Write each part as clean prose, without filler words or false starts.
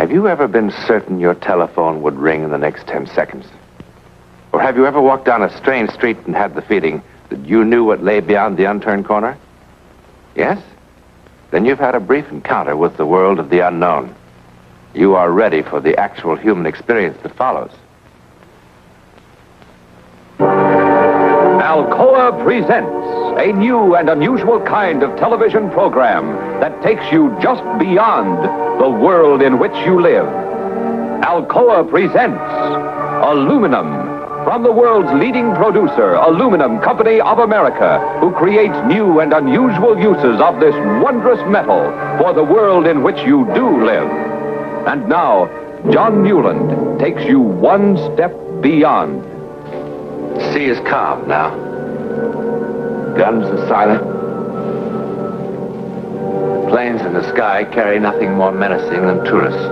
Have you ever been certain your telephone would ring in the next 10 seconds? Or have you ever walked down a strange street and had the feeling that you knew what lay beyond the unturned corner? Yes? Then you've had a brief encounter with the world of the unknown. You are ready for the actual human experience that follows. Alcoa presents a new and unusual kind of television program that takes you just beyond the world in which you live. Alcoa presents Aluminum, from the world's leading producer, Aluminum Company of America, who creates new and unusual uses of this wondrous metal for the world in which you do live. And now, John Newland takes you one step beyond. The sea is calm now. Guns are silent. Planes in the sky carry nothing more menacing than tourists.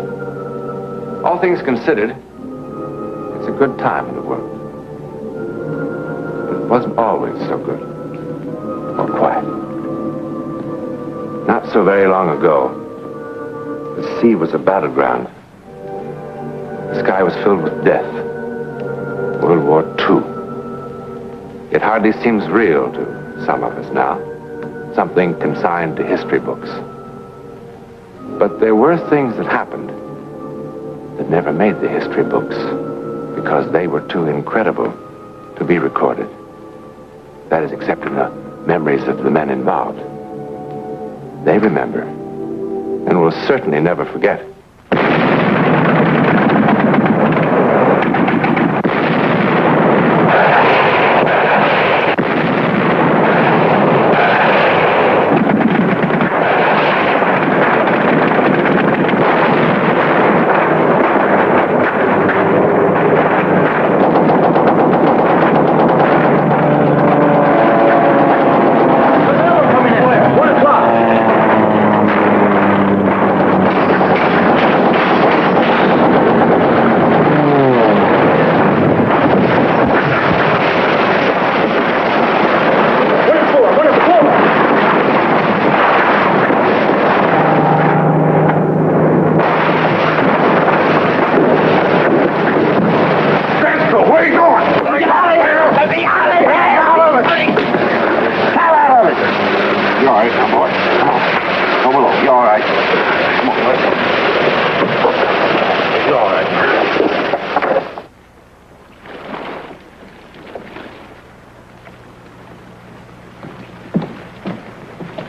All things considered, it's a good time in the world. But it wasn't always so good or quiet. Not so very long ago, the sea was a battleground. The sky was filled with death. World War II. It hardly seems real to some of us now. Something consigned to history books. But there were things that happened that never made the history books because they were too incredible to be recorded. That is, except in the memories of the men involved. They remember and will certainly never forget.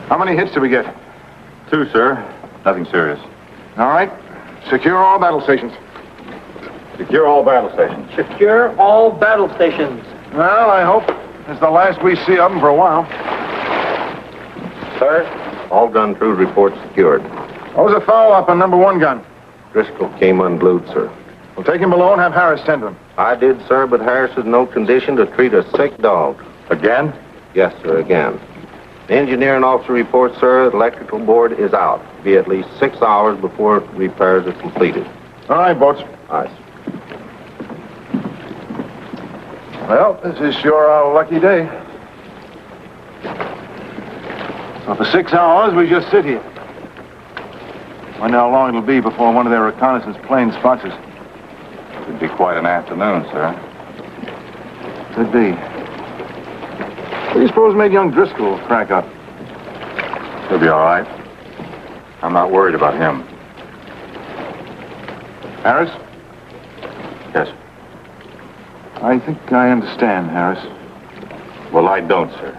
How many hits did we get? 2, sir. Nothing serious. All right. Secure all battle stations. Secure all battle stations. Secure all battle stations. Well, I hope it's the last we see of them for a while. Sir, all gun crew reports secured. What was the follow-up on number 1 gun? Driscoll came unglued, sir. Well, take him below and have Harris tend to him. I did, sir, but Harris is in no condition to treat a sick dog. Again? Yes, sir, again. The engineering officer reports, sir, the electrical board is out. Be at least 6 hours before repairs are completed. All right, boats. Aye, sir. Well, this is sure a lucky day. So for 6 hours, we just sit here. Wonder how long it'll be before one of their reconnaissance planes spots us. Could be quite an afternoon, sir. Could be. What do you suppose made young Driscoll crack up? He'll be all right. I'm not worried about him. Harris? Yes, sir. I think I understand, Harris. Well, I don't, sir.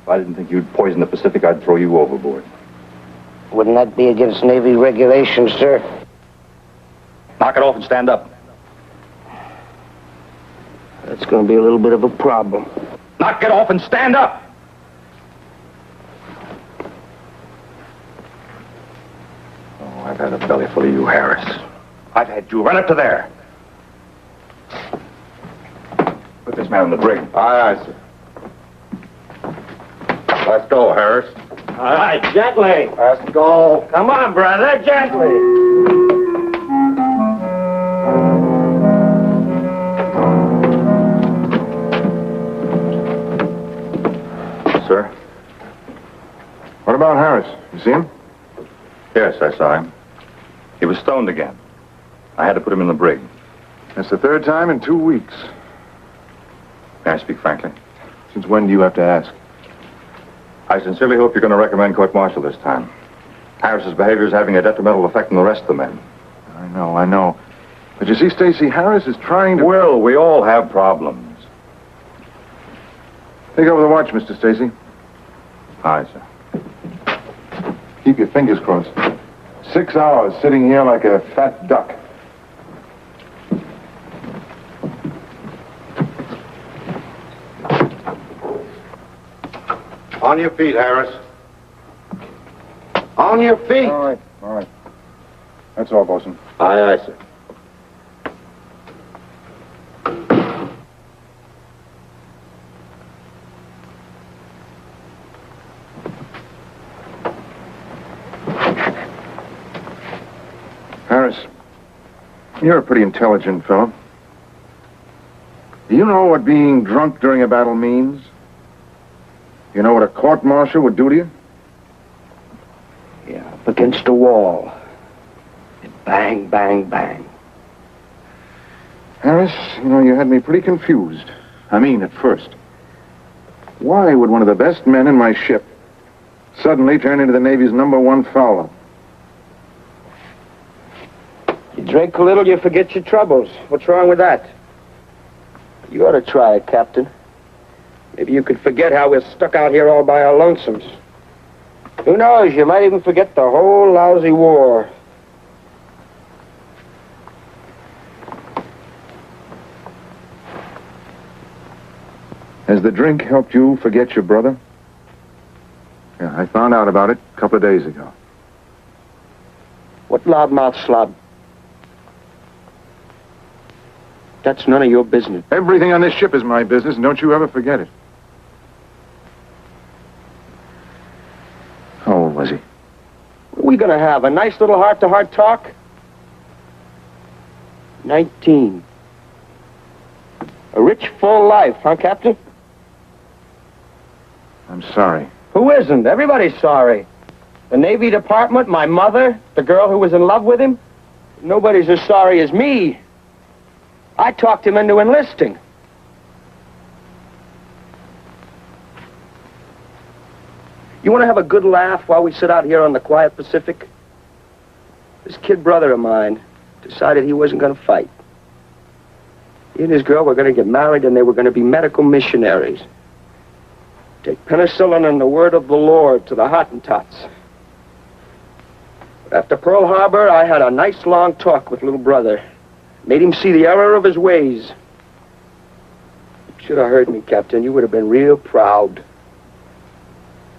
I didn't think you'd poison the Pacific, I'd throw you overboard. Wouldn't that be against Navy regulations, sir? Knock it off and stand up. That's going to be a little bit of a problem. Knock it off and stand up! Oh, I've had a belly full of you, Harris. I've had you. Run up to there. man in the brig. Aye, sir. Let's go, Harris. All right, gently. Let's go. Come on, brother, gently. Sir? What about Harris? You see him? Yes, I saw him. He was stoned again. I had to put him in the brig. That's the third time in 2 weeks. May I speak frankly? Since when do you have to ask? I sincerely hope you're going to recommend court-martial this time. Harris's behavior is having a detrimental effect on the rest of the men. I know. But you see, Stacy, Harris is trying to... Will, we all have problems. Take over the watch, Mr. Stacy. Aye, sir. Keep your fingers crossed. 6 hours sitting here like a fat duck. On your feet, Harris. On your feet. All right. That's all, Bosun. Aye, aye, sir. Harris, you're a pretty intelligent fellow. Do you know what being drunk during a battle means? You know what a court-martial would do to you? Yeah, up against a wall. And bang, bang, bang. Harris, you had me pretty confused. I mean, at first. Why would one of the best men in my ship suddenly turn into the Navy's #1 fowler? You drink a little, you forget your troubles. What's wrong with that? You ought to try it, Captain. Maybe you could forget how we're stuck out here all by our lonesomes. Who knows, you might even forget the whole lousy war. Has the drink helped you forget your brother? Yeah, I found out about it a couple of days ago. What loudmouth slob? That's none of your business. Everything on this ship is my business, and don't you ever forget it. How old was he? What are we gonna have, a nice little heart-to-heart talk? 19. A rich, full life, huh, Captain? I'm sorry. Who isn't? Everybody's sorry. The Navy Department, my mother, the girl who was in love with him. Nobody's as sorry as me. I talked him into enlisting. You want to have a good laugh while we sit out here on the quiet Pacific? This kid brother of mine decided he wasn't going to fight. He and his girl were going to get married, and they were going to be medical missionaries. Take penicillin and the word of the Lord to the Hottentots. After Pearl Harbor, I had a nice long talk with little brother. Made him see the error of his ways. You should have heard me, Captain. You would have been real proud.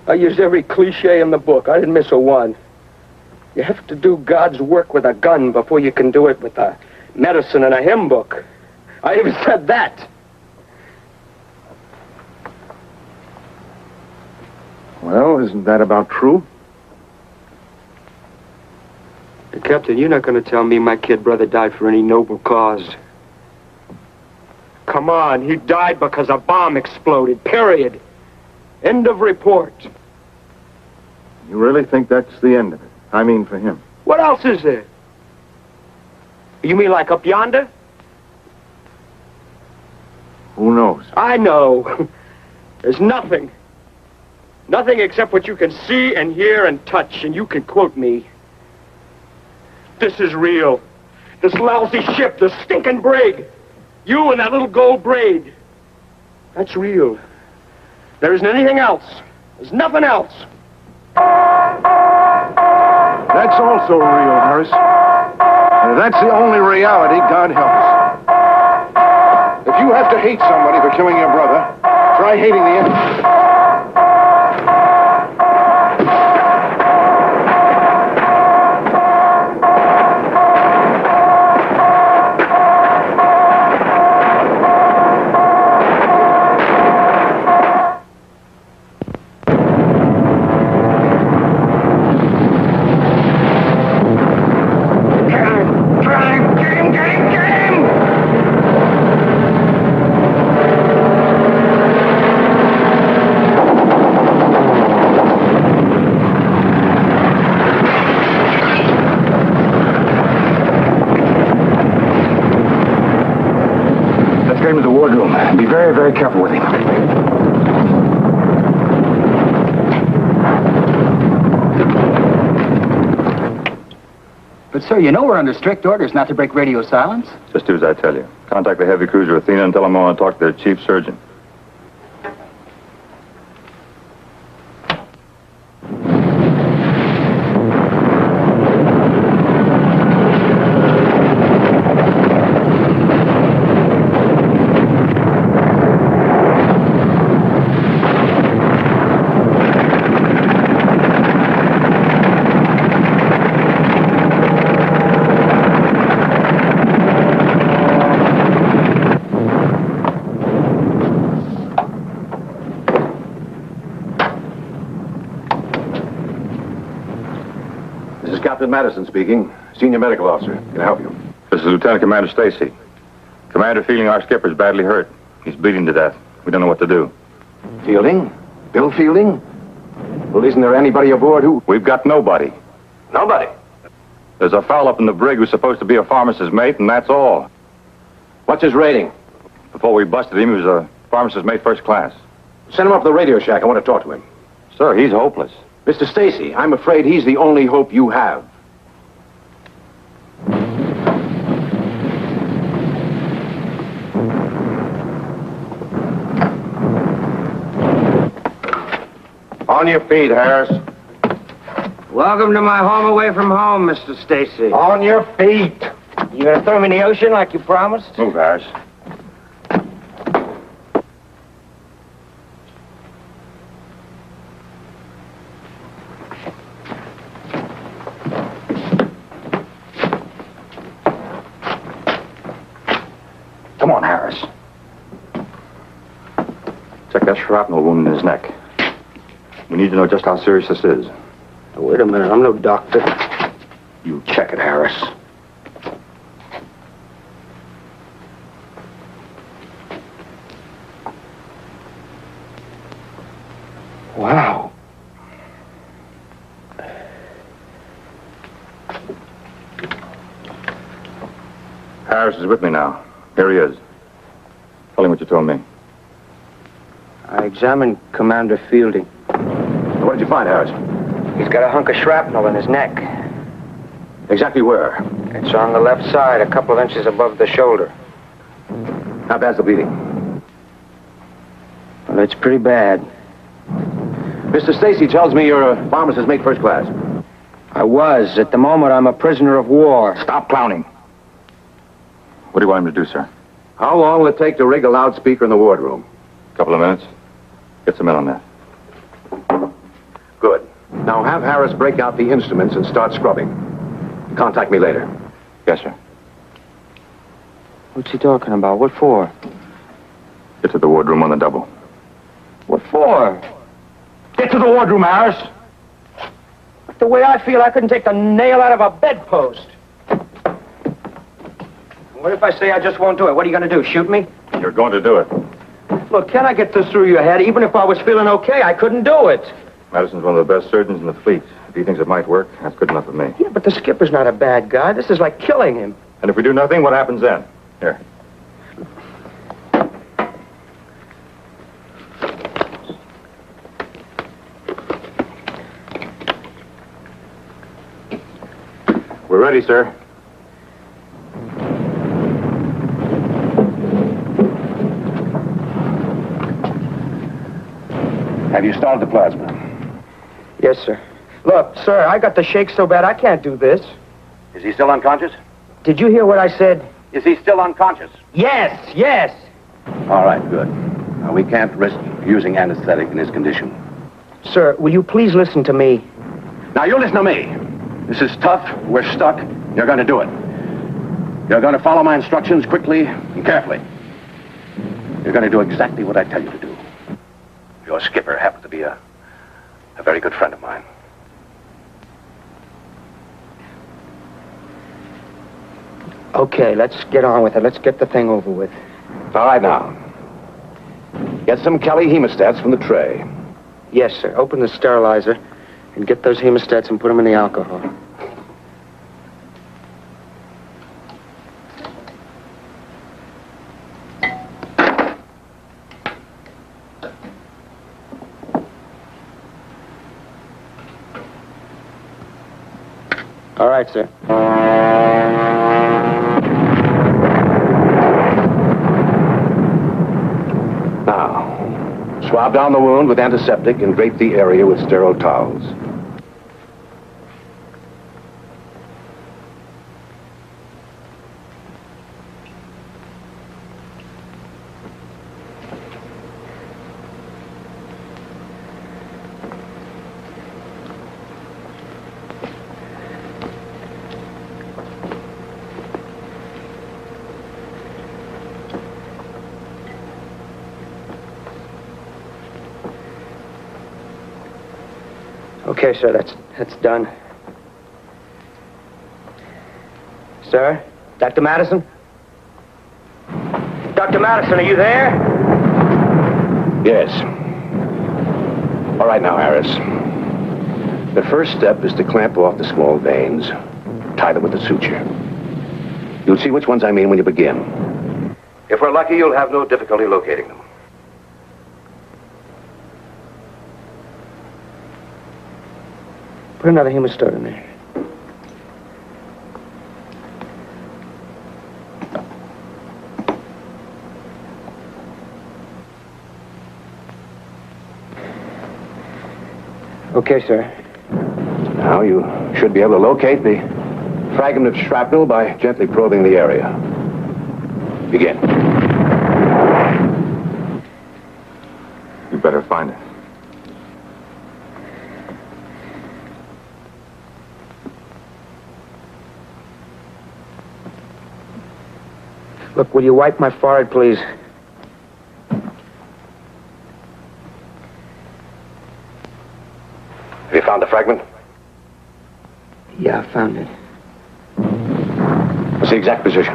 I used every cliche in the book. I didn't miss a one. You have to do God's work with a gun before you can do it with a medicine and a hymn book. I even said that. Well, isn't that about true? Captain, you're not going to tell me my kid brother died for any noble cause. Come on, he died because a bomb exploded, period. End of report. You really think that's the end of it? I mean, for him. What else is there? You mean like up yonder? Who knows? I know. There's nothing. Nothing except what you can see and hear and touch, and you can quote me. This is real. This lousy ship, this stinking brig. You and that little gold braid. That's real. There isn't anything else. There's nothing else. That's also real, Harris. And that's the only reality, God help us. If you have to hate somebody for killing your brother, try hating the enemy. very, very careful with him. But, sir, you know we're under strict orders not to break radio silence. Just do as I tell you. Contact the heavy cruiser Athena and tell them I want to talk to their chief surgeon. Captain Madison speaking, Senior Medical Officer. Can I help you? This is Lieutenant Commander Stacy. Commander Fielding, our skipper's badly hurt. He's bleeding to death. We don't know what to do. Fielding? Bill Fielding? Well, isn't there anybody aboard who... We've got nobody. Nobody? There's a fellow up in the brig who's supposed to be a pharmacist's mate, and that's all. What's his rating? Before we busted him, he was a pharmacist's mate first class. Send him up to the radio shack. I want to talk to him. Sir, he's hopeless. Mr. Stacy, I'm afraid he's the only hope you have. On your feet, Harris. Welcome to my home away from home, Mr. Stacy. On your feet. You gonna throw me in the ocean like you promised? Move, Harris. Come on, Harris. Check that shrapnel wound in his neck. We need to know just how serious this is. Now, wait a minute, I'm no doctor. You check it, Harris. Wow. Harris is with me now. Here he is. Tell him what you told me. I examined Commander Fielding. What did you find, Harris? He's got a hunk of shrapnel in his neck. Exactly where? It's on the left side, a couple of inches above the shoulder. How bad's the bleeding? Well, it's pretty bad. Mr. Stacy tells me you're a pharmacist's mate first class. I was. At the moment, I'm a prisoner of war. Stop clowning. What do you want him to do, sir? How long will it take to rig a loudspeaker in the wardroom? A couple of minutes. Get some men on that. Good. Now have Harris break out the instruments and start scrubbing. Contact me later. Yes, sir. What's he talking about? What for? Get to the wardroom on the double. What for? Get to the wardroom, Harris. The way I feel, I couldn't take the nail out of a bedpost. What if I say I just won't do it? What are you going to do, shoot me? You're going to do it. Look, can I get this through your head? Even if I was feeling okay, I couldn't do it. Madison's one of the best surgeons in the fleet. If he thinks it might work, that's good enough for me. Yeah, but the skipper's not a bad guy. This is like killing him. And if we do nothing, what happens then? Here. We're ready, sir. Have you started the plasma? Yes, sir. Look, sir, I got the shakes so bad I can't do this. Is he still unconscious? Did you hear what I said? Is he still unconscious? Yes, yes. All right, good. Now, we can't risk using anesthetic in his condition. Sir, will you please listen to me? Now, you listen to me. This is tough. We're stuck. You're going to do it. You're going to follow my instructions quickly and carefully. You're going to do exactly what I tell you to do. Your skipper happens to be a very good friend of mine. Okay, let's get on with it. Let's get the thing over with. All right, now. Get some Kelly hemostats from the tray. Yes, sir. Open the sterilizer and get those hemostats and put them in the alcohol. All right, sir. Now, swab down the wound with antiseptic and drape the area with sterile towels. Okay, sir, that's done. Sir? Dr. Madison? Dr. Madison, are you there? Yes. All right now, Harris. The first step is to clamp off the small veins, tie them with the suture. You'll see which ones I mean when you begin. If we're lucky, you'll have no difficulty locating them. Put another hemostat in there. Okay, sir. Now you should be able to locate the fragment of shrapnel by gently probing the area. Begin. You better find it. Look, will you wipe my forehead, please? Have you found the fragment? Yeah, I found it. What's the exact position?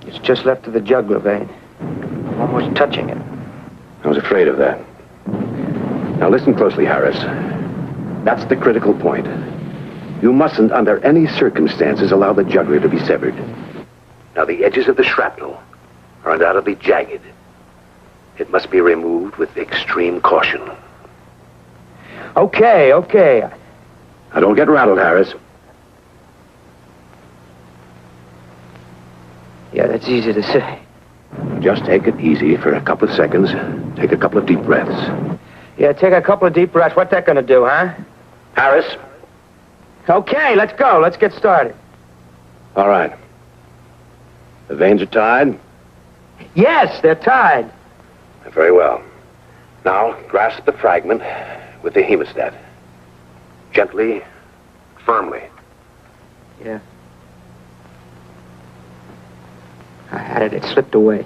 It's just left of the jugular vein. Almost touching it. I was afraid of that. Now listen closely, Harris. That's the critical point. You mustn't, under any circumstances, allow the jugular to be severed. Now, the edges of the shrapnel are undoubtedly jagged. It must be removed with extreme caution. Okay. Now, don't get rattled, Harris. Yeah, that's easy to say. Just take it easy for a couple of seconds. Take a couple of deep breaths. Yeah, take a couple of deep breaths. What's that gonna do, huh? Harris? Okay, let's go. Let's get started. All right. The veins are tied? Yes, they're tied. Very well. Now, grasp the fragment with the hemostat. Gently, firmly. Yeah. I had it. It slipped away.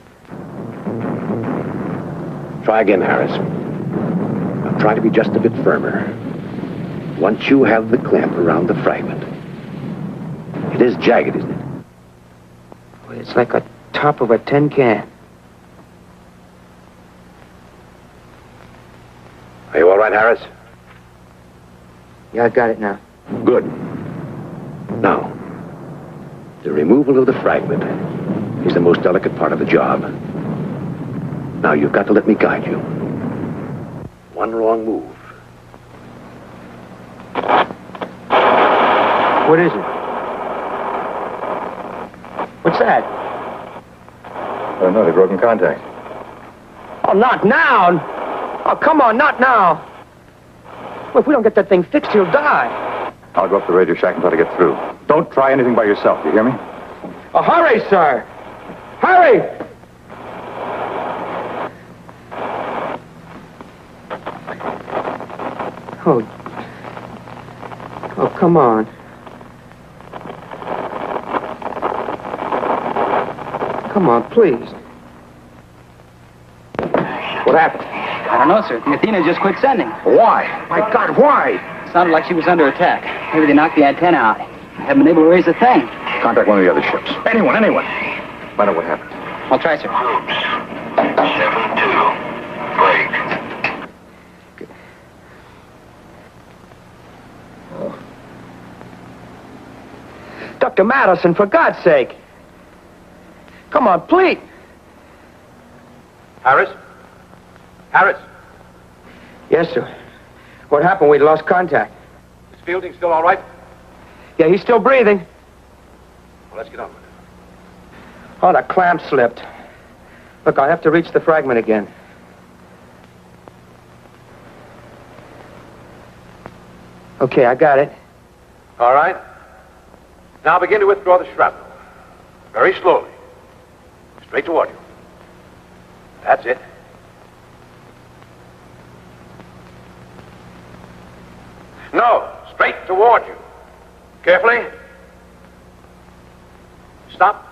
Try again, Harris. Now, try to be just a bit firmer. Once you have the clamp around the fragment. It is jagged, isn't it? It's like a top of a tin can. Are you all right, Harris? Yeah, I got it now. Good. Now, the removal of the fragment is the most delicate part of the job. Now, you've got to let me guide you. One wrong move. What is it? What's that? I don't know, they've broken contact. Oh, not now. Oh, come on, not now. Well, if we don't get that thing fixed, he'll die. I'll go up to the radio shack and try to get through. Don't try anything by yourself, you hear me? Oh, hurry, sir. Hurry! Oh, come on. Come on, please. What happened? I don't know, sir. The Athena just quit sending. Why? My God, why? Sounded like she was under attack. Maybe they knocked the antenna out. I haven't been able to raise the thing. Contact one of the other ships. Anyone. Find out what happened. I'll try, sir. Groups. 7-2. Break. Dr. Madison, for God's sake. Come on, please. Harris? Harris? Yes, sir. What happened? We lost contact. Is Fielding still all right? Yeah, he's still breathing. Well, let's get on with it. Oh, the clamp slipped. Look, I'll have to reach the fragment again. Okay, I got it. All right. Now begin to withdraw the shrapnel. Very slowly. Straight toward you. That's it. No, straight toward you. Carefully. Stop.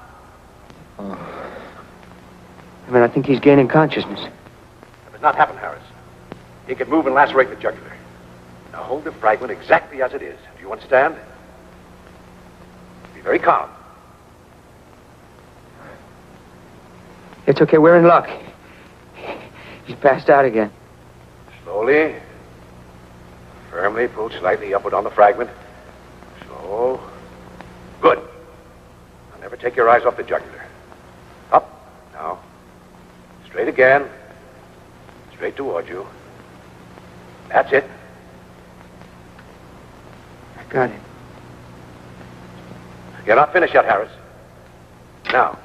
I think he's gaining consciousness. That does not happen, Harris. He can move and lacerate the jugular. Now hold the fragment exactly as it is. Do you understand? Be very calm. It's okay, we're in luck. He's passed out again. Slowly. Firmly pull slightly upward on the fragment. Slow. Good. Now never take your eyes off the jugular. Up. Now. Straight again. Straight toward you. That's it. I got it. You're not finished yet, Harris. Now,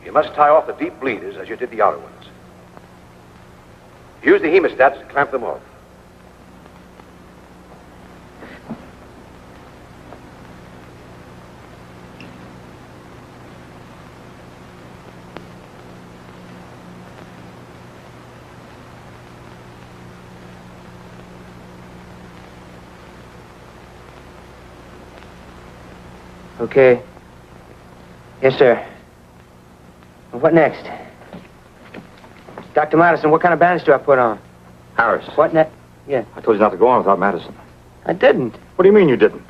you must tie off the deep bleeders as you did the outer ones. Use the hemostats to clamp them off. Okay. Yes, sir. What next? Dr. Madison, what kind of bandage do I put on? Harris. What next? Yeah. I told you not to go on without Madison. I didn't. What do you mean you didn't?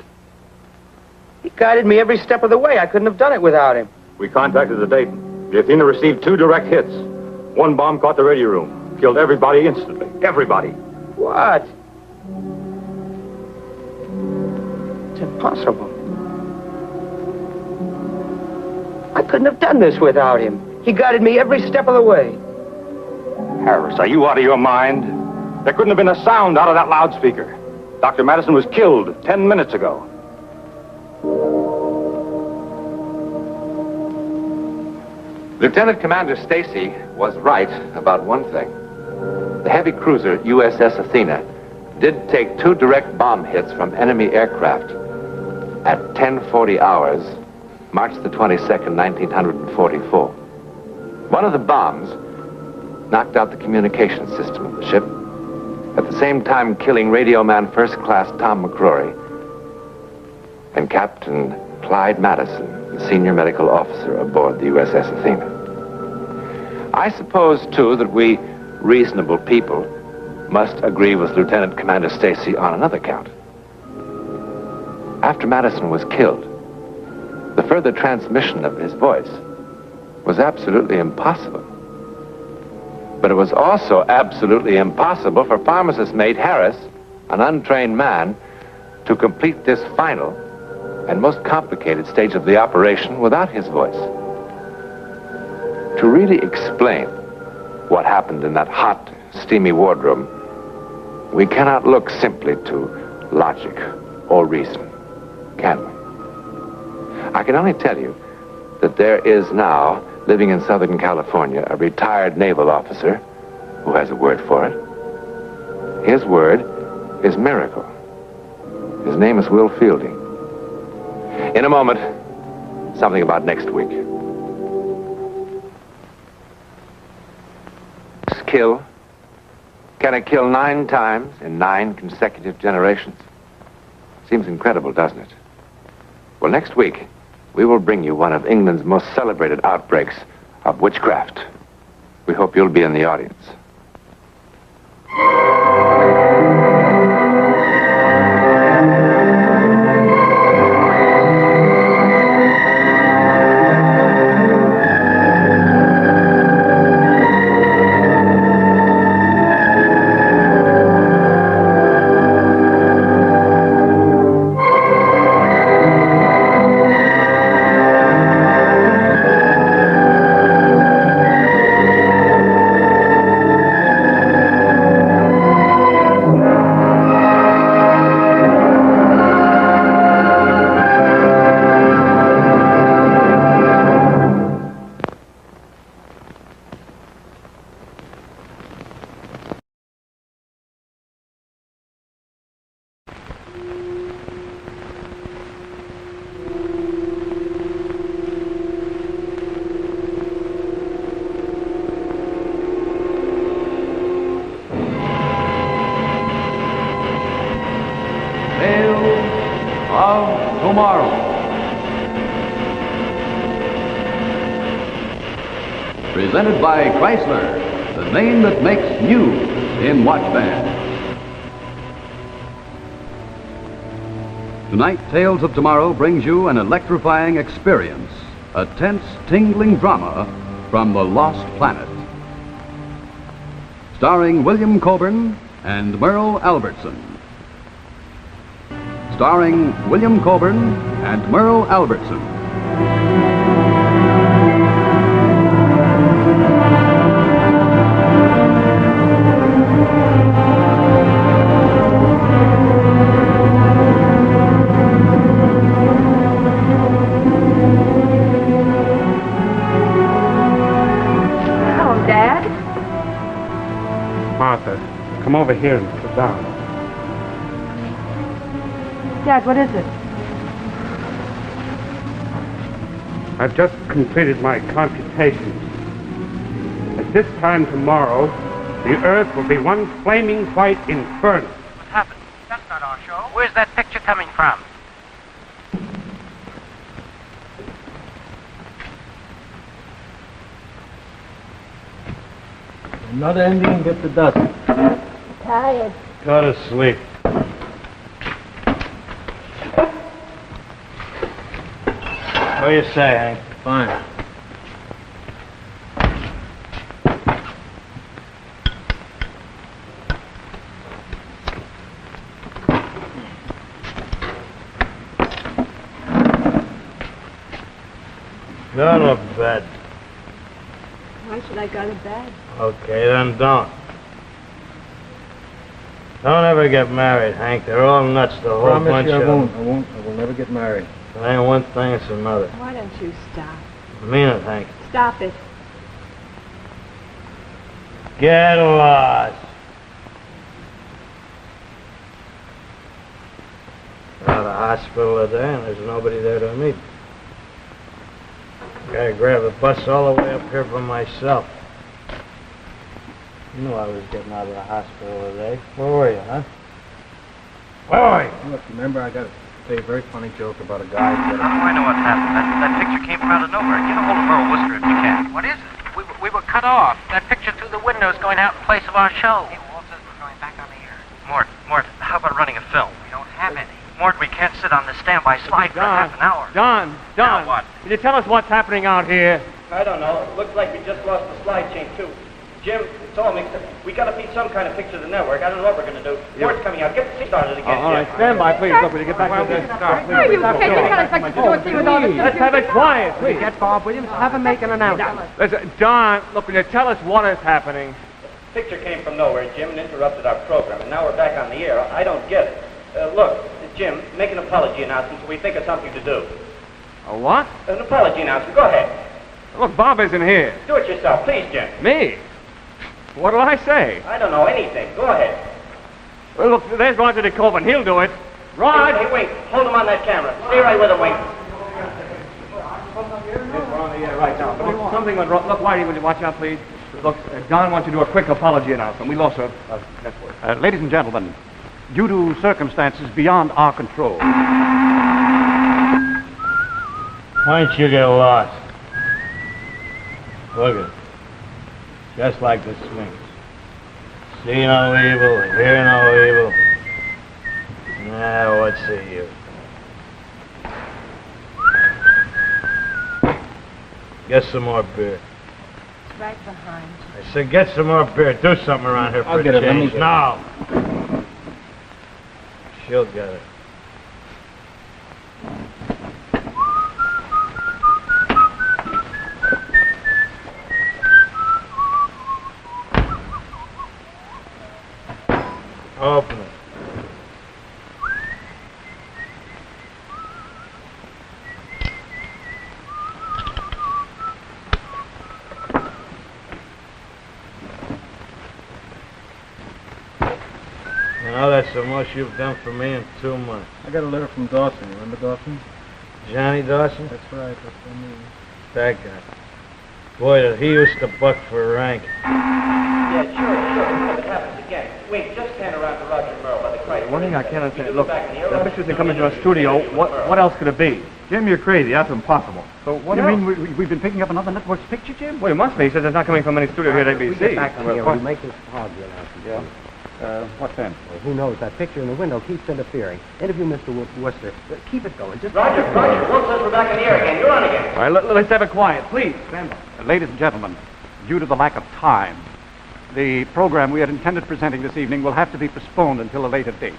He guided me every step of the way. I couldn't have done it without him. We contacted the Dayton. The Athena received 2 direct hits. One bomb caught the radio room. Killed everybody instantly. Everybody. What? It's impossible. I couldn't have done this without him. He guided me every step of the way. Harris, are you out of your mind? There couldn't have been a sound out of that loudspeaker. Dr. Madison was killed 10 minutes ago. Lieutenant Commander Stacy was right about one thing. The heavy cruiser USS Athena did take 2 direct bomb hits from enemy aircraft at 10:40 hours, March the 22nd, 1944. One of the bombs knocked out the communication system of the ship, at the same time killing radio man First Class Tom McCrory and Captain Clyde Madison, the senior medical officer aboard the USS Athena. I suppose, too, that we reasonable people must agree with Lieutenant Commander Stacy on another count. After Madison was killed, the further transmission of his voice was absolutely impossible. But it was also absolutely impossible for pharmacist-mate Harris, an untrained man, to complete this final and most complicated stage of the operation without his voice. To really explain what happened in that hot, steamy wardroom, we cannot look simply to logic or reason, can we? I can only tell you that there is now, living in Southern California, a retired naval officer who has a word for it. His word is miracle. His name is Will Fielding. In a moment, something about next week. Kill? Can it kill 9 times in 9 consecutive generations? Seems incredible, doesn't it? Well, next week, we will bring you one of England's most celebrated outbreaks of witchcraft. We hope you'll be in the audience. of tomorrow. Presented by Chrysler, the name that makes news in watch bands. Tonight, Tales of Tomorrow brings you an electrifying experience, a tense, tingling drama from the Lost Planet. Starring William Coburn and Merle Albertson. Starring William Coburn and Merle Albertson. Hello, Dad. Martha, come over here and sit down. Dad, what is it? I've just completed my computations. At this time tomorrow, the Earth will be one flaming white inferno. What happened? That's not our show. Where's that picture coming from? Another Indian gets the dust. Tired. Go to sleep. What do you say, Hank? Fine. Go to bed. Why should I go to bed? Okay, then don't. Don't ever get married, Hank. They're all nuts, the whole Promise bunch you I of won't. them. I won't. I will never get married. It ain't one thing, it's another. Why don't you stop? I mean it, Hank. Stop it. Get lost. Out of the hospital today, and there's nobody there to meet. Gotta grab a bus all the way up here for myself. You knew I was getting out of the hospital today. Where were you, huh? Where were you? Look, remember, I got to tell you a very funny joke about a guy that... I know what happened. That picture came from out of nowhere. Get a hold of Earl Worcester if you can. What is it? We were cut off. That picture through the window is going out in place of our show. Hey, Walt says we're going back on the air. Mort, how about running a film? We don't have any. Mort, we can't sit on the standby slide for half an hour. Don. Now what? Can you tell us what's happening out here? I don't know. It looks like we just lost the slide chain, too. Jim, it's all mixed up. We got to feed some kind of picture to the network. I don't know what we're going to do. Mort's coming out. Get the seat started again. All right, stand by, please. Look, will you get back to the start? Are you kidding? You can't expect us to do a scene with all this. Let's have it quiet, please. Get Bob Williams. Have him make an announcement. Listen, Don, look, will you tell us what is happening? The picture came from nowhere, Jim, and interrupted our program. And now we're back on the air. I don't get it. Look, Jim, make an apology announcement so we think of something to do. A what? An apology announcement. Go ahead. Look, Bob isn't here. Do it yourself, please, Jim. Me? What did I say? I don't know anything. Go ahead. Well, look, there's Roger de Coburn. He'll do it. Rod! Hey, Wink, hold him on that camera. Stay right with him, Wink. We're on the air right now. Look, something went wrong. Look, Whitey, will you watch out, please? Look, Don wants you to do a quick apology announcement. We lost our network. Ladies and gentlemen, due to circumstances beyond our control. Why don't you get lost? Look at it. Just like the Sphinx. See no evil, hear no evil. Now, what's the use? Get some more beer. It's right behind you. I said get some more beer. Do something around here for I'll a get it. Let me change. get it. No. She'll get it. Open it. You know, that's the most you've done for me in 2 months. I got a letter from Dawson. Remember Dawson? Johnny Dawson? That's right. That's what I mean. That guy. Boy, did he used to buck for rank. Yeah, sure. What happened? happens again. Wait, just stand around to Roger Merle by the crisis. One thing I can't understand. Look, the picture isn't coming from a studio. What else could it be? Jim, you're crazy. That's impossible. So what You mean we've been picking up another network's picture, Jim? Well, it must be. He says it's not coming from any studio here at ABC. Get back on here. Well, We make this hard, you know. what then? Well, who knows? That picture in the window keeps interfering. Interview Mr. Worcester. Keep it going. Just Roger, Will says we're back in the air again. You're on again. All right, let's have it quiet, please. Stand by. Ladies and gentlemen, due to the lack of time, the program we had intended presenting this evening will have to be postponed until a later date.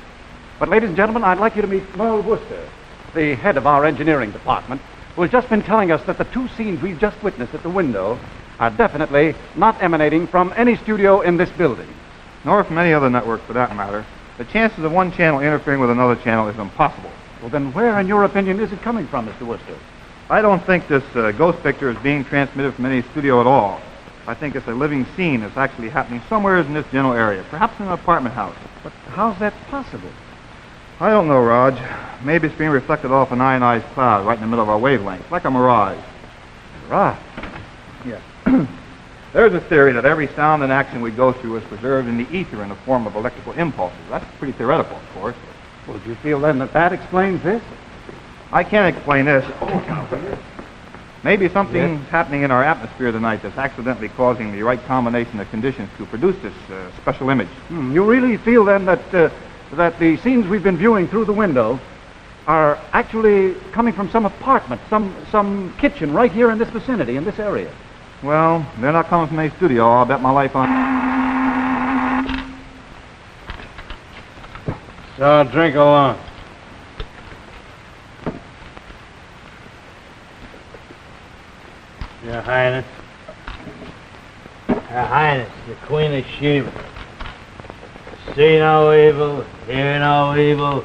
But, ladies and gentlemen, I'd like you to meet Merle Worcester, the head of our engineering department, who has just been telling us that the two scenes we've just witnessed at the window are definitely not emanating from any studio in this building. Nor from any other network, for that matter. The chances of one channel interfering with another channel is impossible. Well, then where, in your opinion, is it coming from, Mr. Worcester? I don't think this ghost picture is being transmitted from any studio at all. I think it's a living scene that's actually happening somewhere in this general area, perhaps in an apartment house. But how's that possible? I don't know, Raj. Maybe it's being reflected off an ionized cloud right in the middle of our wavelength, like a mirage. Mirage? Yes. There's a theory that every sound and action we go through is preserved in the ether in the form of electrical impulses. That's pretty theoretical, of course. Well, do you feel then that explains this? I can't explain this. Maybe something's happening in our atmosphere tonight that's accidentally causing the right combination of conditions to produce this special image. You really feel then that the scenes we've been viewing through the window are actually coming from some apartment, some kitchen right here in this vicinity, in this area? Well, they're not coming from any studio. I'll bet my life on... So, drink along. Your Highness. Your Highness, the Queen of Sheba. See no evil, hear no evil.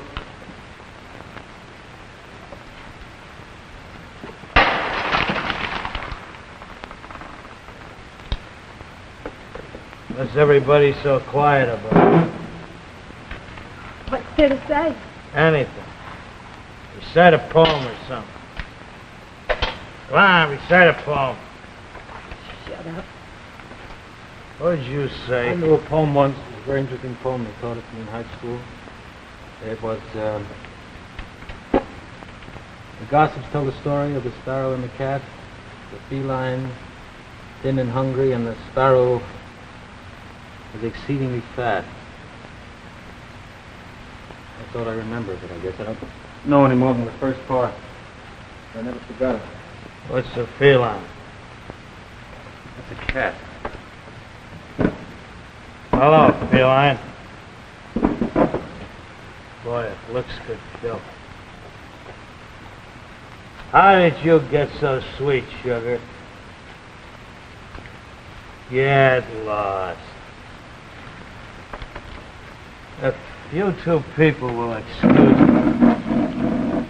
What's everybody so quiet about? What's there to say? Anything. Recite a poem or something. Come on, recite a poem. Shut up. What did you say? I knew a poem once. It was a very interesting poem. They taught it to me in high school. It was, the gossips tell the story of the sparrow and the cat, the feline, thin and hungry, and the sparrow was exceedingly fat. That's all I remember of it, I guess. I don't know any more than the first part. I never forgot it. What's the feline? That's a cat. Hello, feline. Boy, it looks good, Phil. How did you get so sweet, sugar? Get lost. If you two people will excuse me,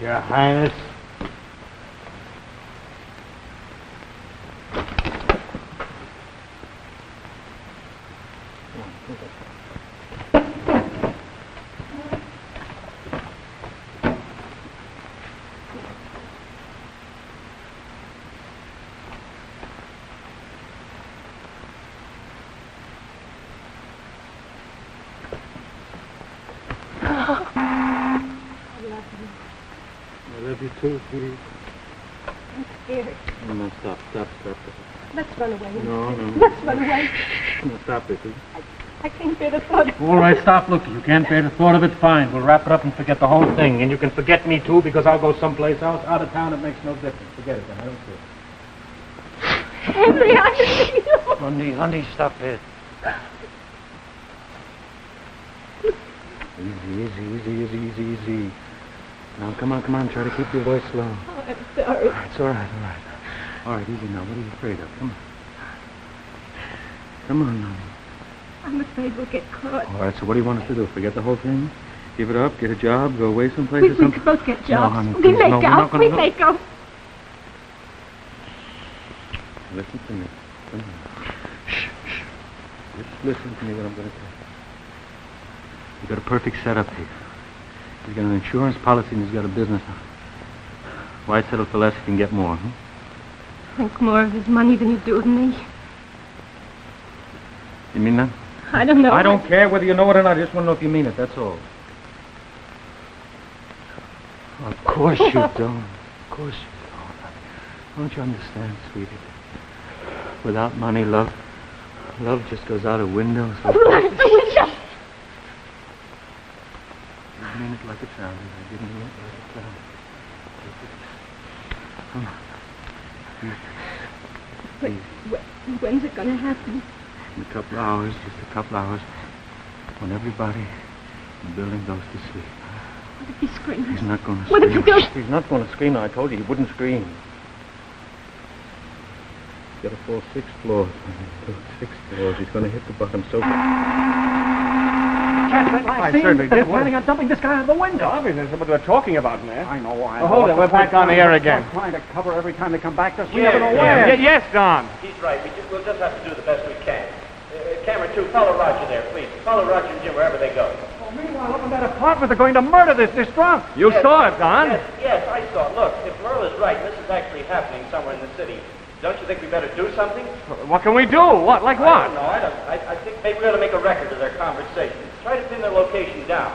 Your Highness. You too, sweetie. I'm scared. Oh, no, stop. Let's run away. No. Let's run away. No, stop, Vicky. I can't bear the thought. All right, stop looking. You can't bear the thought of it, fine. We'll wrap it up and forget the whole thing. And you can forget me, too, because I'll go someplace else. Out of town, it makes no difference. Forget it, then. I don't care. Henry, I need you. Honey, stop it. Easy. Now, come on. Try to keep your voice low. Oh, I'm sorry. It's all right. All right, easy now. What are you afraid of? Come on now. I'm afraid we'll get caught. All right, so what do you want us to do? Forget the whole thing? Give it up? Get a job? Go away someplace We or something? could both get jobs. No, honey, we please, make no, we're out. not gonna We go. make out. Listen to me. Come on. Shh. Just listen to me what I'm going to say. You've got a perfect setup here. He's got an insurance policy and he's got a business. Why settle for less if you can get more, huh? Think more of his money than you do of me. You mean that? I don't know. I don't care whether you know it or not. I just want to know if you mean it, that's all. Of course you don't. Of course you don't. Don't you understand, sweetie? Without money, love just goes out of windows. Out the window. I mean it like it sounded. I didn't mean it like it sounded. Come on. When's it gonna happen? In a couple of hours, just a couple of hours, when everybody in the building goes to sleep. What if he screams? He's not going to What scream. if he goes? He's not going to scream. I told you he wouldn't scream. He's got to fall 6 floors. 6 floors. He's going to hit the bottom sofa. I certainly did. They're planning on dumping this guy out the window. Obviously, that's what they're talking about, man. I know. Well, hold it. We're back on the air again. Trying to cover every time they come back to us. We Yeah, never know where. Yes, Don. He's right. We'll just have to do the best we can. Camera 2, follow Roger there, please. Follow Roger and Jim wherever they go. Meanwhile, up in that apartment, they're going to murder this drunk. You saw it, Don. Yes, I saw it. Look, if Merle is right, and this is actually happening somewhere in the city, don't you think we better do something? What can we do? What? Like what? I don't know. I think maybe we ought to make a record of their conversation. Try to pin their location down.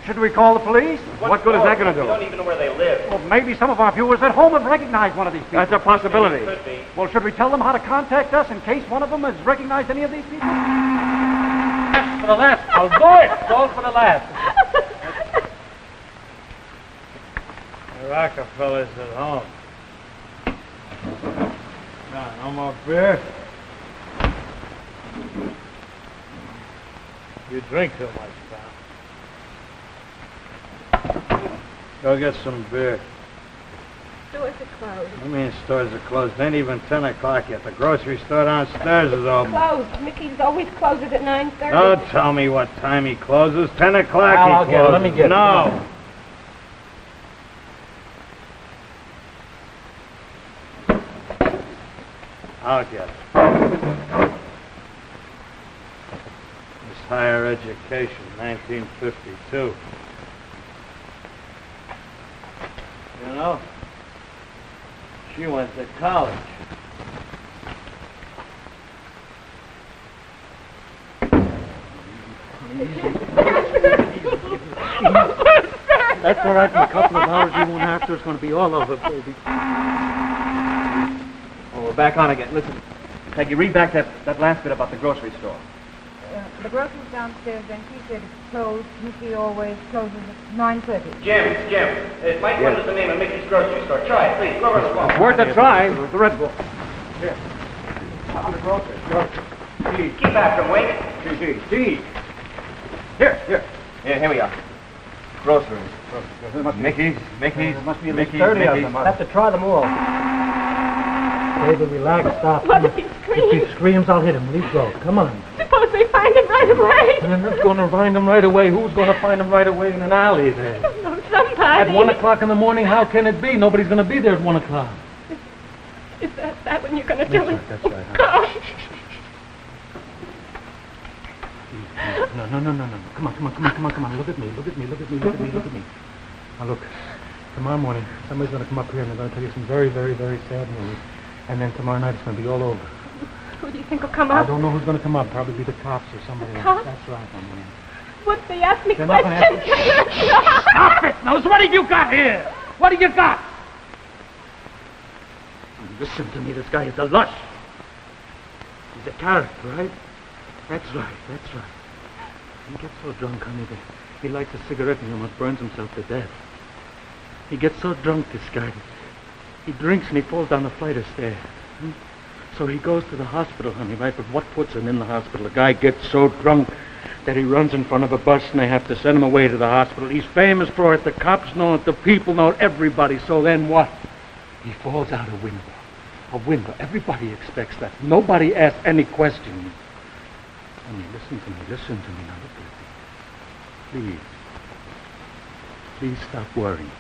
Should we call the police? What good is that going to We do? don't even know where they live. Well, maybe some of our viewers at home have recognized one of these people. That's a possibility. Could be. Well, should we tell them how to contact us in case one of them has recognized any of these people? For the last. I'll do it. Go for the last. The Rockefellers at home. No more beer? You drink too much, pal. Go get some beer. Stores are closed. I mean, stores are closed. It ain't even 10 o'clock yet. The grocery store downstairs is open. Closed. Mickey's always closes at 9:30. Don't tell me what time he closes. 10 o'clock I'll he get it. closes. Let me get it. No. I'll get it. It's higher education, 1952. You know, she went to college. That's all right. In a couple of hours, you won't have to. It's going to be all over, baby. Oh, we're back on again. Listen, Peggy, read back that last bit about the grocery store. The grocer's downstairs, and she said it's closed. Mickey always closes at 9:30. Jim, it might come under the name of Mickey's grocery store. Try it, please. Go over the phone. It's worth a try. The Red Bull. Here. On the grocery. Keep after him, Wayne. Gee. Here. Here we are. Groceries. Mickey's. There must be at least Mickey's, 30 of them. I'll have to try them all. Baby, relax, stop. What if he screams? If he screams, I'll hit him. Leave go. Come on. Suppose they find him right away. They're not going to find him right away. Who's going to find him right away in an alley there? No, somebody. At 1 o'clock in the morning, how can it be? Nobody's going to be there at 1 o'clock. Is that when you're going to do it? That's right. God. No. Come on. Look at me. Now look, tomorrow morning, somebody's going to come up here and they're going to tell you some very, very, very sad news. And then tomorrow night it's going to be all over. Who do you think will come I up? don't know who's going to come up. Probably be the cops or somebody else. Cops? That's right, my man. Would they ask me They're not questions? gonna Stop it! Now, what have you got here? What have you got? Listen to me, this guy is a lush. He's a character, right? That's right. He gets so drunk, honey, that he lights a cigarette and he almost burns himself to death. He gets so drunk, this guy. He drinks and he falls down a flight of stairs. So he goes to the hospital, honey, right? But what puts him in the hospital? The guy gets so drunk that he runs in front of a bus and they have to send him away to the hospital. He's famous for it. The cops know it. The people know it. Everybody. So then what? He falls out a window. A window. Everybody expects that. Nobody asks any questions. Honey, listen to me. Now look at me. Please stop worrying.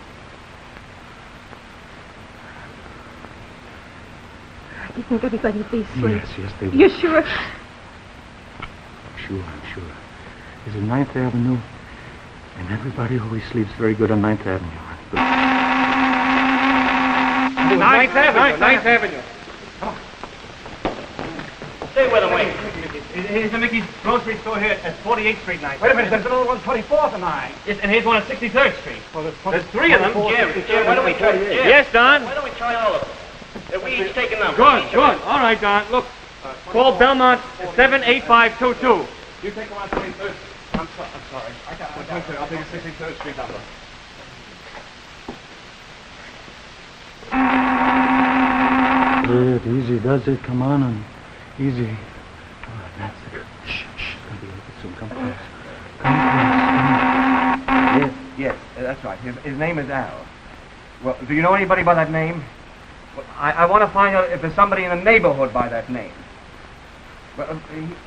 Do you think everybody will be asleep? Yes, they will. You sure? I'm sure. This is 9th Avenue, and everybody always sleeps very good on 9th Avenue. Good. 9th Avenue. Stay with him, Wayne. Here's the Mickey's grocery store here at 48th Street, 9th. Wait a minute, there's another one, 24th and 9th. Yes, and here's one at 63rd Street. Well, there's three of them. Jim, why don't we try? Yes, Don. Why don't we try all of them? We each take a number. Good. All right, Don. Look, call Belmont 78522. You take them on 23rd. I'm sorry. I'll take a 63rd Street number. Good, easy does it. Come on, and easy. Oh, that's the good. Shh. It's gonna be over soon. Come close. Yes, that's right. His name is Al. Well, do you know anybody by that name? Well, I want to find out if there's somebody in the neighborhood by that name. Well,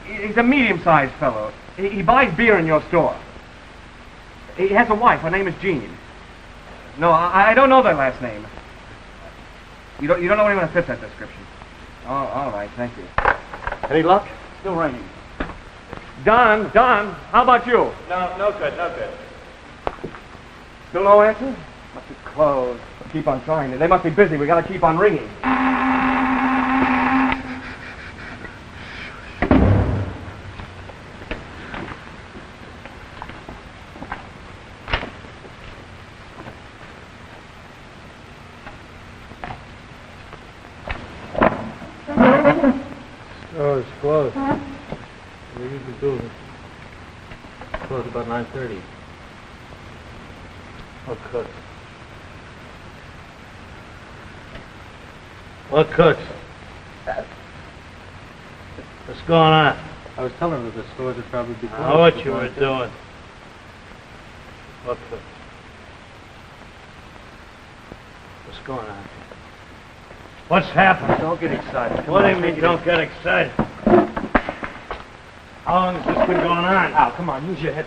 he's a medium-sized fellow. He buys beer in your store. He has a wife. Her name is Jean. No, I don't know that last name. You don't know anyone that fits that description. Oh, all right, thank you. Any luck? Still raining. Don, how about you? No good. Still no answer? Must be closed. Keep on trying. They must be busy. We gotta keep on ringing. Oh, it's closed. We usually do it. Close about 9:30. What cooks? What cooks? What's going on? I was telling her the stores would probably be closed. I know what you were doing. What cooks? What's going on? What's happened? Don't get excited. What do you mean, don't get excited? How long has this been going on? Al, come on, use your head.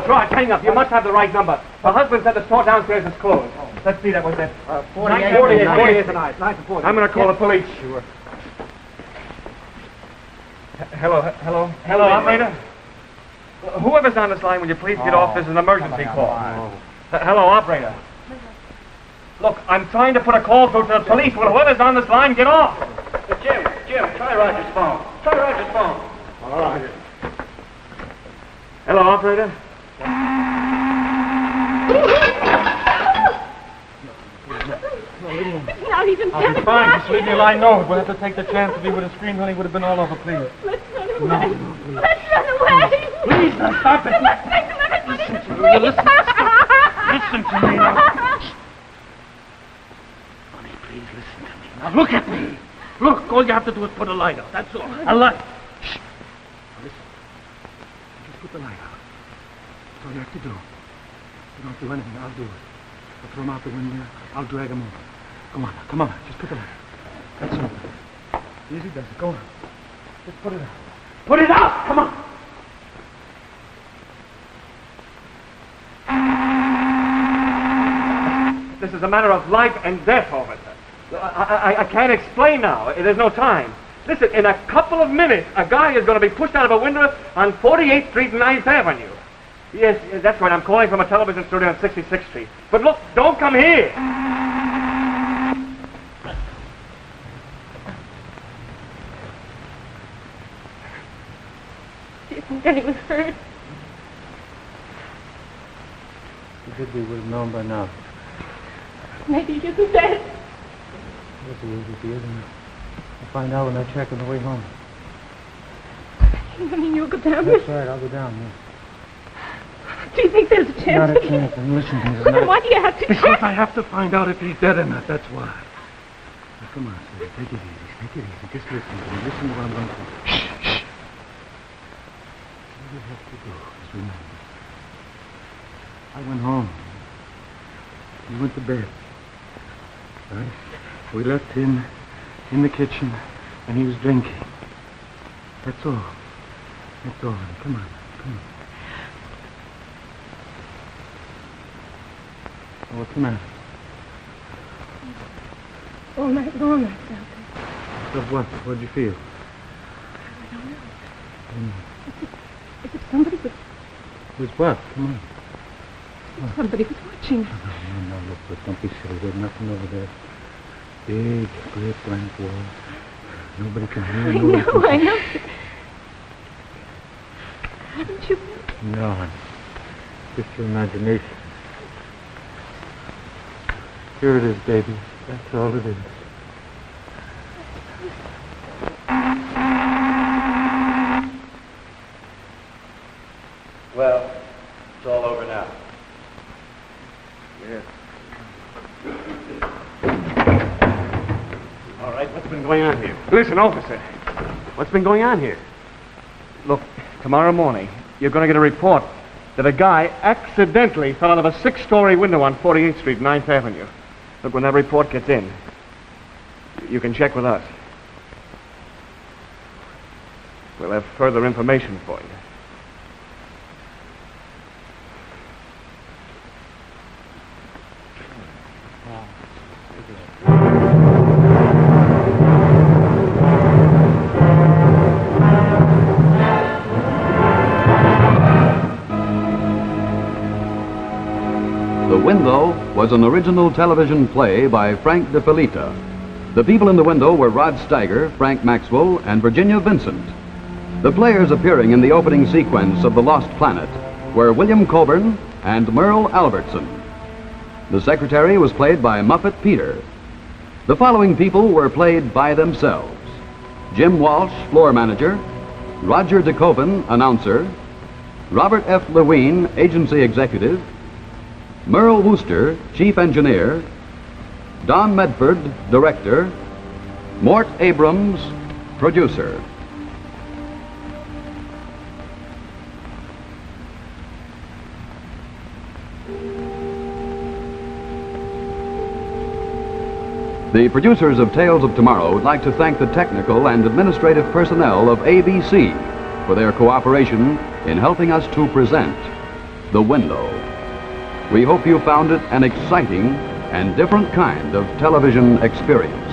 Rod, hang up. You must have the right number. The husband said the store downstairs is closed. Let's see, that was it. 48th tonight. 9 to 40. I'm going to call the police. Sure. Hello, operator? Whoever's on this line, will you please get off? There's an emergency call. Hello, operator. Look, I'm trying to put a call through to the police. Will whoever's on this line get off? Jim, try Roger's phone. All right. Hello, operator? It's not even 10 o'clock. Fine, just leave me alone. No, we'll have to take the chance. If he would have screamed, honey, would have been all over, please. Let's run away. Let's run away. Please, now stop it. Let's take them everybody. Listen to me. Listen to me now. Honey, please listen to me. Now look at me. Look, all you have to do is put a light out. That's all. A light. Shh. Now listen. Just put the light out. That's all you have to do. You don't do anything. I'll do it. I'll throw him out the window. I'll drag him over. Come on. Just put the light out. That's all. Easy does it. Go on. Just put it out. Put it out! Come on! This is a matter of life and death, officer. I can't explain now. There's no time. Listen, in a couple of minutes, a guy is going to be pushed out of a window on 48th Street and 9th Avenue. Yes, that's right. I'm calling from a television studio on 66th Street. But look, don't come here. Do you think anyone was hurt? If he did, we would have known by now. Maybe he isn't dead. Yes, he is, if he isn't. I'll find out when I check on the way home. You mean you'll go down? That's right, I'll go down, yes. Do you think there's a chance? Not a chance, and listen to me. Well, then why do you have to Because check? I have to find out if he's dead or not, that's why. Now, come on, sweetie, take it easy. Just listen to me. Listen to what I'm going to do. Shh. All you have to do is remember. I went home. You went to bed. Right? We left him in the kitchen, and he was drinking. That's all. Come on. What's the matter? All night long I felt it. Of what? What'd you feel? I don't know. As if somebody Was what? Come on. somebody was watching us. No, look, don't be silly. There's nothing over there. Big, great blank wall. Nobody can hear. I know. Haven't you? No, honey. Just your imagination. Here it is, baby. That's all it is. Well, it's all over now. Yeah. All right, what's been going on here? Listen, officer. What's been going on here? Look, tomorrow morning, you're going to get a report that a guy accidentally fell out of a 6-story window on 48th Street, 9th Avenue. Look, when that report gets in, you can check with us. We'll have further information for you. The Window was an original television play by Frank De Filita. The people in the window were Rod Steiger, Frank Maxwell, and Virginia Vincent. The players appearing in the opening sequence of The Lost Planet were William Coburn and Merle Albertson. The secretary was played by Muppet Peter. The following people were played by themselves: Jim Walsh, floor manager; Roger DeKoven, announcer; Robert F. Lewine, agency executive; Merle Wooster, chief engineer; Don Medford, director; Mort Abrams, producer. The producers of Tales of Tomorrow would like to thank the technical and administrative personnel of ABC for their cooperation in helping us to present The Window. We hope you found it an exciting and different kind of television experience.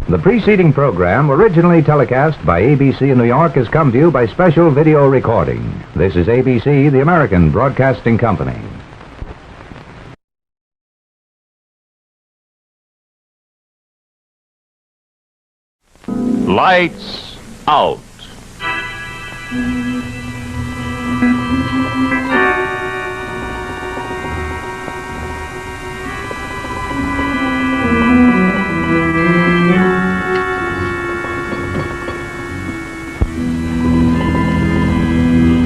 The preceding program, originally telecast by ABC in New York, has come to you by special video recording. This is ABC, the American Broadcasting Company. Lights out.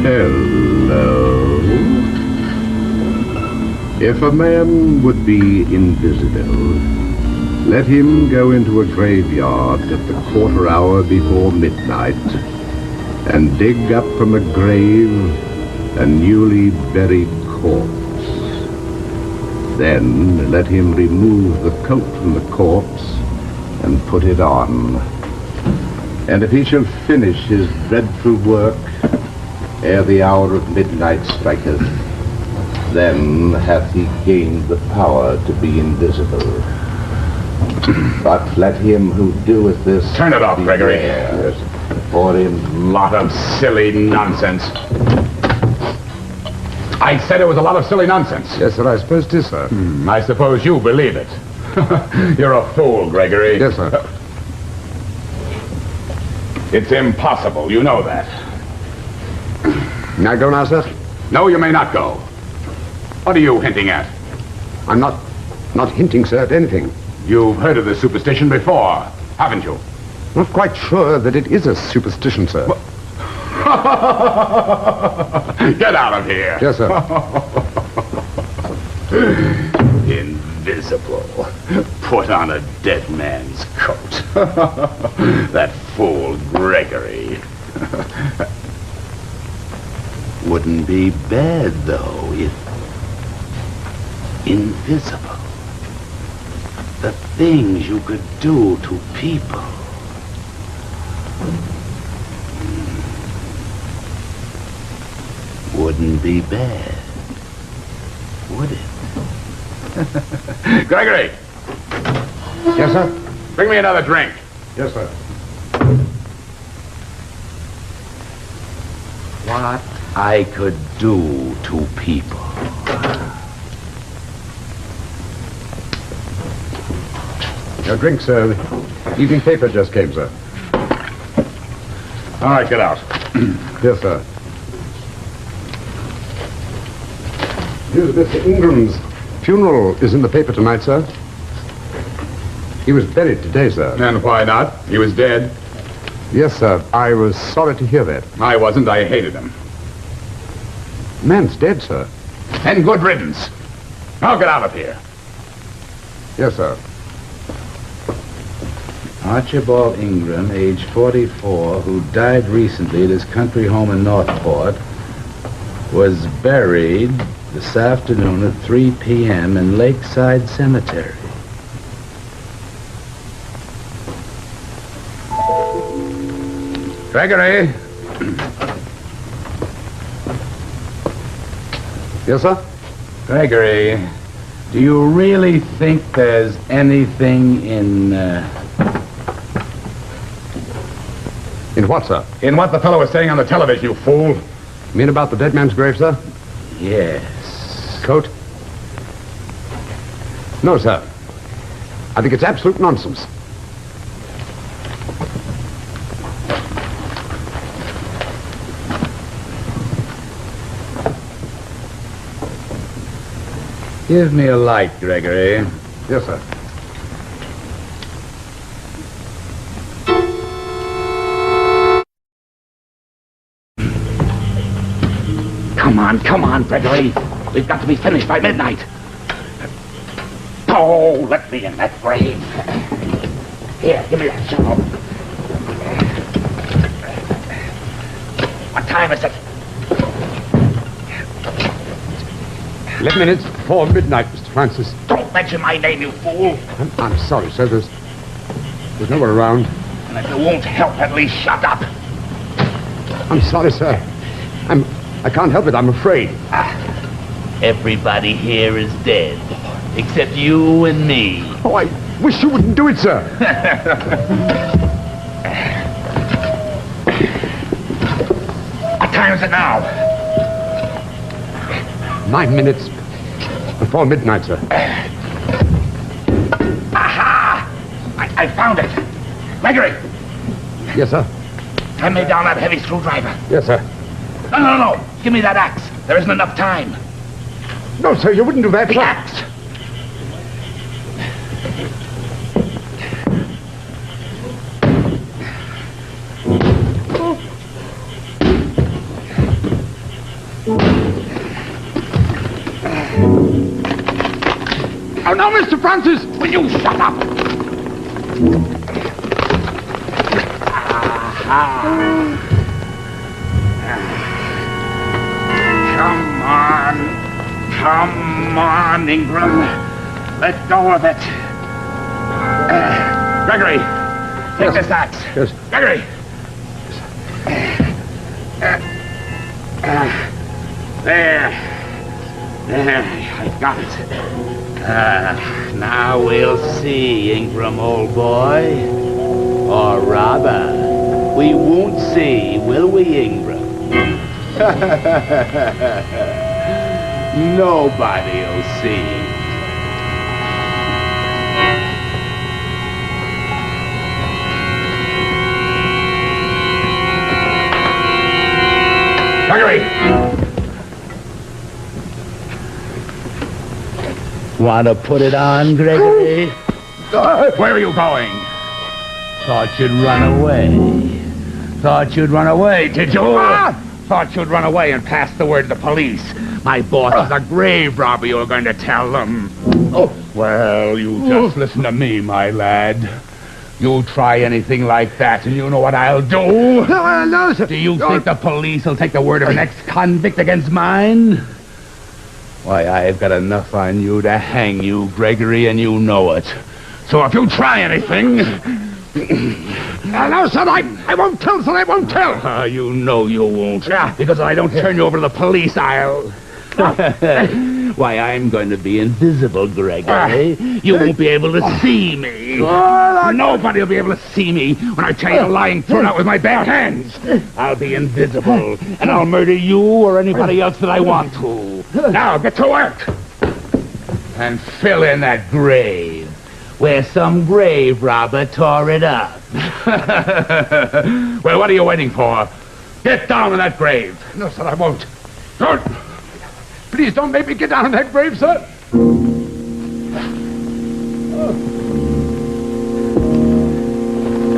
Hello. If a man would be invisible, let him go into a graveyard at the quarter hour before midnight and dig up from a grave a newly buried corpse. Then let him remove the coat from the corpse and put it on. And if he shall finish his dreadful work ere the hour of midnight striketh, then hath he gained the power to be invisible. But let him who doeth this... Turn it off, Gregory. Yes. For him... Lot of silly nonsense. I said it was a lot of silly nonsense. Yes, sir, I suppose it is, sir. I suppose you believe it. You're a fool, Gregory. Yes, sir. It's impossible, you know that. May I go now, sir? No, you may not go. What are you hinting at? I'm not hinting, sir, at anything. You've heard of this superstition before, haven't you? Not quite sure that it is a superstition, sir. Get out of here. Yes, sir. invisible. Put on a dead man's coat. That fool Gregory. Wouldn't be bad, though, if invisible. The things you could do to people. Wouldn't be bad, would it? Gregory! Yes, sir? Bring me another drink. Yes, sir. What I could do to people. Your drink, sir. Evening paper just came, sir. All right, get out. Yes, sir. News of Mr. Ingram's funeral is in the paper tonight, sir. He was buried today, sir. And why not? He was dead. Yes, sir. I was sorry to hear that. I wasn't. I hated him. Man's dead, sir. And good riddance. Now get out of here. Yes, sir. Archibald Ingram, age 44, who died recently at his country home in Northport, was buried this afternoon at 3 p.m. in Lakeside Cemetery. Gregory! Yes, sir? Gregory, do you really think there's anything in what, sir? In what the fellow was saying on the television, you fool. You mean about the dead man's grave, sir? Yes. Coat? No, sir. I think it's absolute nonsense. Give me a light, Gregory. Yes, sir. Come on, Gregory. We've got to be finished by midnight. Oh, let me in that grave. Here, give me that shovel. What time is it? 11 minutes before midnight, Mr. Francis. Don't mention my name, you fool. I'm sorry, sir. There's nowhere around. And if you won't help, at least shut up. I'm sorry, sir. I can't help it, I'm afraid. Everybody here is dead, except you and me. Oh, I wish you wouldn't do it, sir. What time is it now? 9 minutes before midnight, sir. Aha! I found it. Gregory! Yes, sir. Hand me down that heavy screwdriver. Yes, sir. No. Give me that axe. There isn't enough time. No, sir, you wouldn't do that, The sir. axe! Oh, no, Mr. Francis! Will you shut up? Aha! Come on, Ingram. Let go of it. Gregory, take this axe. Yes. Gregory. There, I've got it. Now we'll see, Ingram, old boy. Or rather, we won't see, will we, Ingram? Nobody'll see. Gregory! Want to put it on, Gregory? Where are you going? Thought you'd run away, did you? Thought you'd run away and pass the word to the police. My boss is a grave robber, you were going to tell them. Well, you just listen to me, my lad. You try anything like that, and you know what I'll do? No, sir. Do you think the police will take the word of an ex-convict against mine? Why, I've got enough on you to hang you, Gregory, and you know it. So if you try anything... No, sir, I won't tell, sir, I won't tell. You know you won't. Because if I don't turn you over to the police, I'll... Why, I'm going to be invisible, Gregory. You won't be able to see me. Nobody will be able to see me when I tell you the lying thrown out with my bare hands. I'll be invisible, and I'll murder you or anybody else that I want to. Now, get to work. And fill in that grave where some grave robber tore it up. Well, what are you waiting for? Get down in that grave. No, sir, I won't. Don't. Please don't make me get down in that grave, sir.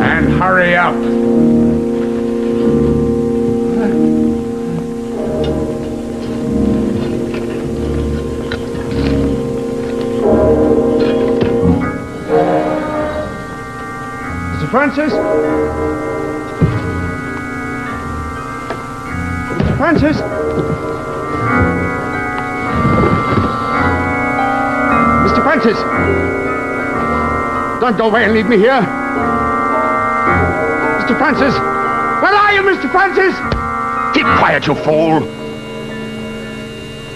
And hurry up. Mr. Francis? Mr. Francis? Mr. Francis! Don't go away and leave me here. Mr. Francis! Where are you, Mr. Francis? Keep quiet, you fool.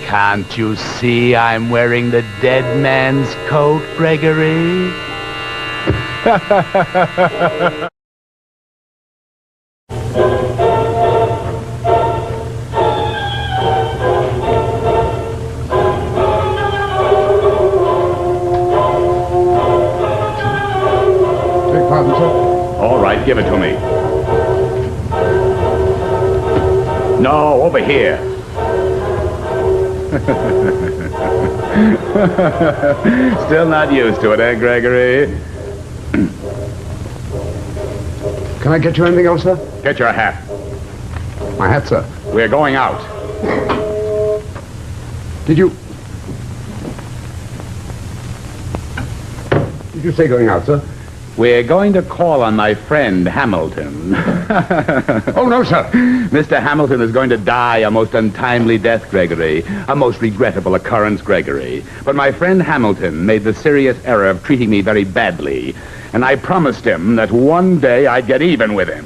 Can't you see I'm wearing the dead man's coat, Gregory? All right, Give it to me. No, over here. Still not used to it, eh, Gregory? Can I get you anything else, sir? Get your hat. My hat, sir. We're going out. Did you say going out, sir? We're going to call on my friend Hamilton. Oh, no, sir. Mr. Hamilton is going to die a most untimely death, Gregory. A most regrettable occurrence, Gregory. But my friend Hamilton made the serious error of treating me very badly. And I promised him that one day I'd get even with him.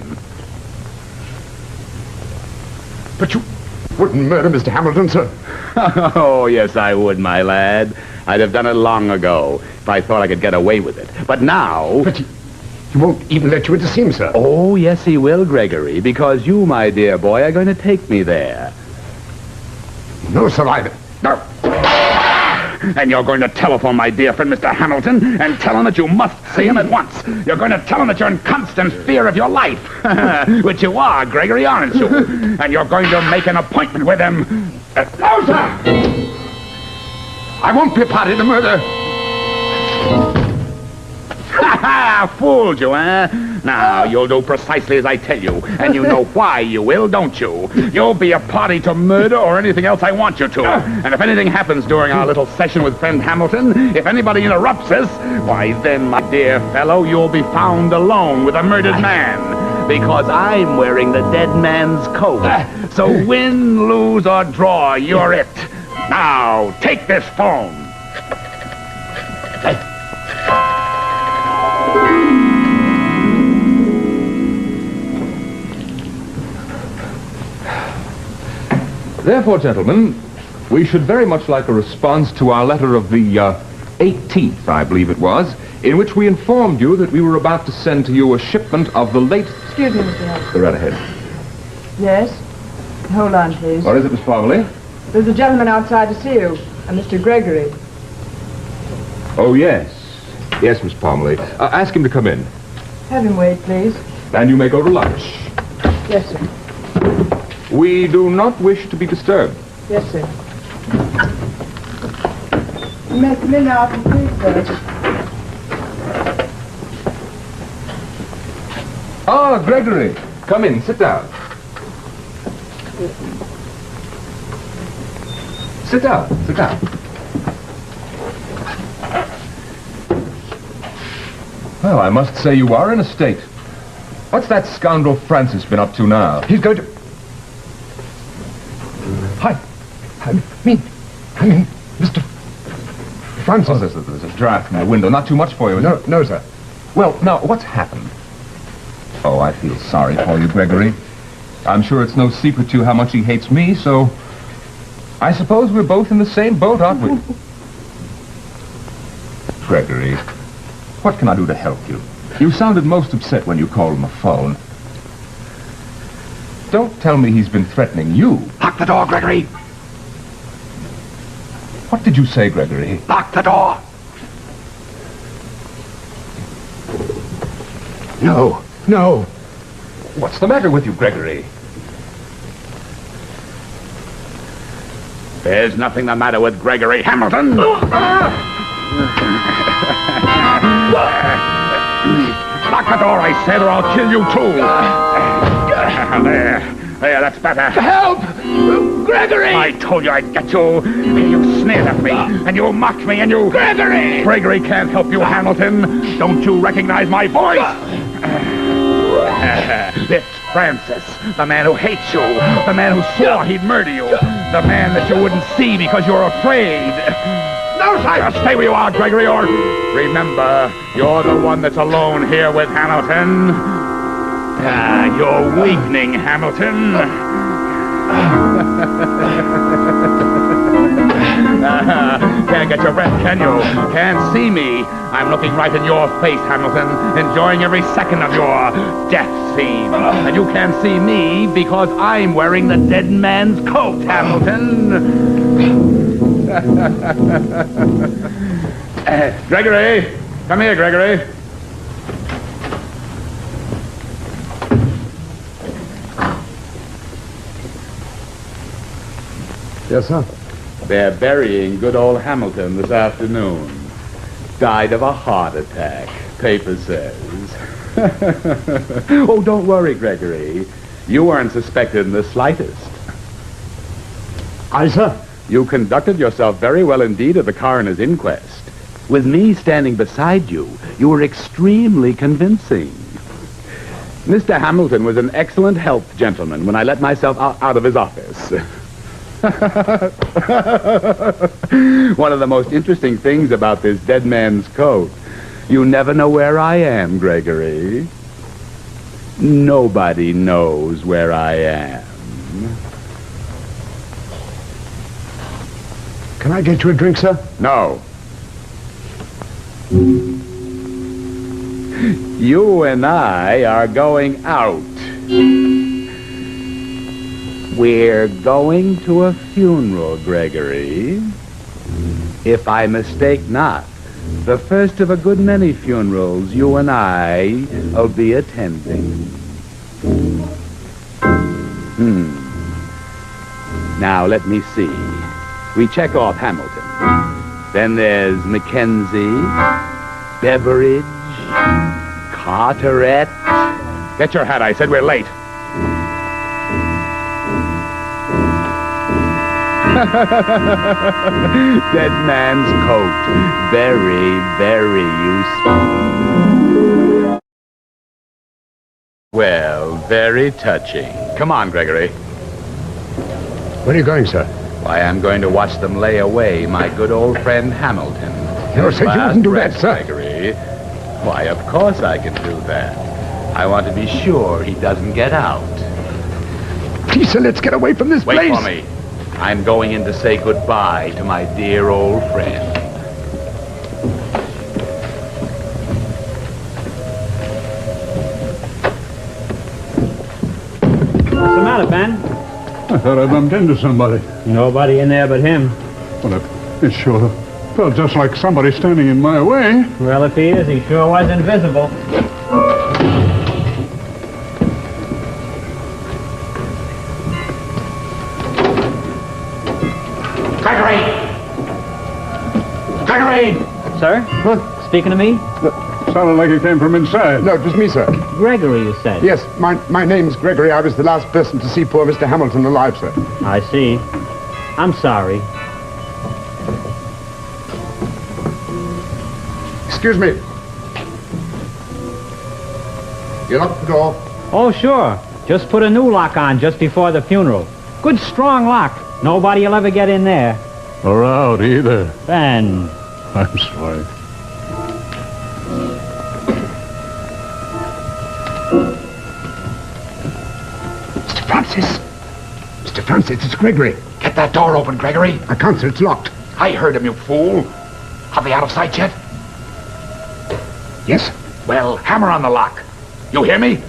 But you wouldn't murder Mr. Hamilton, sir? Oh, yes, I would, my lad. I'd have done it long ago if I thought I could get away with it. But now... But he won't even let you in to see him, sir. Oh, yes, he will, Gregory, because you, my dear boy, are going to take me there. No, sir, either. No. And you're going to telephone my dear friend, Mr. Hamilton, and tell him that you must see him at once. You're going to tell him that you're in constant fear of your life. Which you are, Gregory, aren't you? And you're going to make an appointment with him. No, sir! I won't be a party to murder. Ha ha! Fooled you, eh? Now, you'll do precisely as I tell you. And you know why you will, don't you? You'll be a party to murder or anything else I want you to. And if anything happens during our little session with friend Hamilton, if anybody interrupts us, why then, my dear fellow, you'll be found alone with a murdered man. Because I'm wearing the dead man's coat. So win, lose, or draw, you're it. Now, take this phone. Therefore, gentlemen, we should very much like a response to our letter of the 18th, I believe it was, in which we informed you that we were about to send to you a shipment of the late... Excuse me, Mr. Hunt. Go right ahead. Yes? Hold on, please. What is it, Miss Parmalee? There's a gentleman outside to see you, a Mr. Gregory. Oh, yes. Yes, Miss Parmalee. Ask him to come in. Have him wait, please. And you may go to lunch. Yes, sir. We do not wish to be disturbed. Yes, sir. You may come in now, if you please, sir. Ah, Gregory. Come in. Sit down. Sit down. Sit down. Well, I must say you are in a state. What's that scoundrel Francis been up to now? He's going to... I mean, Mr. Francis... Oh, there's a draft from the window. Not too much for you, is it? No, sir. Well, now, what's happened? Oh, I feel sorry for you, Gregory. I'm sure it's no secret to you how much he hates me, so... I suppose we're both in the same boat, aren't we? Gregory, what can I do to help you? You sounded most upset when you called on the phone. Don't tell me he's been threatening you. Lock the door, Gregory. What did you say, Gregory? Lock the door. No. What's the matter with you, Gregory? There's nothing the matter with Gregory Hamilton. Lock the door, I said, or I'll kill you too. There, that's better. Help! Gregory! I told you I'd get you. You sneered at me, and you mocked me, and you... Gregory! Gregory can't help you, Hamilton. Don't you recognize my voice? It's Francis, the man who hates you, the man who swore he'd murder you, the man that you wouldn't see because you're afraid. No, sir! Stay where you are, Gregory, or... Remember, you're the one that's alone here with Hamilton. You're weakening, Hamilton. Can't get your breath, can you? Can't see me. I'm looking right in your face, Hamilton, enjoying every second of your death scene. And you can't see me because I'm wearing the dead man's coat, Hamilton. Gregory! Come here, Gregory. Yes, sir. They're burying good old Hamilton this afternoon. Died of a heart attack, paper says. Oh, don't worry, Gregory. You weren't suspected in the slightest. Aye, sir. You conducted yourself very well indeed at the coroner's inquest. With me standing beside you, you were extremely convincing. Mr. Hamilton was an excellent health gentleman when I let myself out of his office. One of the most interesting things about this dead man's coat, you never know where I am, Gregory. Nobody knows where I am. Can I get you a drink, sir? No. You and I are going out. We're going to a funeral, Gregory. If I mistake not, the first of a good many funerals you and I will be attending. Now, let me see. We check off Hamilton. Then there's Mackenzie, Beveridge, Carteret. Get your hat, I said. We're late. Dead man's coat. Very, very useful. Well, very touching. Come on, Gregory. Where are you going, sir? Why, I'm going to watch them lay away my good old friend Hamilton. You said you wouldn't do that, sir. Gregory. Why, of course I can do that. I want to be sure he doesn't get out. Please, sir, let's get away from this place. Wait for me. I'm going in to say goodbye to my dear old friend. What's the matter, Ben? I thought I bumped into somebody. Nobody in there but him. Well, it sure felt just like somebody standing in my way. Well, if he is, he sure was invisible. Gregory! Sir? What? Speaking to me? Sounded like it came from inside. No, it was me, sir. Gregory, you said? Yes, my name's Gregory. I was the last person to see poor Mr. Hamilton alive, sir. I see. I'm sorry. Excuse me. You lock the door. Oh, sure. Just put a new lock on just before the funeral. Good, strong lock. Nobody will ever get in there. Or out either. Ben. I'm sorry. Mr. Francis! Mr. Francis, it's Gregory. Get that door open, Gregory. I can't, sir. It's locked. I heard him, you fool. Are they out of sight yet? Yes. Well, hammer on the lock. You hear me?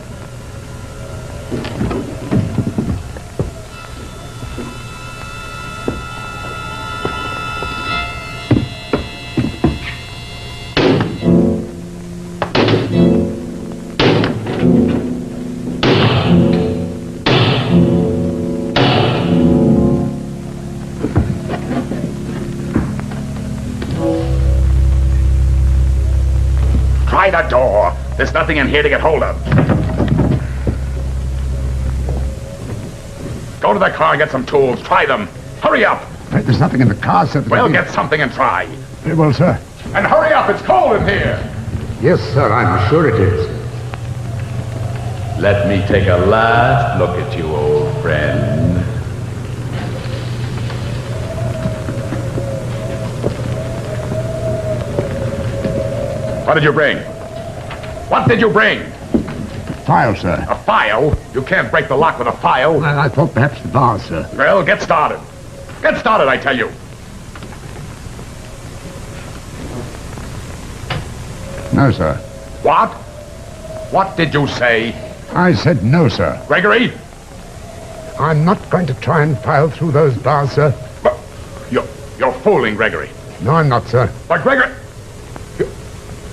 Try the door. There's nothing in here to get hold of. Go to the car and get some tools. Try them. Hurry up. There's nothing in the car, sir. Well, get something and try. Very well, sir. And hurry up. It's cold in here. Yes, sir. I'm sure it is. Let me take a last look at you, old friend. What did you bring? What did you bring? File, sir. A file? You can't break the lock with a file. I thought perhaps the bars, sir. Well, get started. Get started, I tell you. No, sir. What? What did you say? I said no, sir. Gregory? I'm not going to try and file through those bars, sir. But you're fooling, Gregory. No, I'm not, sir. But, Gregory,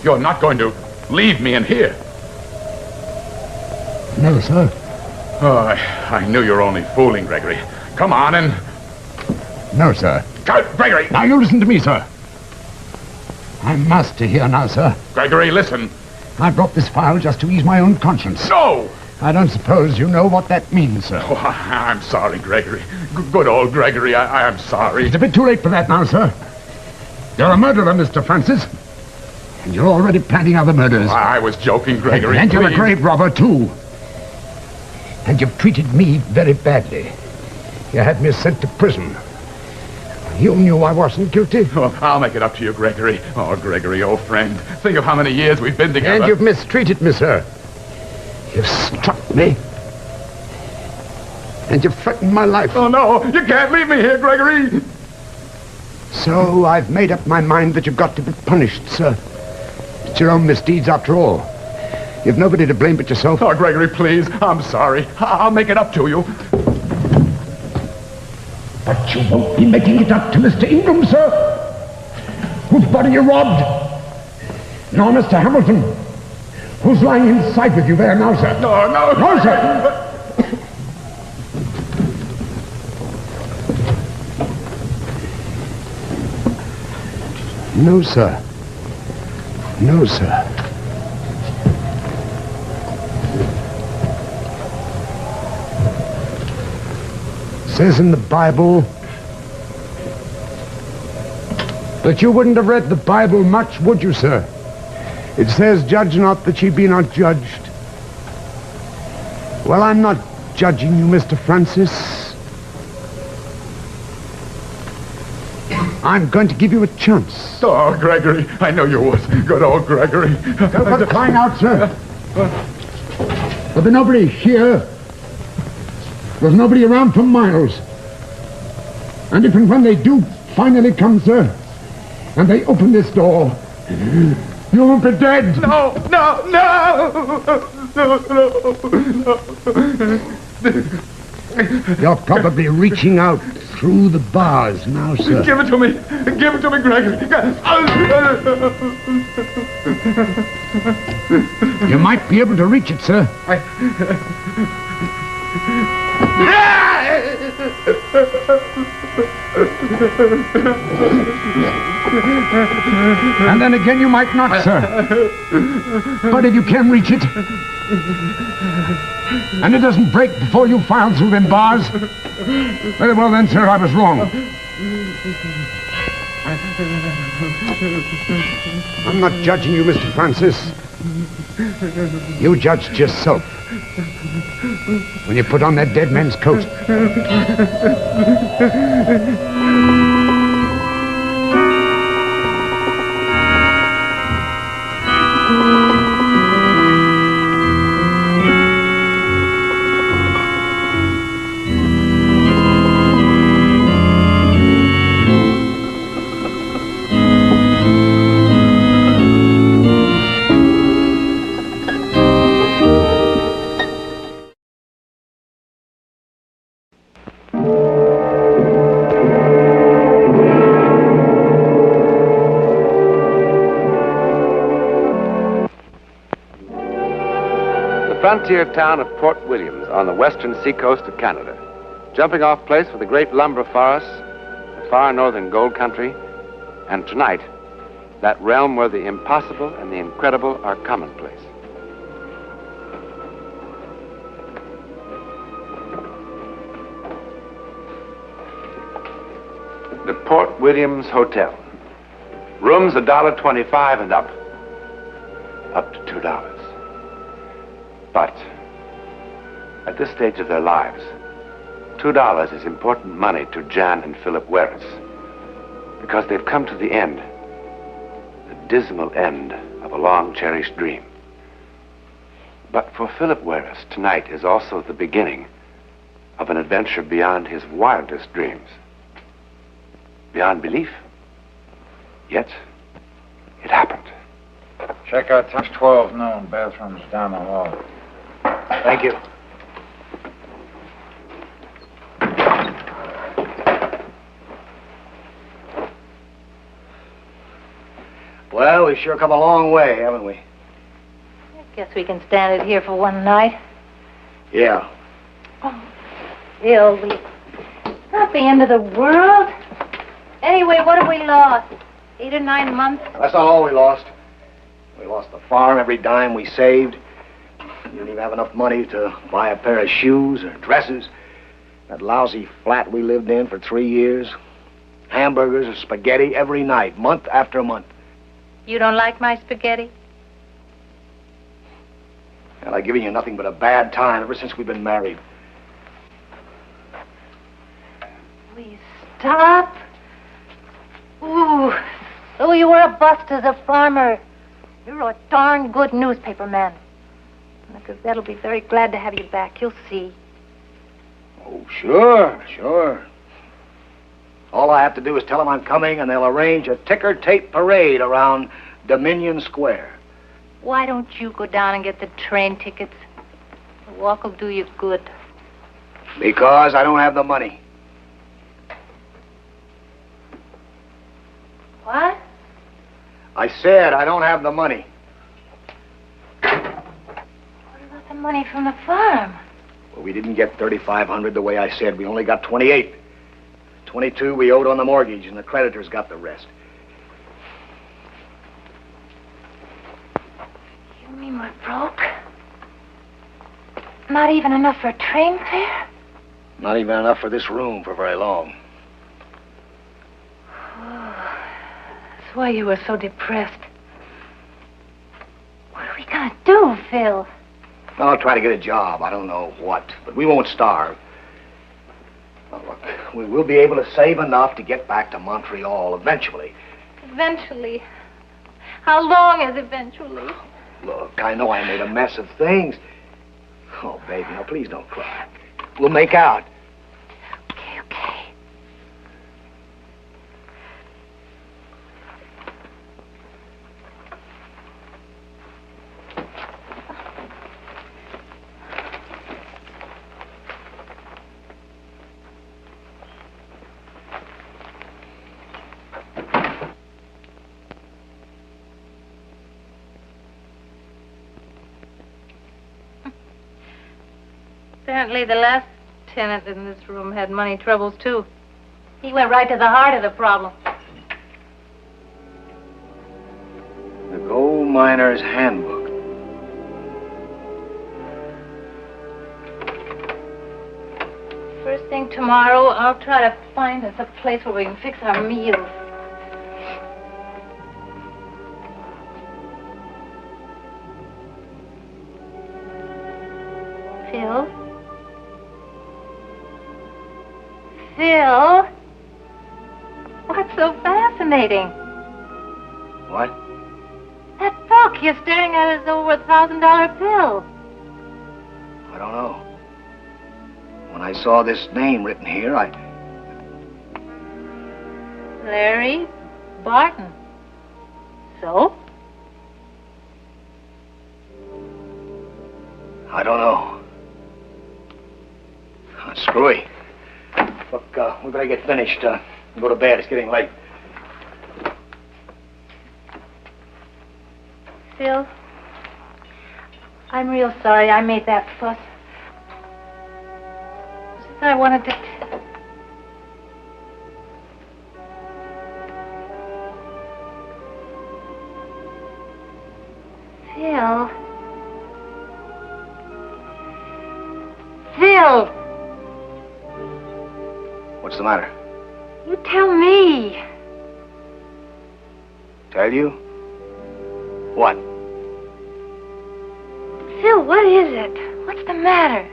you're not going to leave me in here. No, sir. Oh, I knew you were only fooling, Gregory. Come on and... No, sir. Gregory! Now, you listen to me, sir. I'm master here now, sir. Gregory, listen. I brought this file just to ease my own conscience. No! I don't suppose you know what that means, sir. Oh, I'm sorry, Gregory. Good old Gregory, I'm sorry. It's a bit too late for that now, sir. You're a murderer, Mr. Francis. And you're already planning other murders. I was joking, Gregory. And you're a please. grave robber, too. And you've treated me very badly. You had me sent to prison. You knew I wasn't guilty. Oh, I'll make it up to you, Gregory. Oh, Gregory, old friend. Think of how many years we've been together. And you've mistreated me, sir. You've struck me. And you've threatened my life. Oh, no. You can't leave me here, Gregory. So I've made up my mind that you've got to be punished, sir. It's your own misdeeds, after all. You've nobody to blame but yourself. Oh, Gregory, please. I'm sorry. I'll make it up to you. But you won't be making it up to Mr. Ingram, sir. Whose body you robbed. Nor Mr. Hamilton, who's lying inside with you there now, sir. No, no. No, sir. No, sir. No, sir. Says in the Bible that you wouldn't have read the Bible much, would you, sir? It says, judge not that ye be not judged. Well, I'm not judging you, Mr. Francis. I'm going to give you a chance. Oh, Gregory, I know you would. Good old Gregory. For crying out, sir. There'll be nobody here. There's nobody around for miles. And if and when they do finally come, sir, and they open this door, you won't be dead. No, no, no! You're probably reaching out through the bars now, sir. Give it to me. Give it to me, Gregory. You might be able to reach it, sir. And then again you might not, sir. But if you can reach it, and it doesn't break before you file through them bars, very well then, sir, I was wrong. I'm not judging you, Mr. Francis. You judged yourself when you put on that dead man's coat. Frontier town of Port Williams on the western seacoast of Canada. Jumping off place for the great lumber forests, the far northern gold country, and tonight, that realm where the impossible and the incredible are commonplace. The Port Williams Hotel. Rooms $1.25 and up. Up to $2. But at this stage of their lives, $2 is important money to Jan and Philip Werris, because they've come to the end, the dismal end of a long-cherished dream. But for Philip Werris, tonight is also the beginning of an adventure beyond his wildest dreams, beyond belief. Yet, it happened. Check out touch 12 noon. Bathrooms down the hall. Thank you. Well, we've sure come a long way, haven't we? I guess we can stand it here for one night. Yeah. Oh, Bill, it's not the end of the world. Anyway, what have we lost? 8 or 9 months? That's not all we lost. We lost the farm, every dime we saved. You didn't even have enough money to buy a pair of shoes or dresses. That lousy flat we lived in for 3 years. Hamburgers or spaghetti every night, month after month. You don't like my spaghetti? And I've given you nothing but a bad time ever since we've been married. Will you stop? Ooh, so you were a bust as a farmer. You're a darn good newspaper man. And the Gazette will be very glad to have you back. You'll see. Oh, sure. All I have to do is tell them I'm coming, and they'll arrange a ticker-tape parade around Dominion Square. Why don't you go down and get the train tickets? The walk will do you good. Because I don't have the money. What? I said I don't have the money. What about the money from the farm? Well, we didn't get $3,500 the way I said. We only got 28. 22 we owed on the mortgage, and the creditors got the rest. You mean we're broke? Not even enough for a train fare? Not even enough for this room for very long. That's why you were so depressed. What are we gonna do, Phil? Well, I'll try to get a job. I don't know what, but we won't starve. Now, look, we will be able to save enough to get back to Montreal eventually. Eventually. How long is eventually? Look, I know I made a mess of things. Oh, baby, now please don't cry. We'll make out. Okay. Apparently the last tenant in this room had money troubles, too. He went right to the heart of the problem. The Gold Miner's Handbook. First thing tomorrow, I'll try to find us a place where we can fix our meals. Phil, what's so fascinating? What? That book you're staring at is over $1,000 bill. I don't know. When I saw this name written here, Larry Barton. So? I don't know. Screwy. Look, we better get finished. And go to bed. It's getting late. Phil, I'm real sorry I made that fuss. Just I wanted to... Phil. Phil! What's the matter? You tell me. Tell you? What? Phil, what is it? What's the matter?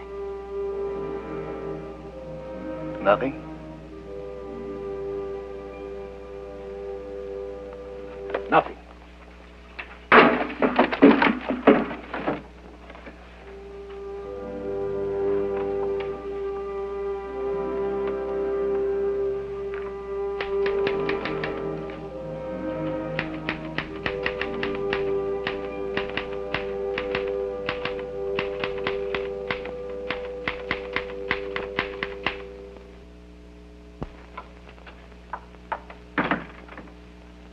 Nothing. Nothing.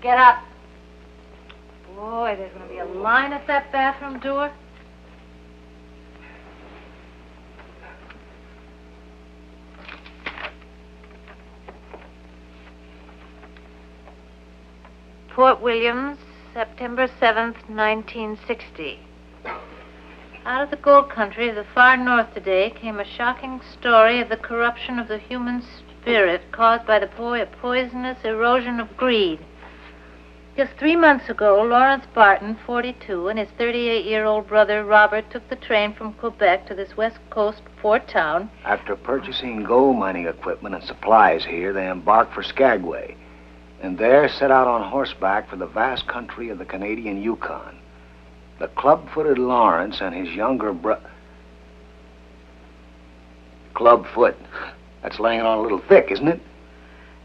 Get up. Boy, there's going to be a line at that bathroom door. Port Williams, September 7th, 1960. Out of the gold country of the far north today came a shocking story of the corruption of the human spirit caused by the poisonous erosion of greed. Just 3 months ago, Lawrence Barton, 42, and his 38-year-old brother Robert took the train from Quebec to this west coast port town. After purchasing gold mining equipment and supplies here, they embarked for Skagway, and there set out on horseback for the vast country of the Canadian Yukon. The club-footed Lawrence and his younger brother... Club-foot. That's laying it on a little thick, isn't it?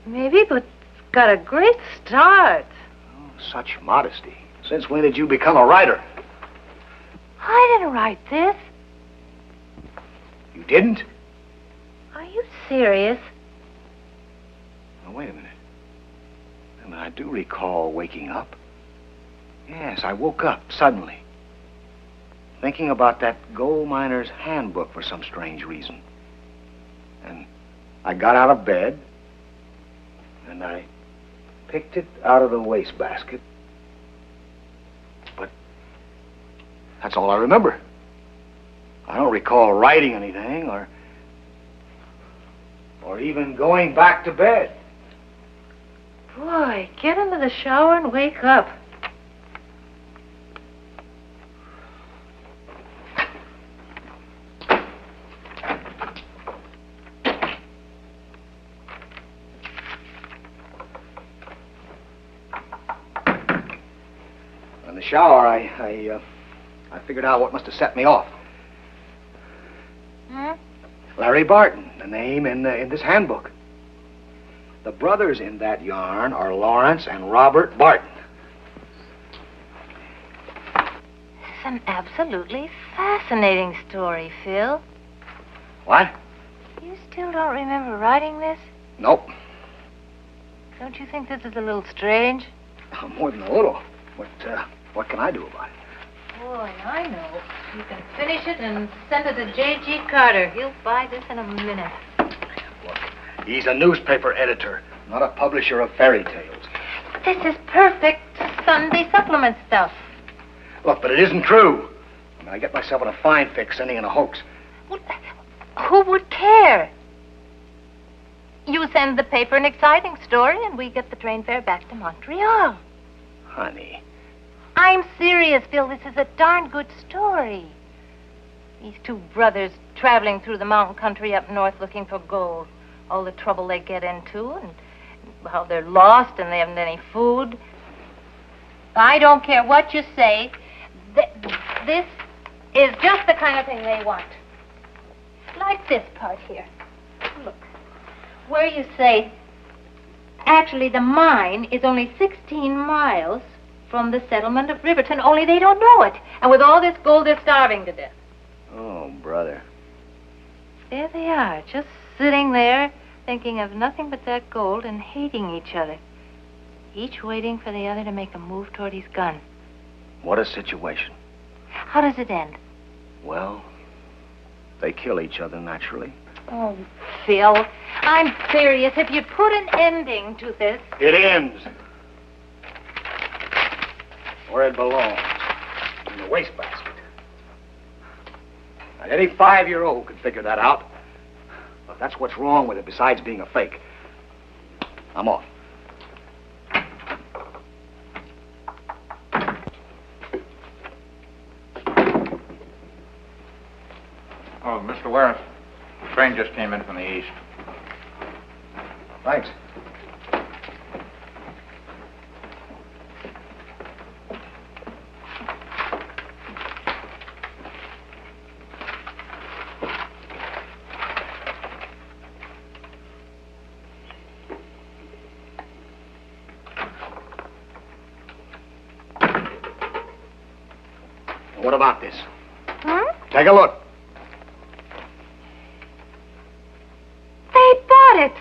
Maybe, but it's got a great start. Such modesty. Since when did you become a writer? I didn't write this. You didn't? Are you serious? Now, wait a minute. I do recall waking up. Yes, I woke up suddenly, thinking about that gold miner's handbook for some strange reason. And I got out of bed, and I picked it out of the wastebasket. But that's all I remember. I don't recall writing anything or even going back to bed. Boy, get into the shower and wake up. In the shower, I figured out what must have set me off. Larry Barton, the name in this handbook. The brothers in that yarn are Lawrence and Robert Barton. It's an absolutely fascinating story, Phil. What? You still don't remember writing this? Nope. Don't you think this is a little strange? More than a little. What can I do about it? Boy, I know. You can finish it and send it to J.G. Carter. He'll buy this in a minute. He's a newspaper editor, not a publisher of fairy tales. This is perfect Sunday supplement stuff. Look, but it isn't true. I get myself in a fine fix sending in a hoax. Who would care? You send the paper an exciting story, and we get the train fare back to Montreal. Honey. I'm serious, Phil. This is a darn good story. These two brothers traveling through the mountain country up north looking for gold. all the trouble they get into and how they're lost and they haven't any food. I don't care what you say. This is just the kind of thing they want. Like this part here. Look, where you say, actually the mine is only 16 miles from the settlement of Riverton, only they don't know it. And with all this gold, they're starving to death. Oh, brother. There they are, just sitting there, thinking of nothing but that gold and hating each other. Each waiting for the other to make a move toward his gun. What a situation. How does it end? Well, they kill each other naturally. Oh, Phil, I'm serious. If you put an ending to this... It ends where it belongs, in the wastebasket. Now, any 5-year-old could figure that out. But that's what's wrong with it, besides being a fake. I'm off. Oh, Mr. Warren, the train just came in from the east. Thanks. What about this? Take a look. They bought it.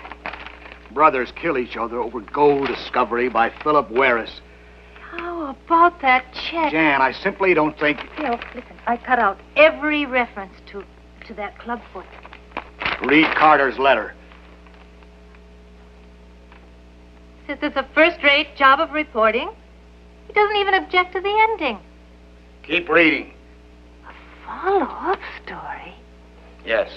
Brothers kill each other over gold discovery by Philip Warris. How about that check? Jan, I simply don't think... Phil, listen, I cut out every reference to that clubfoot. Read Carter's letter. Says it's a first-rate job of reporting. He doesn't even object to the ending. Keep reading. Follow-up story? Yes.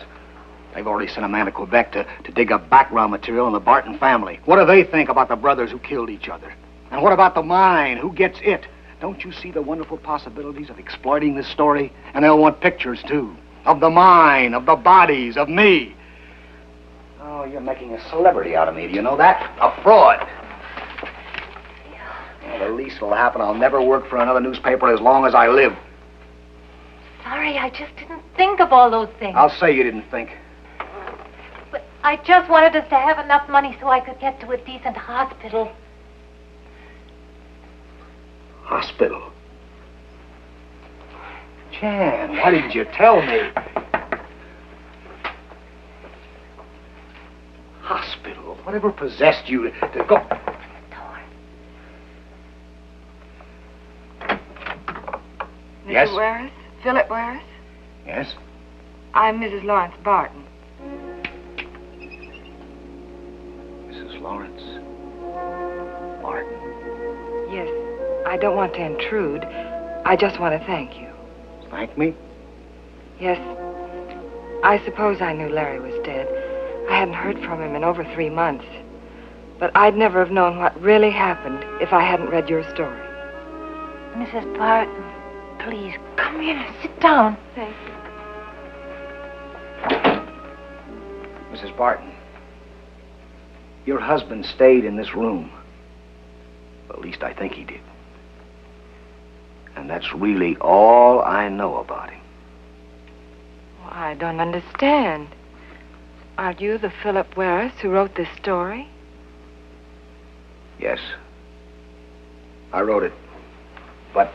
They've already sent a man to Quebec to dig up background material on the Barton family. What do they think about the brothers who killed each other? And what about the mine? Who gets it? Don't you see the wonderful possibilities of exploiting this story? And they'll want pictures, too. Of the mine, of the bodies, of me. Oh, you're making a celebrity out of me. Do you know that? A fraud. Well, the least will happen, I'll never work for another newspaper as long as I live. Sorry, I just didn't think of all those things. I'll say you didn't think. But I just wanted us to have enough money so I could get to a decent hospital. Hospital? Jan, why didn't you tell me? Hospital? Whatever possessed you to go... Yes? Mr. Warris? Philip Warris? Yes? I'm Mrs. Lawrence Barton. Mrs. Lawrence Barton. Yes, I don't want to intrude. I just want to thank you. Thank me? Yes. I suppose I knew Larry was dead. I hadn't heard from him in over 3 months. But I'd never have known what really happened if I hadn't read your story. Mrs. Barton, please, come here and sit down. Thank you. Mrs. Barton, your husband stayed in this room. At least I think he did. And that's really all I know about him. Well, I don't understand. Aren't you the Philip Warris who wrote this story? Yes. I wrote it. But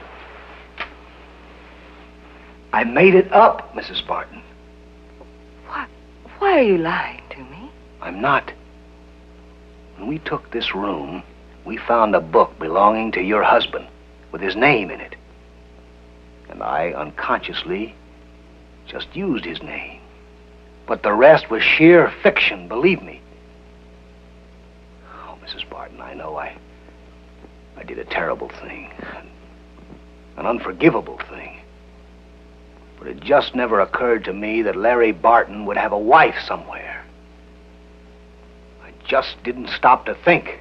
I made it up, Mrs. Barton. Why are you lying to me? I'm not. When we took this room, we found a book belonging to your husband with his name in it. And I unconsciously just used his name. But the rest was sheer fiction, believe me. Oh, Mrs. Barton, I know I did a terrible thing. An unforgivable thing. But it just never occurred to me that Larry Barton would have a wife somewhere. I just didn't stop to think.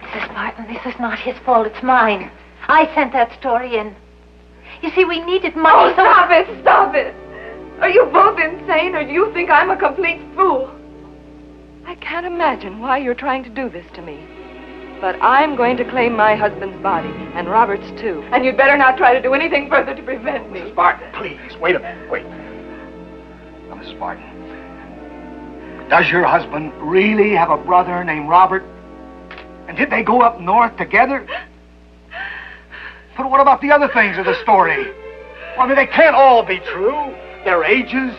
Mrs. Barton, this is not his fault. It's mine. I sent that story in. You see, we needed money. Oh, stop it! Stop it! Are you both insane, or do you think I'm a complete fool? I can't imagine why you're trying to do this to me. But I'm going to claim my husband's body, and Robert's too. And you'd better not try to do anything further to prevent me. Mrs. Barton, please, wait a minute, wait. Now, Mrs. Barton, does your husband really have a brother named Robert? And did they go up north together? But what about the other things of the story? Well, I mean, they can't all be true. Their ages,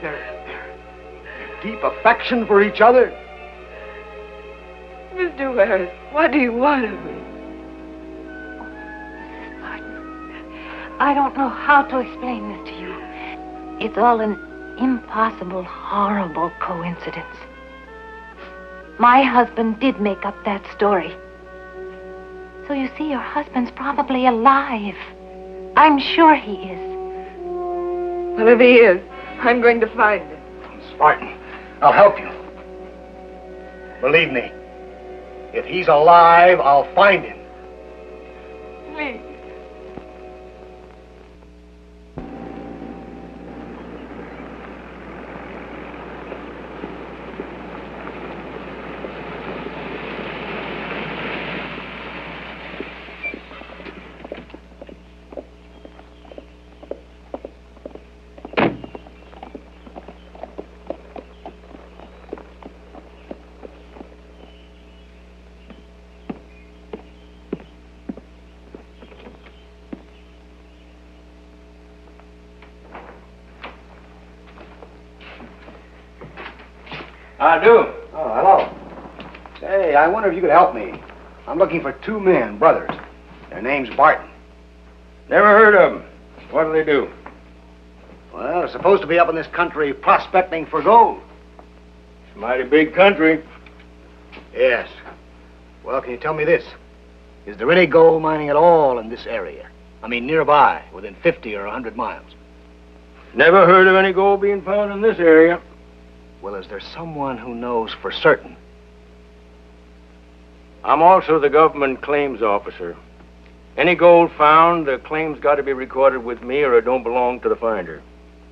their deep affection for each other. Mr. West, what do you want of me? I don't know how to explain this to you. It's all an impossible, horrible coincidence. My husband did make up that story. So you see, your husband's probably alive. I'm sure he is. Well, if he is, I'm going to find him. Miss Barton, I'll help you. Believe me, if he's alive, I'll find him. Please. I do. Oh, hello. Say, I wonder if you could help me. I'm looking for two men, brothers. Their name's Barton. Never heard of them. What do they do? Well, they're supposed to be up in this country prospecting for gold. It's a mighty big country. Yes. Well, can you tell me this? Is there any gold mining at all in this area? I mean, nearby, within 50 or 100 miles. Never heard of any gold being found in this area. Well, is there someone who knows for certain? I'm also the government claims officer. Any gold found, the claim's got to be recorded with me or it don't belong to the finder.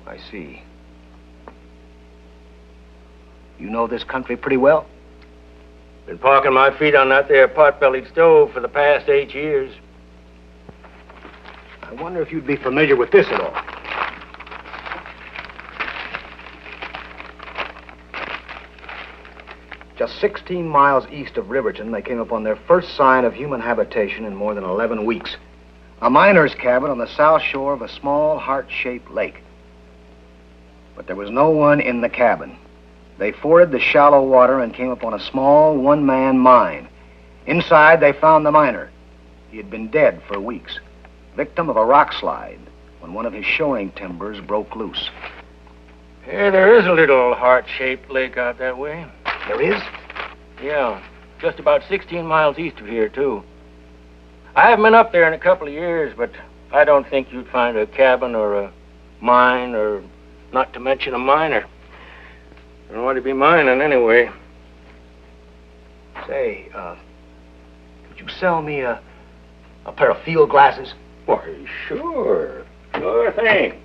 I see. You know this country pretty well? Been parking my feet on that there pot-bellied stove for the past 8 years. I wonder if you'd be familiar with this at all. Just 16 miles east of Riverton, they came upon their first sign of human habitation in more than 11 weeks. A miner's cabin on the south shore of a small heart-shaped lake. But there was no one in the cabin. They forded the shallow water and came upon a small one-man mine. Inside, they found the miner. He had been dead for weeks, victim of a rock slide when one of his shoring timbers broke loose. Yeah, there is a little heart-shaped lake out that way. There is? Yeah, just about 16 miles east of here, too. I haven't been up there in a couple of years, but I don't think you'd find a cabin or a mine or not to mention a miner. I don't know what he'd be mining anyway. Say, could you sell me a pair of field glasses? Why, sure. Sure thing.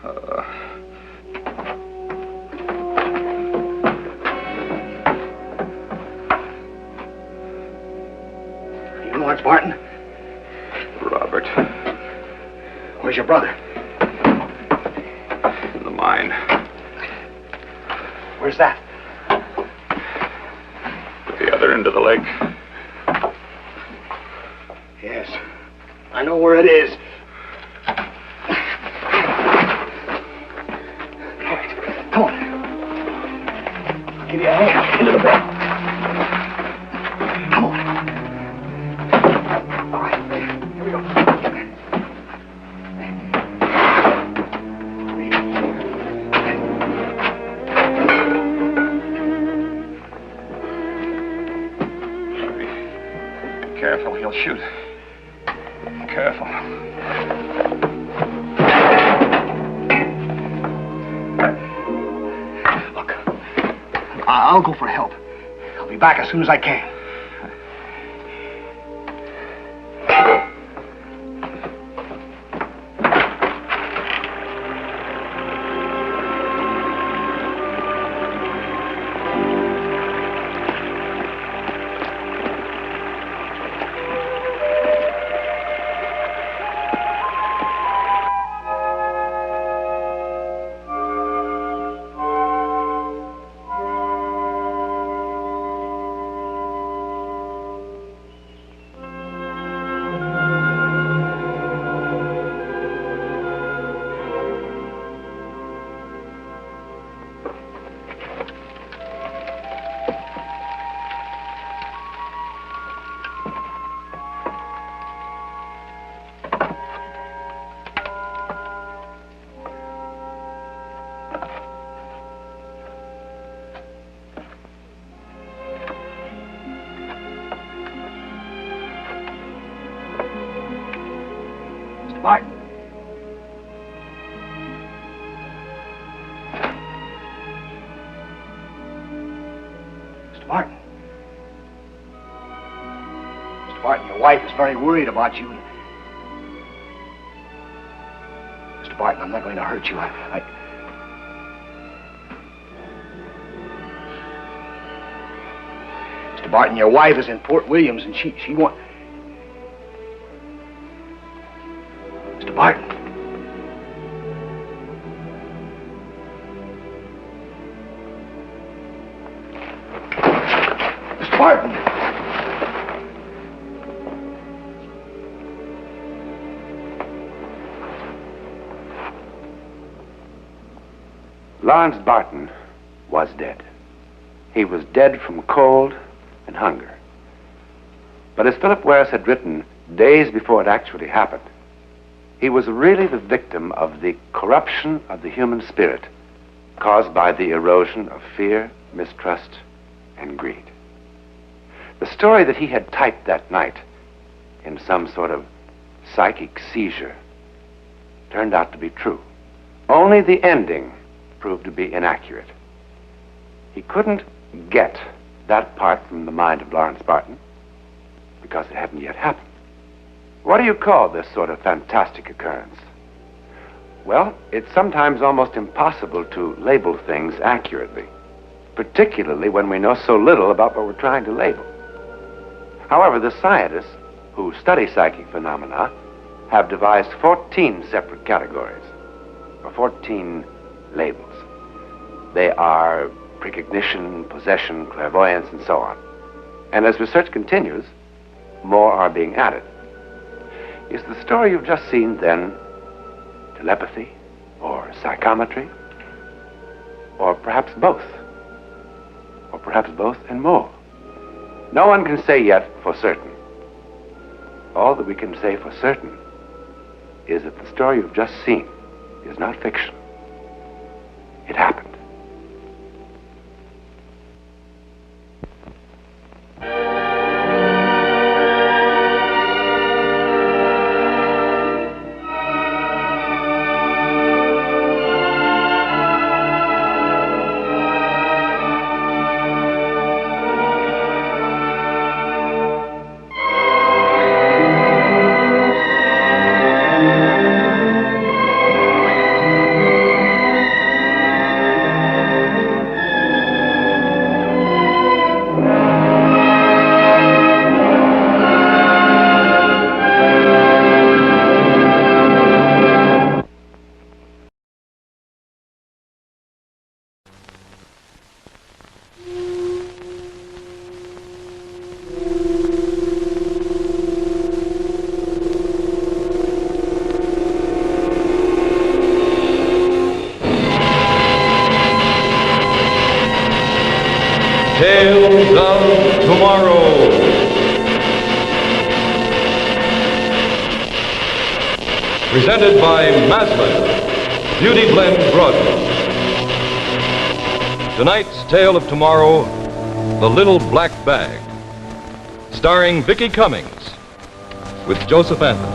You Lawrence Barton? Robert. Where's your brother? In the mine. Where's that? At the other end of the lake. Yes. I know where it is. All right. Come on. I'll give you a hand into the bed. Come on. All right. Here we go. Be careful, he'll shoot. Careful. Look, I'll go for help. I'll be back as soon as I can. Martin. Mr. Martin. Mr. Martin, your wife is very worried about you. Mr. Martin, I'm not going to hurt you. Mr. Martin, your wife is in Port Williams and she wants... Mr. Barton. Mr. Barton. Lawrence Barton was dead. He was dead from cold and hunger. But as Philip Wares had written days before it actually happened, he was really the victim of the corruption of the human spirit caused by the erosion of fear, mistrust, and greed. The story that he had typed that night in some sort of psychic seizure turned out to be true. Only the ending proved to be inaccurate. He couldn't get that part from the mind of Lawrence Barton because it hadn't yet happened. What do you call this sort of fantastic occurrence? Well, it's sometimes almost impossible to label things accurately, particularly when we know so little about what we're trying to label. However, the scientists who study psychic phenomena have devised 14 separate categories, or 14 labels. They are precognition, possession, clairvoyance, and so on. And as research continues, more are being added. Is the story you've just seen, then, telepathy, or psychometry, or perhaps both? Or perhaps both and more? No one can say yet for certain. All that we can say for certain is that the story you've just seen is not fiction. It happened. Tales of Tomorrow. Presented by Maslin, Beauty Blend Broadcast. Tonight's Tale of Tomorrow, The Little Black Bag, starring Vicki Cummings with Joseph Anthony.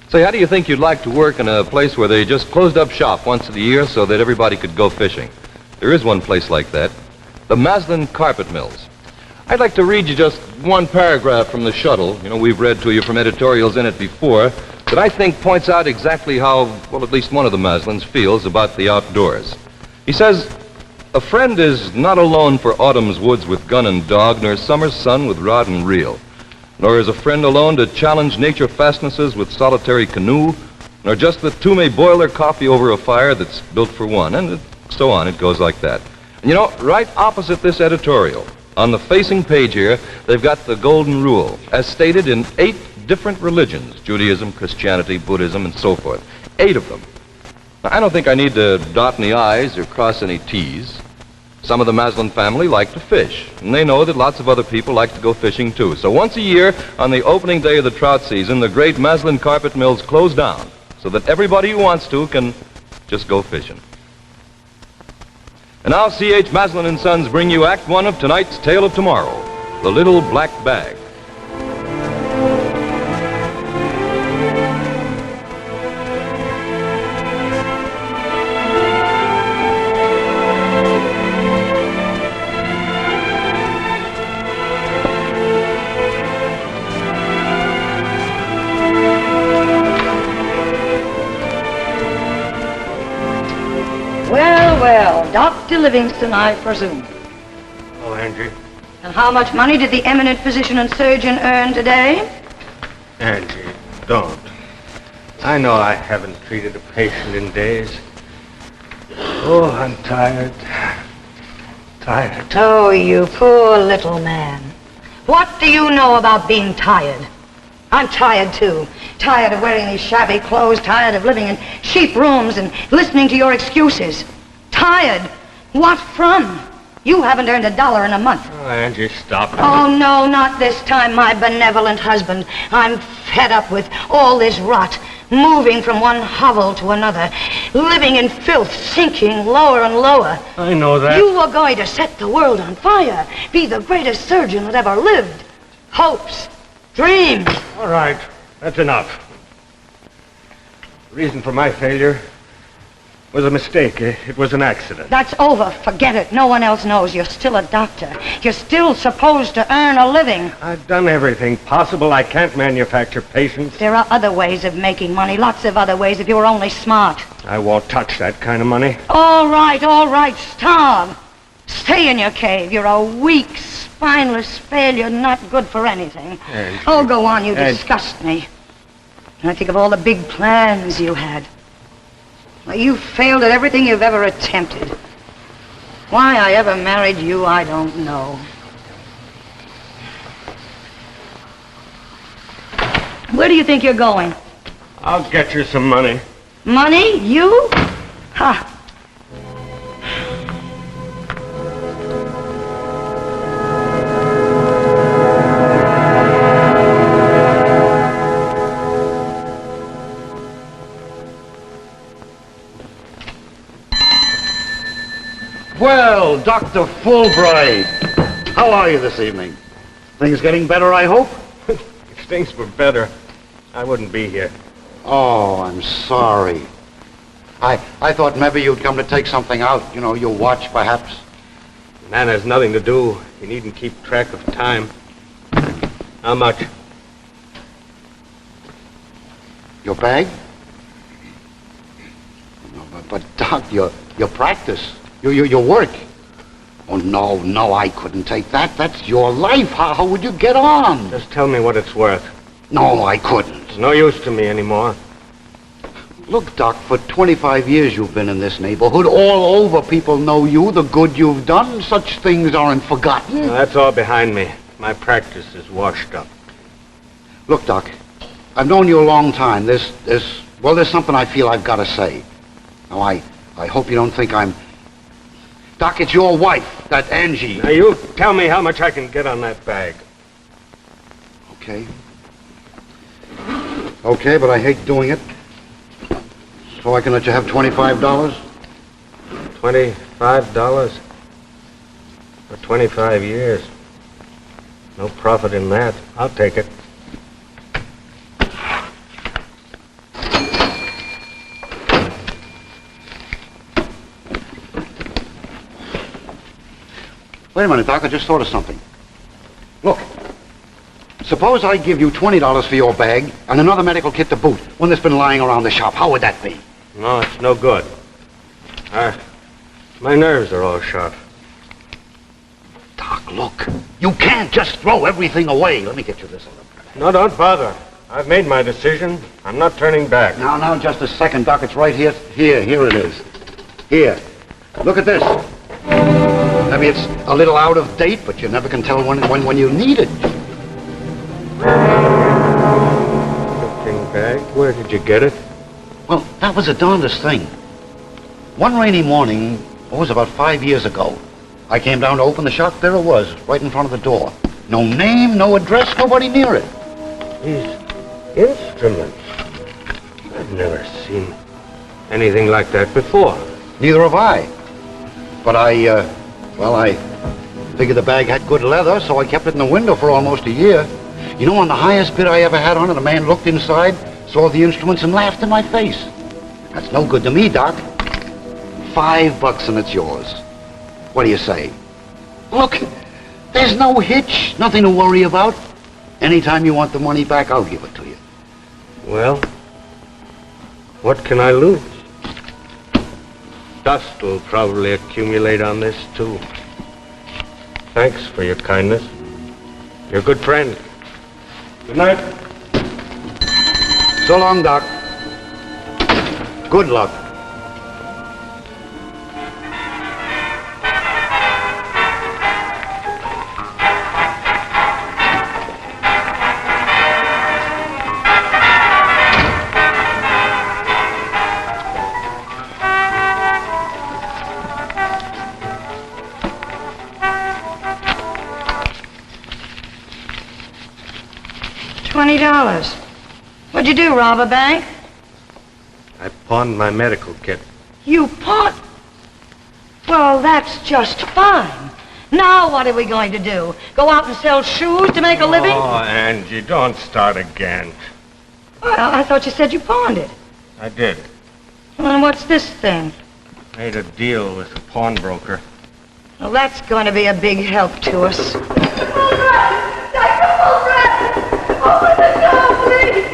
Say, how do you think you'd like to work in a place where they just closed up shop once a year so that everybody could go fishing? There is one place like that, the Maslin Carpet Mills. I'd like to read you just one paragraph from the shuttle. You know, we've read to you from editorials in it before, that I think points out exactly how, well, at least one of the Maslins feels about the outdoors. He says, "A friend is not alone for autumn's woods with gun and dog, nor summer's sun with rod and reel. Nor is a friend alone to challenge nature fastnesses with solitary canoe, nor just that two may boil their coffee over a fire that's built for one," and so on. It goes like that. And you know, right opposite this editorial, on the facing page here, they've got the golden rule, as stated in 8 different religions: Judaism, Christianity, Buddhism, and so forth. 8 of them. Now, I don't think I need to dot any I's or cross any T's. Some of the Maslin family like to fish, and they know that lots of other people like to go fishing too. So once a year, on the opening day of the trout season, the great Maslin Carpet Mills close down so that everybody who wants to can just go fishing. And now C.H. Maslin & Sons bring you Act 1 of tonight's Tale of Tomorrow, The Little Black Bag. Well, Dr. Livingston, I presume. Oh, Angie. And how much money did the eminent physician and surgeon earn today? Angie, don't. I know I haven't treated a patient in days. Oh, I'm tired. Tired. Oh, you poor little man. What do you know about being tired? I'm tired, too. Tired of wearing these shabby clothes, tired of living in cheap rooms and listening to your excuses. Tired? What from? You haven't earned $1 in a month. Oh, Angie, stop it. Oh, no, not this time, my benevolent husband. I'm fed up with all this rot, moving from one hovel to another, living in filth, sinking lower and lower. I know that. You were going to set the world on fire, be the greatest surgeon that ever lived. Hopes, dreams. All right, that's enough. The reason for my failure was a mistake. It was an accident. That's over. Forget it. No one else knows. You're still a doctor. You're still supposed to earn a living. I've done everything possible. I can't manufacture patients. There are other ways of making money. Lots of other ways if you were only smart. I won't touch that kind of money. All right. Starve. Stay in your cave. You're a weak, spineless failure, not good for anything. Angie. Oh, go on. You disgust me. And I think of all the big plans you had. Well, you failed at everything you've ever attempted. Why I ever married you, I don't know. Where do you think you're going? I'll get you some money. Money? You? Ha! Well, Dr. Fulbright, how are you this evening? Things getting better, I hope? If things were better, I wouldn't be here. Oh, I'm sorry. I thought maybe you'd come to take something out, you know, your watch, perhaps. Man has nothing to do. You needn't keep track of time. How much? Your bag? No, but Doc, your practice. Your work. Oh, no, I couldn't take that. That's your life. How would you get on? Just tell me what it's worth. No, I couldn't. It's no use to me anymore. Look, Doc, for 25 years you've been in this neighborhood. All over people know you, the good you've done. Such things aren't forgotten. Now, that's all behind me. My practice is washed up. Look, Doc, I've known you a long time. There's something I feel I've got to say. Now, I hope you don't think I'm... Doc, it's your wife, that Angie. Now, you tell me how much I can get on that bag. Okay. Okay, but I hate doing it. So I can let you have $25? $25? For 25 years. No profit in that. I'll take it. Wait a minute, Doc, I just thought of something. Look, suppose I give you $20 for your bag and another medical kit to boot, one that's been lying around the shop. How would that be? No, it's no good. My nerves are all shot. Doc, look, you can't just throw everything away. Let me get you this. No, don't bother. I've made my decision. I'm not turning back. Now, just a second, Doc. It's right here. Here it is. Here. Look at this. Maybe it's a little out of date, but you never can tell when you need it. Looking back, where did you get it? Well, that was the darndest thing. One rainy morning, it was about 5 years ago, I came down to open the shop. There it was, right in front of the door. No name, no address, nobody near it. These instruments. I've never seen anything like that before. Neither have I. But I figured the bag had good leather, so I kept it in the window for almost a year. You know, on the highest bid I ever had on it, a man looked inside, saw the instruments, and laughed in my face. That's no good to me, Doc. $5 and it's yours. What do you say? Look, there's no hitch, nothing to worry about. Anytime you want the money back, I'll give it to you. Well, what can I lose? Dust will probably accumulate on this, too. Thanks for your kindness. You're a good friend. Good night. So long, Doc. Good luck. $20. What'd you do, rob a bank? I pawned my medical kit. You pawned? Well, that's just fine. Now what are we going to do? Go out and sell shoes to make a living? Oh, Angie, don't start again. Well, I thought you said you pawned it. I did. Well, and what's this thing? Made a deal with a pawnbroker. Well, that's going to be a big help to us. Open the door, please!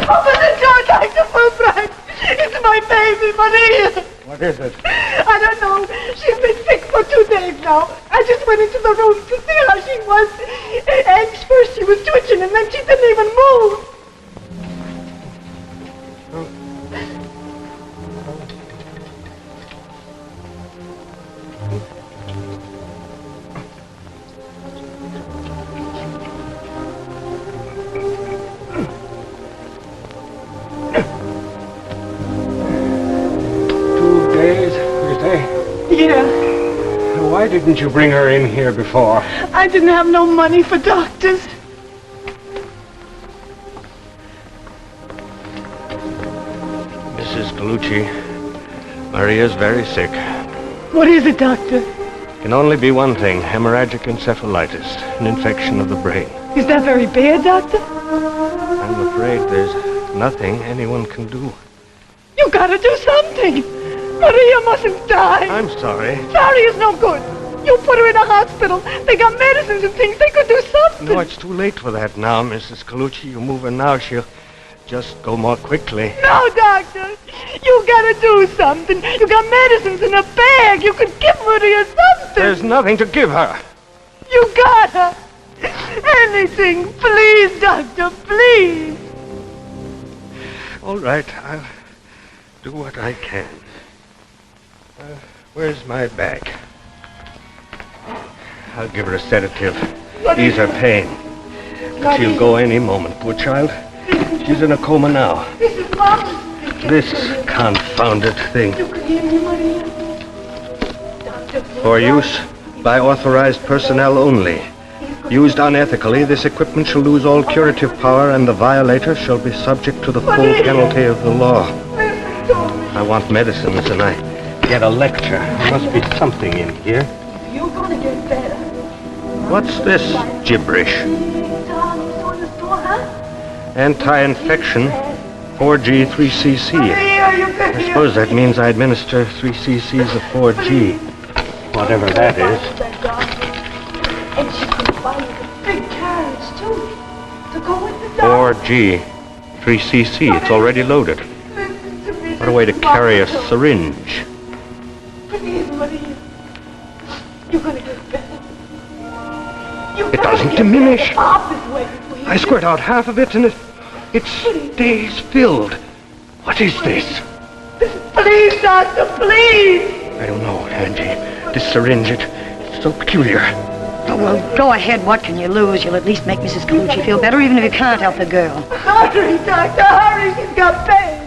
Open the door, Dr. Fulbright! It's my baby, Maria! What is it? I don't know. She's been sick for 2 days now. I just went into the room to see how she was. And first she was twitching, and then she didn't even move. Yeah. Why didn't you bring her in here before? I didn't have no money for doctors. Mrs. Gallucci, Maria's very sick. What is it, doctor? Can only be one thing, hemorrhagic encephalitis, an infection of the brain. Is that very bad, doctor? I'm afraid there's nothing anyone can do. You gotta do something. Maria mustn't die. I'm sorry. Sorry is no good. You put her in a hospital. They got medicines and things. They could do something. No, it's too late for that now, Mrs. Gallucci. You move her now, she'll just go more quickly. No, doctor. You gotta do something. You got medicines in a bag. You could give Maria something. There's nothing to give her. You gotta. Anything. Please, doctor, please. All right, I'll do what I can. Where's my bag? I'll give her a sedative. Ease her pain. She'll go any moment, poor child. She's in a coma now. This is Mom. This confounded thing. You can hear me, Maria. For use by authorized personnel only. Used unethically, this equipment shall lose all curative power and the violator shall be subject to the full penalty of the law. I want medicines and I get a lecture. There must be something in here. You're gonna get better. What's this gibberish? Anti-infection, 4G, 3cc. I suppose that means I administer 3 cc's of 4G. Whatever that is. And she can buy you the big carriage, too. To go with the dog. 4G, 3cc. It's already loaded. What a way to carry a syringe. Please, Maria. You're gonna get better. It doesn't diminish. Pop is waiting for you. I squirt out half of it and it stays filled. What is this? Please, doctor, please. I don't know, Angie. This syringe, it's so peculiar. Oh, well, go ahead. What can you lose? You'll at least make Mrs. Colucci feel better, even if you can't help the girl. Hurry, doctor, hurry. She's got pain.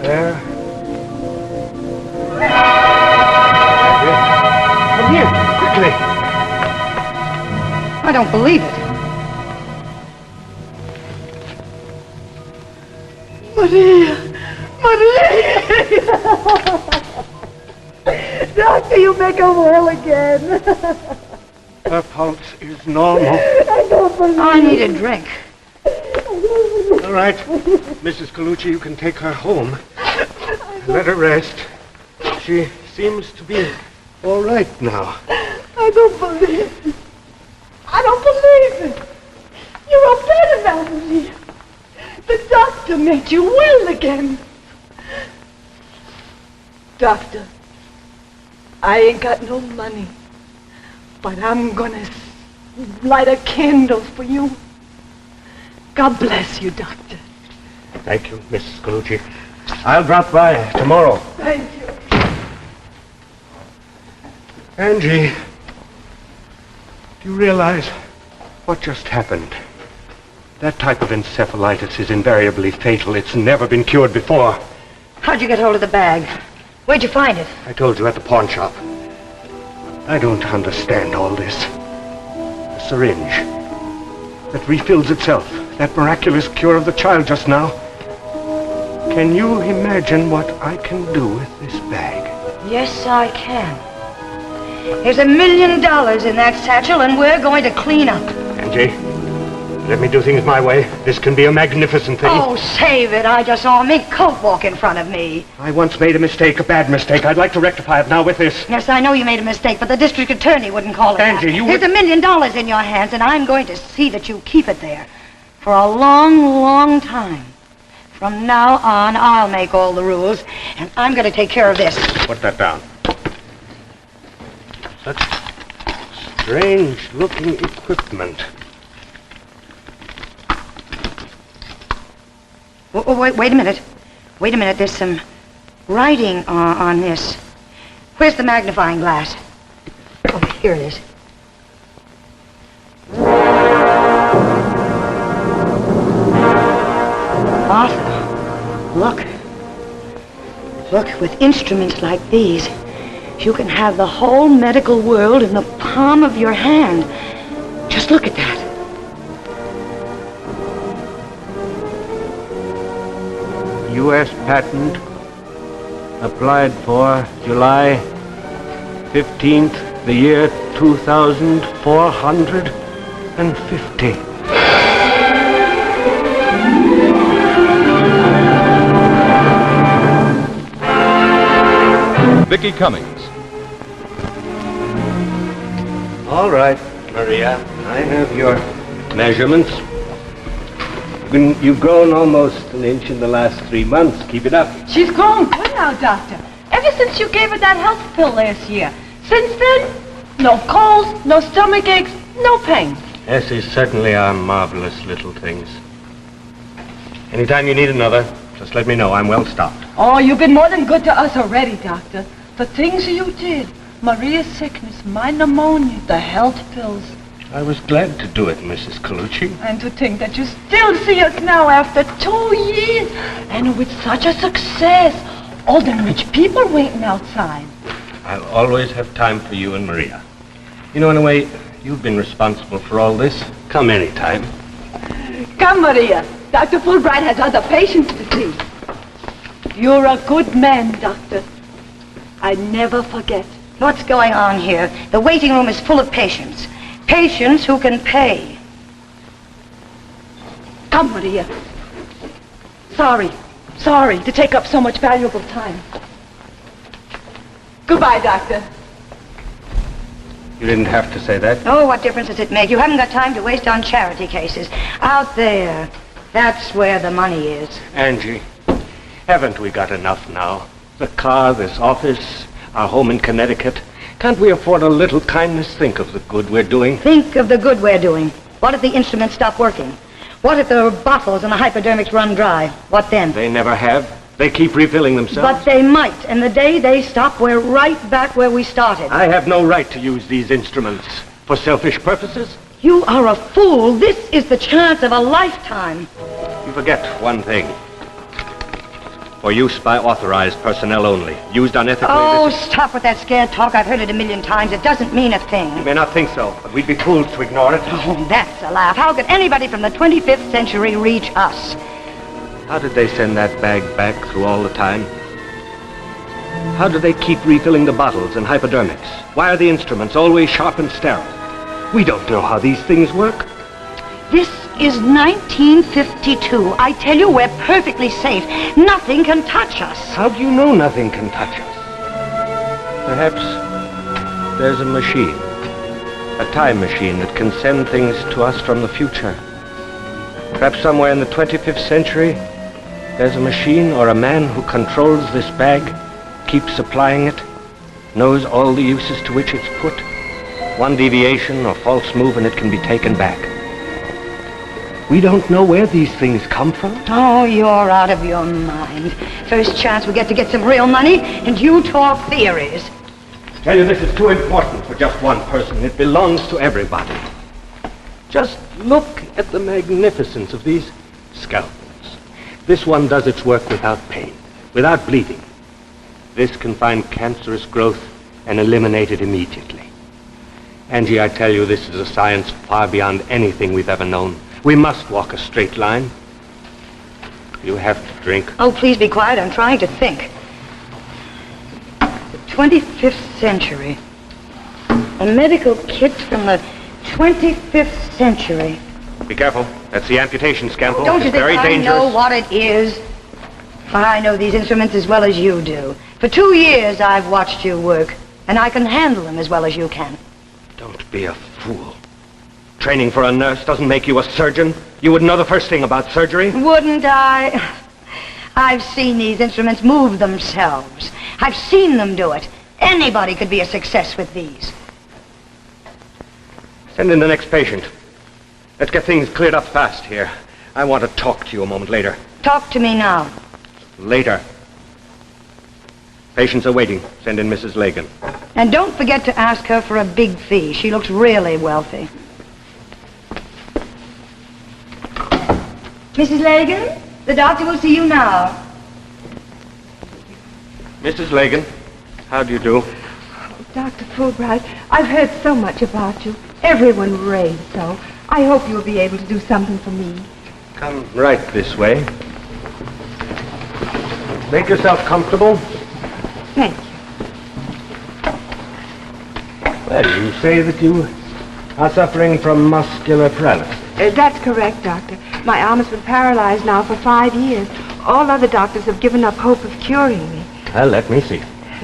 There. Come here, quickly. I don't believe it. Maria! Doctor, you make her well again. Her pulse is normal. I don't believe I need a drink. All right, Mrs. Colucci, you can take her home. Let her rest. She seems to be all right now. I don't believe it. I don't believe it. You're a better man than me. The doctor made you well again. Doctor, I ain't got no money, but I'm gonna light a candle for you. God bless you, doctor. Thank you, Mrs. Colucci. I'll drop by tomorrow. Thank you. Angie, do you realize what just happened? That type of encephalitis is invariably fatal. It's never been cured before. How'd you get hold of the bag? Where'd you find it? I told you at the pawn shop. I don't understand all this. A syringe that refills itself. That miraculous cure of the child just now. Can you imagine what I can do with this bag? Yes, I can. There's $1 million in that satchel, and we're going to clean up. Angie, let me do things my way. This can be a magnificent thing. Oh, save it. I just saw a mink coat walk in front of me. I once made a mistake, a bad mistake. I'd like to rectify it now with this. Yes, I know you made a mistake, but the district attorney wouldn't call it Angie, that. you There's $1 million in your hands, and I'm going to see that you keep it there for a long, long time. From now on, I'll make all the rules, and I'm going to take care of this. Put that down. Such strange-looking equipment. Oh, wait a minute. Wait a minute. There's some writing on this. Where's the magnifying glass? Oh, here it is. Arthur, look. Look, with instruments like these, you can have the whole medical world in the palm of your hand. Just look at that. U.S. patent applied for July 15th, the year 2450. Vicky Cummings. All right, Maria. I have your measurements. You've grown almost an inch in the last 3 months. Keep it up. She's grown good now, doctor. Ever since you gave her that health pill last year. Since then, no colds, no stomach aches, no pain. Yes, these certainly are marvelous little things. Anytime you need another, just let me know. I'm well stocked. Oh, you've been more than good to us already, Doctor. The things you did. Maria's sickness, my pneumonia, the health pills. I was glad to do it, Mrs. Colucci. And to think that you still see us now after 2 years. And with such a success. All them rich people waiting outside. I'll always have time for you and Maria. You know, in a way, you've been responsible for all this. Come anytime. Come, Maria. Dr. Fulbright has other patients to see. You're a good man, Doctor. I never forget. What's going on here? The waiting room is full of patients. Patients who can pay. Come, Maria. Sorry to take up so much valuable time. Goodbye, Doctor. You didn't have to say that. Oh, what difference does it make? You haven't got time to waste on charity cases. Out there, that's where the money is. Angie, haven't we got enough now? The car, this office, our home in Connecticut. Can't we afford a little kindness? Think of the good we're doing. Think of the good we're doing. What if the instruments stop working? What if the bottles and the hypodermics run dry? What then? They never have. They keep refilling themselves. But they might, and the day they stop, we're right back where we started. I have no right to use these instruments for selfish purposes. You are a fool. This is the chance of a lifetime. You forget one thing. For use by authorized personnel only. Used unethically. Oh, stop with that scared talk. I've heard it a million times. It doesn't mean a thing. You may not think so, but we'd be fools to ignore it. Oh, that's a laugh. How could anybody from the 25th century reach us? How did they send that bag back through all the time? How do they keep refilling the bottles and hypodermics? Why are the instruments always sharp and sterile? We don't know how these things work. This is 1952. I tell you, we're perfectly safe. Nothing can touch us. How do you know nothing can touch us? Perhaps there's a machine. A time machine that can send things to us from the future. Perhaps somewhere in the 25th century, there's a machine or a man who controls this bag, keeps supplying it, knows all the uses to which it's put. One deviation or false move and it can be taken back. We don't know where these things come from. Oh, you're out of your mind. First chance we get to get some real money, and you talk theories. Tell you, this is too important for just one person. It belongs to everybody. Just look at the magnificence of these scalpels. This one does its work without pain, without bleeding. This can find cancerous growth and eliminate it immediately. Angie, I tell you, this is a science far beyond anything we've ever known. We must walk a straight line. You have to drink. Oh, please be quiet. I'm trying to think. The 25th century. A medical kit from the 25th century. Be careful. That's the amputation scalpel. Don't you It's think very I dangerous. know what it is? I know these instruments as well as you do. For 2 years I've watched you work, and I can handle them as well as you can. Don't be a fool. Training for a nurse doesn't make you a surgeon. You would know the first thing about surgery. Wouldn't I? I've seen these instruments move themselves. I've seen them do it. Anybody could be a success with these. Send in the next patient. Let's get things cleared up fast here. I want to talk to you a moment later. Talk to me now. Later. Patients are waiting. Send in Mrs. Lagan. And don't forget to ask her for a big fee. She looks really wealthy. Mrs. Lagan, the doctor will see you now. Mrs. Lagan, how do you do? Dr. Fulbright, I've heard so much about you. Everyone raves so. I hope you'll be able to do something for me. Come right this way. Make yourself comfortable. Thank you. Well, you say that you are suffering from muscular paralysis. That's correct, Doctor. My arm has been paralyzed now for 5 years. All other doctors have given up hope of curing me. Well, let me see.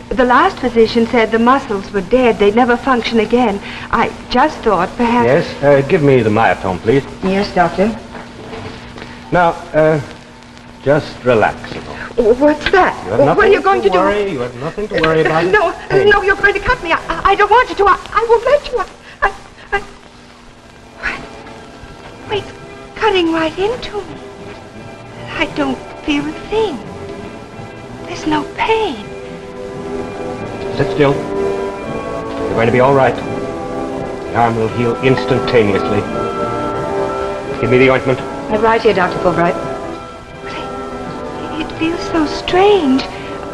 The last physician said the muscles were dead. They'd never function again. I just thought perhaps... Yes, give me the myotome, please. Yes, doctor. Now, just relax a little. What's that? You have What are you going to do? You have nothing to worry about. No, no, you're going to cut me. I don't want you to. I won't let you. Wait, cutting right into me. I don't feel a thing. There's no pain. Sit still. You're going to be all right. The arm will heal instantaneously. Give me the ointment. Right here, Dr. Fulbright. It feels so strange.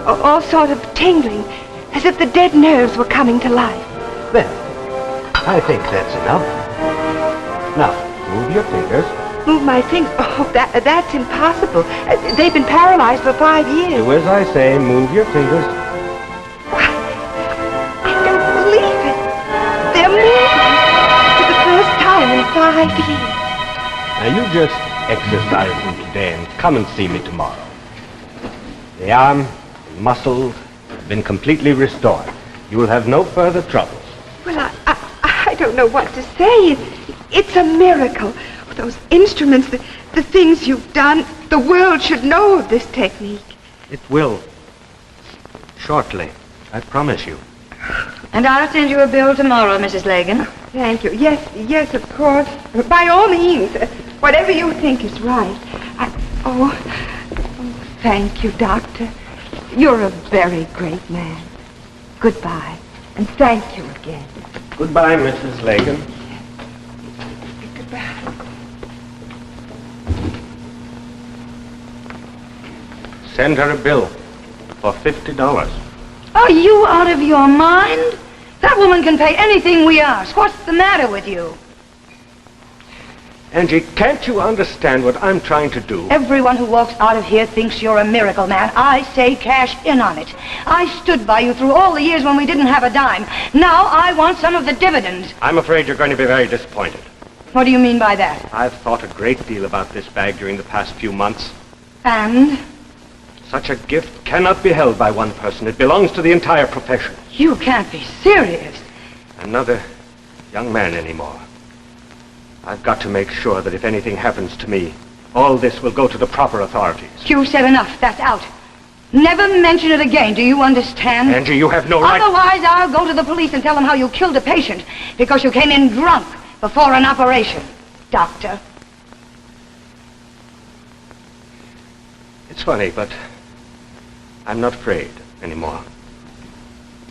All sort of tingling, as if the dead nerves were coming to life. There. I think that's enough. Now, move your fingers. Move my fingers? Oh, that's impossible. They've been paralyzed for 5 years. Do as I say. Move your fingers. I don't believe it. They're moving for the first time in 5 years. Now, you just exercise them today and come and see me tomorrow. The arm and muscles have been completely restored. You will have no further troubles. Well, I don't know what to say. It's a miracle. Those instruments, the things you've done, the world should know of this technique. It will. Shortly. I promise you. And I'll send you a bill tomorrow, Mrs. Lagan. Thank you. Yes, of course. By all means. Whatever you think is right. Thank you, Doctor. You're a very great man. Goodbye. And thank you again. Goodbye, Mrs. Lagan. Goodbye. Send her a bill for $50. Are you out of your mind? That woman can pay anything we ask. What's the matter with you? Angie, can't you understand what I'm trying to do? Everyone who walks out of here thinks you're a miracle man. I say cash in on it. I stood by you through all the years when we didn't have a dime. Now I want some of the dividends. I'm afraid you're going to be very disappointed. What do you mean by that? I've thought a great deal about this bag during the past few months. And? Such a gift cannot be held by one person. It belongs to the entire profession. You can't be serious. I'm not a young man anymore. I've got to make sure that if anything happens to me, all this will go to the proper authorities. You've said enough. That's out. Never mention it again. Do you understand? Angie, you have no right... Otherwise, I'll go to the police and tell them how you killed a patient because you came in drunk before an operation. Doctor. It's funny, but I'm not afraid anymore.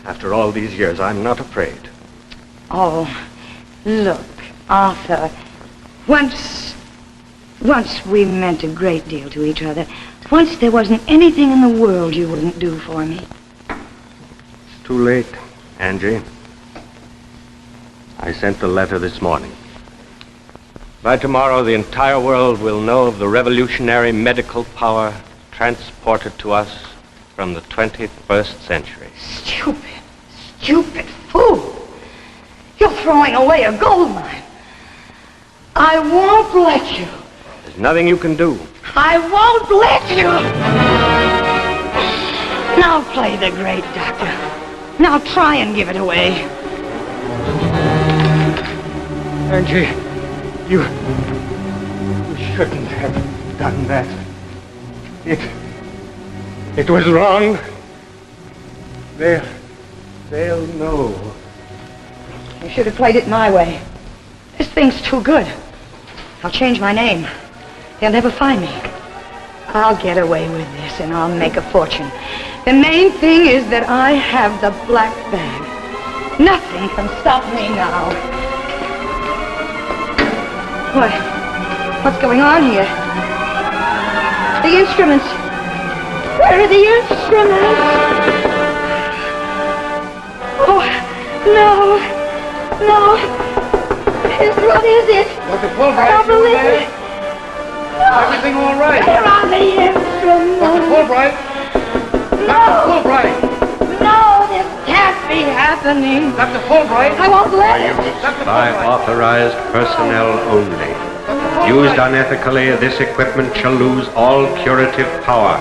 After all these years, I'm not afraid. Oh, look, Arthur. Once we meant a great deal to each other. Once there wasn't anything in the world you wouldn't do for me. It's too late, Angie. I sent the letter this morning. By tomorrow, the entire world will know of the revolutionary medical power transported to us from the 21st century. Stupid fool. You're throwing away a gold mine. I won't let you. There's nothing you can do. I won't let you. Now play the great doctor. Now try and give it away. Angie, you shouldn't have done that. It was wrong. They'll know. You should have played it my way. This thing's too good. I'll change my name. They'll never find me. I'll get away with this and I'll make a fortune. The main thing is that I have the black bag. Nothing can stop me now. What? What's going on here? The instruments. Where are the instruments? Oh, no. What is it? Dr. Fulbright, I don't believe it. No. Everything all right? Where are the instruments? Dr. Fulbright! No. Dr. Fulbright! No, this can't be happening. Dr. Fulbright! I won't let it. By authorized personnel only. Used unethically, this equipment shall lose all curative power,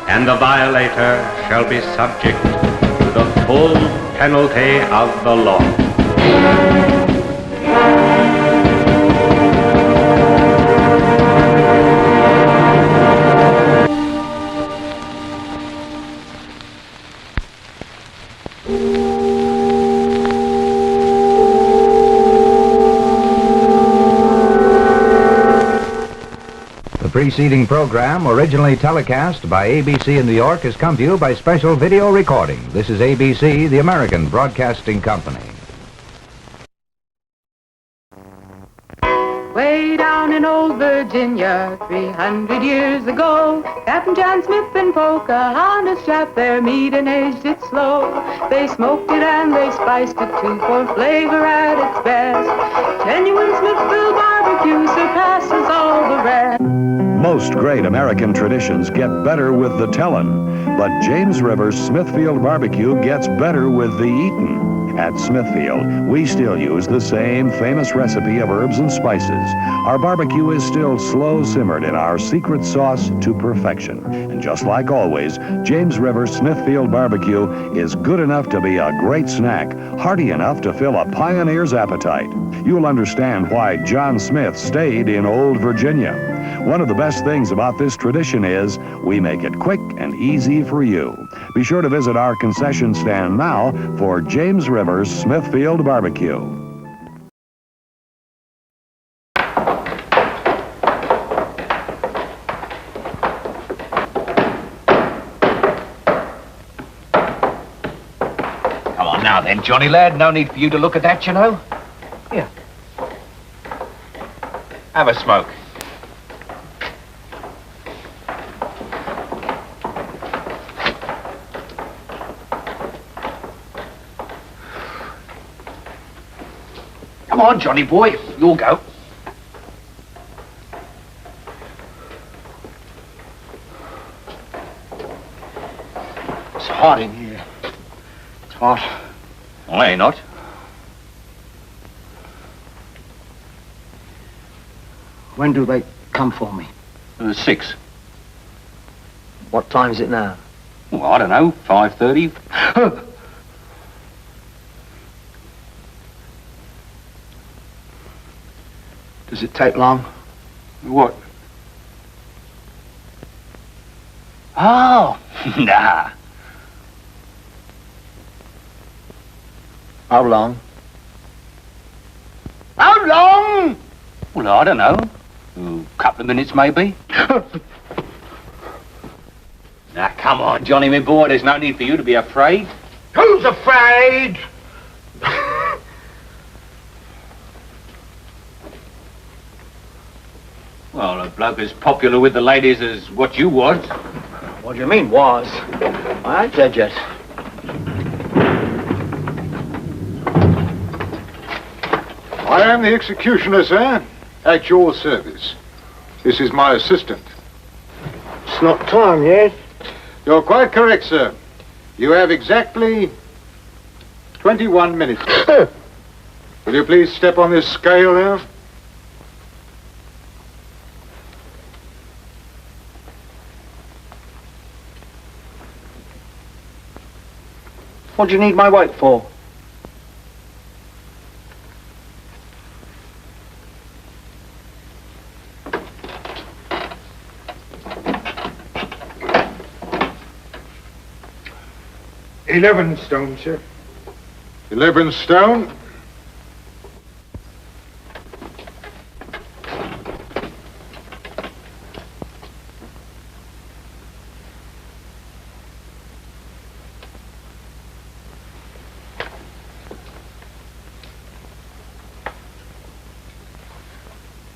and the violator shall be subject to the full penalty of the law. The preceding program, originally telecast by ABC in New York, has come to you by special video recording. This is ABC, the American Broadcasting Company. Way down in old Virginia, 300 years ago, Captain John Smith and Pocahontas shot their meat and aged it slow. They smoked it and they spiced it too for flavor at its best. Genuine Smithville barbecue surpasses all the rest. Most great American traditions get better with the tellin', but James River's Smithfield barbecue gets better with the eatin'. At Smithfield, we still use the same famous recipe of herbs and spices. Our barbecue is still slow simmered in our secret sauce to perfection. And just like always, James River Smithfield barbecue is good enough to be a great snack, hearty enough to fill a pioneer's appetite. You'll understand why John Smith stayed in Old Virginia. One of the best things about this tradition is we make it quick and easy for you. Be sure to visit our concession stand now for James River's Smithfield Barbecue. Come on now then, Johnny lad. No need for you to look at that, you know. Here. Have a smoke. Come on, Johnny boy. You'll go. It's hot in here. It's hot. I ain't not. When do they come for me? 6. What time is it now? Well, I don't know. 5:30. Does it take long? What? Oh, nah. How long? How long? Well, I don't know. A couple of minutes, maybe. Now, come on, Johnny, my boy. There's no need for you to be afraid. Who's afraid? Well, a bloke as popular with the ladies as what you was. What do you mean, was? I ain't dead yet. I am the executioner, sir. At your service. This is my assistant. It's not time yet. You're quite correct, sir. You have exactly 21 minutes. Will you please step on this scale there? What do you need my weight for? $11 stone, sir. 11 stone.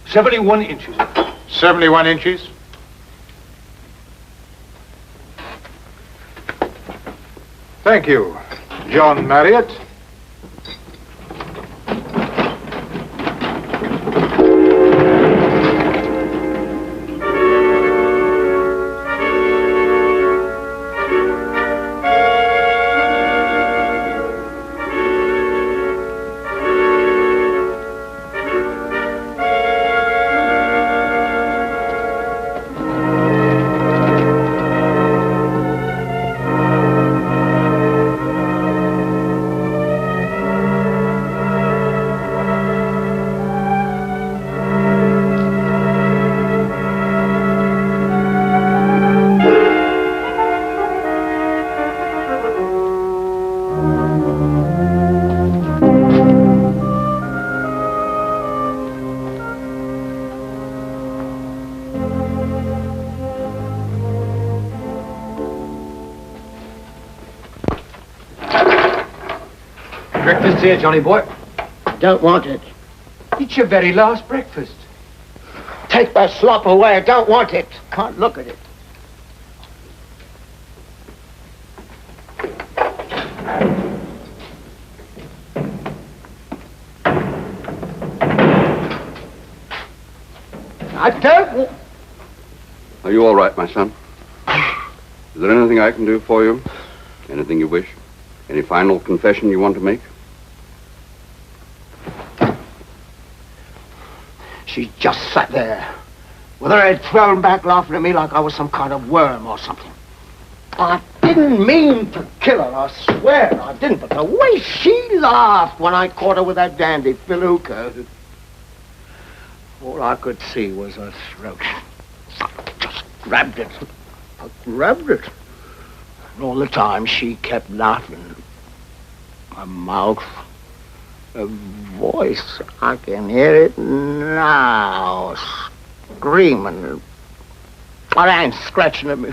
$71 inches. 71 inches. Thank you, John Marriott. What's here, Johnny boy? Don't want it. It's your very last breakfast. Take the slop away. I don't want it. Can't look at it. I don't. Are you all right, my son? Is there anything I can do for you? Anything you wish? Any final confession you want to make? She just sat there, with her head thrown back, laughing at me like I was some kind of worm or something. I didn't mean to kill her, I swear I didn't, but the way she laughed when I caught her with that dandy felucca, all I could see was her throat. I just grabbed it. And all the time she kept laughing. Her mouth, her voice, I can hear it now, screaming. Her hands scratching at me.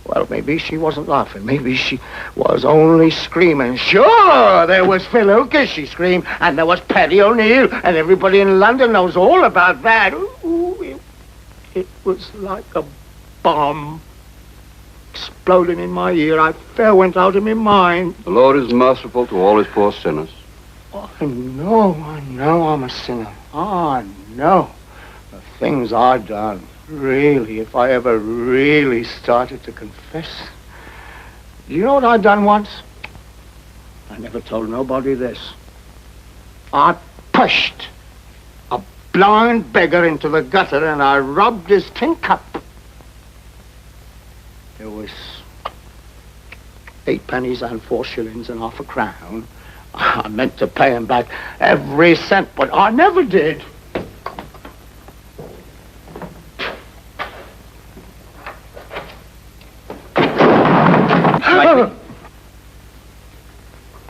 Well, maybe she wasn't laughing. Maybe she was only screaming. Sure, there was Phil Lucas, she screamed, and there was Paddy O'Neill, and everybody in London knows all about that. Ooh, it was like a bomb exploding in my ear. I fair went out of my mind. The Lord is merciful to all his poor sinners. Oh, I know I'm a sinner. I know the things I've done. Really, if I ever really started to confess. Do you know what I'd done once? I never told nobody this. I pushed a blind beggar into the gutter and I robbed his tin cup. There was 8 pennies and 4 shillings and half a crown. I meant to pay him back every cent, but I never did.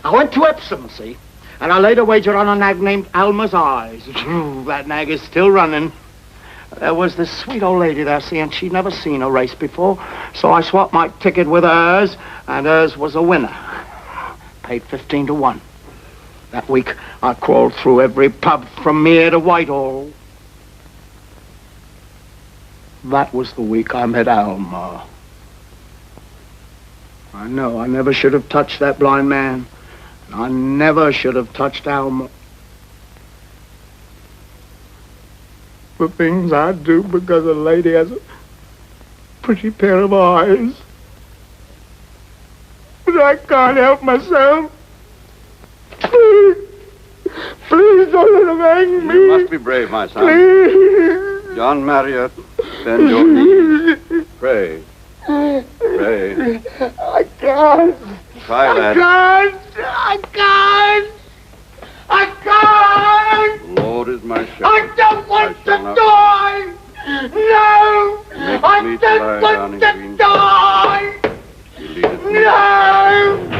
I went to Epsom, see, and I laid a wager on a nag named Alma's Eyes. That nag is still running. There was this sweet old lady there, see, and she'd never seen a race before, so I swapped my ticket with hers, and hers was a winner. Paid 15 to 1. That week, I crawled through every pub from here to Whitehall. That was the week I met Alma. I know, I never should have touched that blind man. I never should have touched Alma. The things I do because a lady has a pretty pair of eyes. But I can't help myself. Please don't let him hang me. You must be brave, my son. Please. John Marriott, bend your knees. Pray. Pray. I can't. Try, lad. I can't. Lord is my shepherd. I don't want to die. No. I don't want to die. No.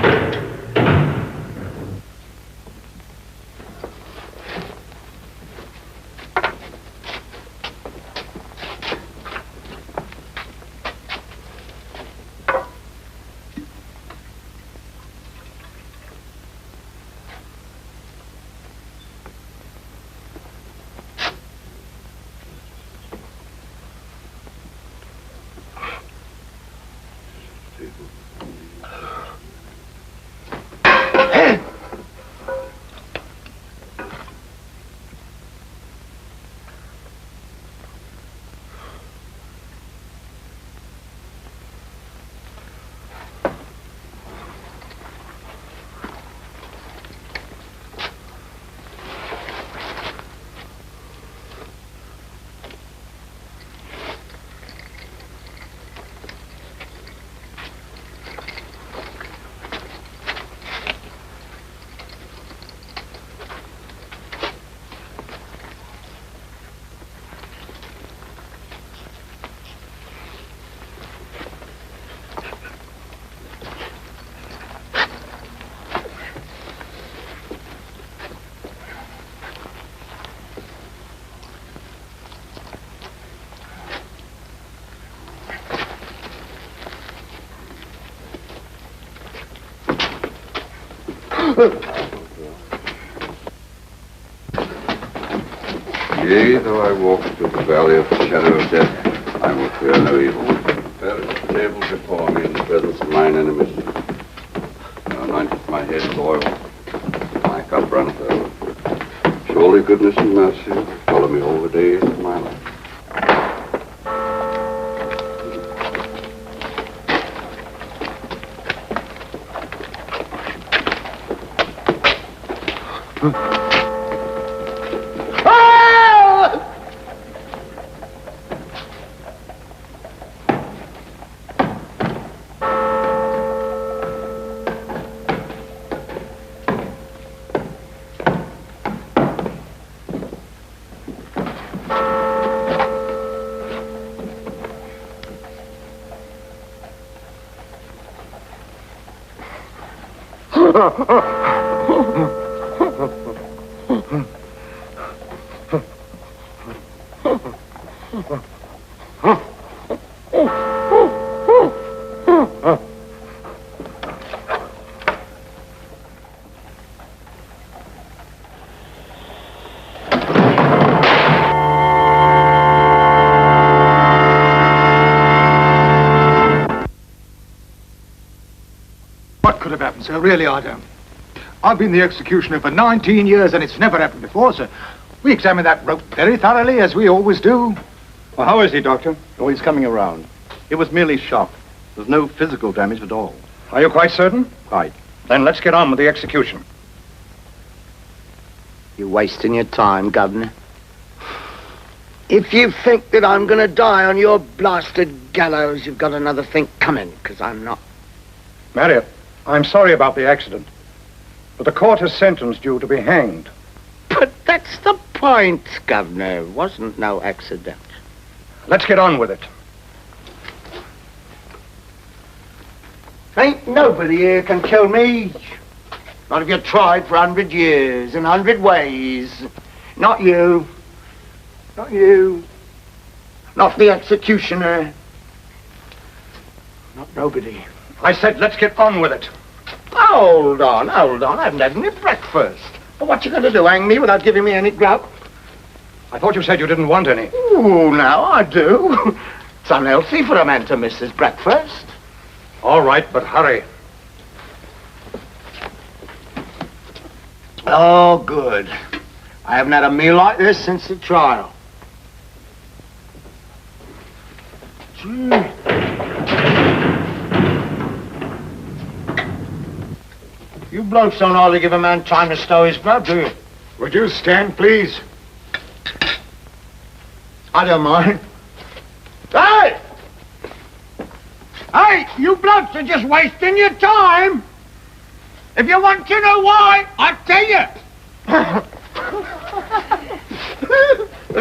Yea, though I walk through the valley of the shadow of death, I will fear no evil. There is a table before me in the presence of mine enemies. Thou anointest my head with oil. My cup runneth over. Surely goodness and mercy will follow me all the days of my life. What could have happened, sir? Really, I don't. I've been the executioner for 19 years, and it's never happened before, sir. We examined that rope very thoroughly, as we always do. Well, how is he, Doctor? Oh, he's coming around. It was merely shock. There's no physical damage at all. Are you quite certain? Quite. Then let's get on with the execution. You're wasting your time, Governor. If you think that I'm going to die on your blasted gallows, you've got another think coming, because I'm not. Marriott, I'm sorry about the accident, but the court has sentenced you to be hanged. But that's the point, Governor. It wasn't no accident. Let's get on with it. Ain't nobody here can kill me. Not if you tried for 100 years and 100 ways. Not you. Not you. Not the executioner. Not nobody. I said let's get on with it. Hold on. I haven't had any breakfast. But what you going to do, hang me without giving me any grub? I thought you said you didn't want any. Oh, now I do. It's unhealthy for a man to miss his breakfast. All right, but hurry. Oh, good. I haven't had a meal like this since the trial. Gee. You blokes don't hardly give a man time to stow his grub, do you? Would you stand, please? I don't mind. Hey! Hey, you blokes are just wasting your time. If you want to know why, I'll tell you.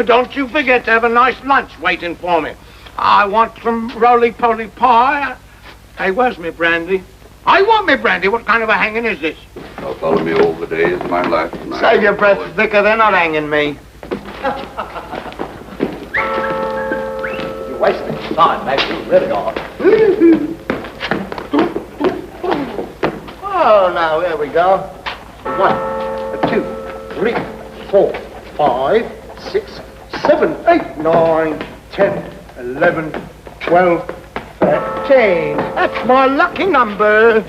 Don't you forget to have a nice lunch waiting for me. I want some roly-poly pie. Hey, where's me brandy? I want me brandy. What kind of a hanging is this? They'll follow me all the days of my life. Save your breath, Vicar. They're not hanging me. You're wasting time, mate. You really are. Oh, now, here we go. 1, 2, 3, 4, 5, 6, 7, 8, 9, 10, 11, 12, 13. That's my lucky number.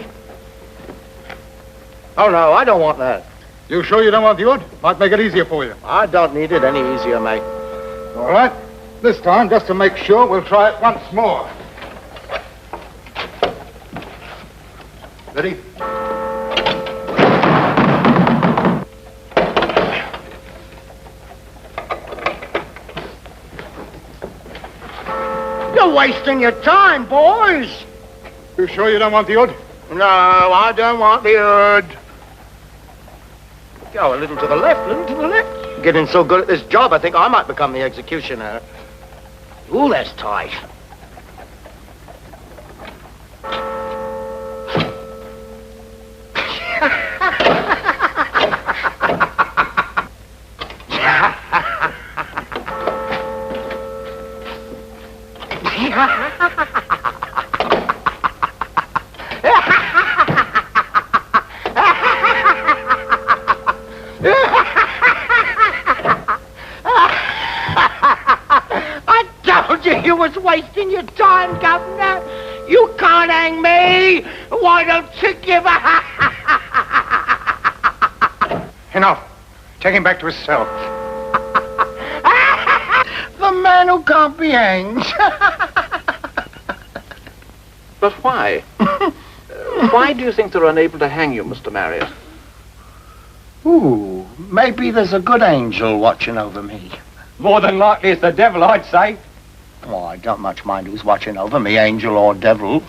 Oh, no, I don't want that. You sure you don't want the odd? Might make it easier for you. I don't need it any easier, mate. All right. This time, just to make sure, we'll try it once more. Ready? You're wasting your time, boys. You sure you don't want the odd? No, I don't want the odd. Go a little to the left, a little to the left. Getting so good at this job, I think I might become the executioner. Ooh, that's tight. You was wasting your time, Governor. You can't hang me. Why don't you give a... Enough. Take him back to his cell. The man who can't be hanged. But why? Why do you think they're unable to hang you, Mr. Marriott? Ooh, maybe there's a good angel watching over me. More than likely it's the devil, I'd say. Oh, I don't much mind who's watching over me, angel or devil.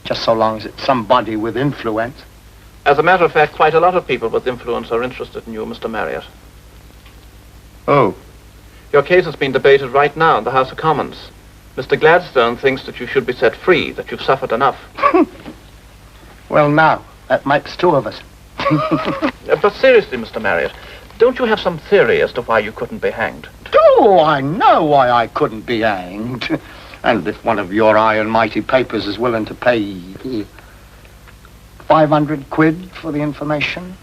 Just so long as it's somebody with influence. As a matter of fact, quite a lot of people with influence are interested in you, Mr. Marriott. Oh. Your case has been debated right now in the House of Commons. Mr. Gladstone thinks that you should be set free, that you've suffered enough. Well, now, that makes two of us. But seriously, Mr. Marriott, don't you have some theory as to why you couldn't be hanged? Oh, I know why I couldn't be hanged. And if one of your high and mighty papers is willing to pay 500 quid for the information.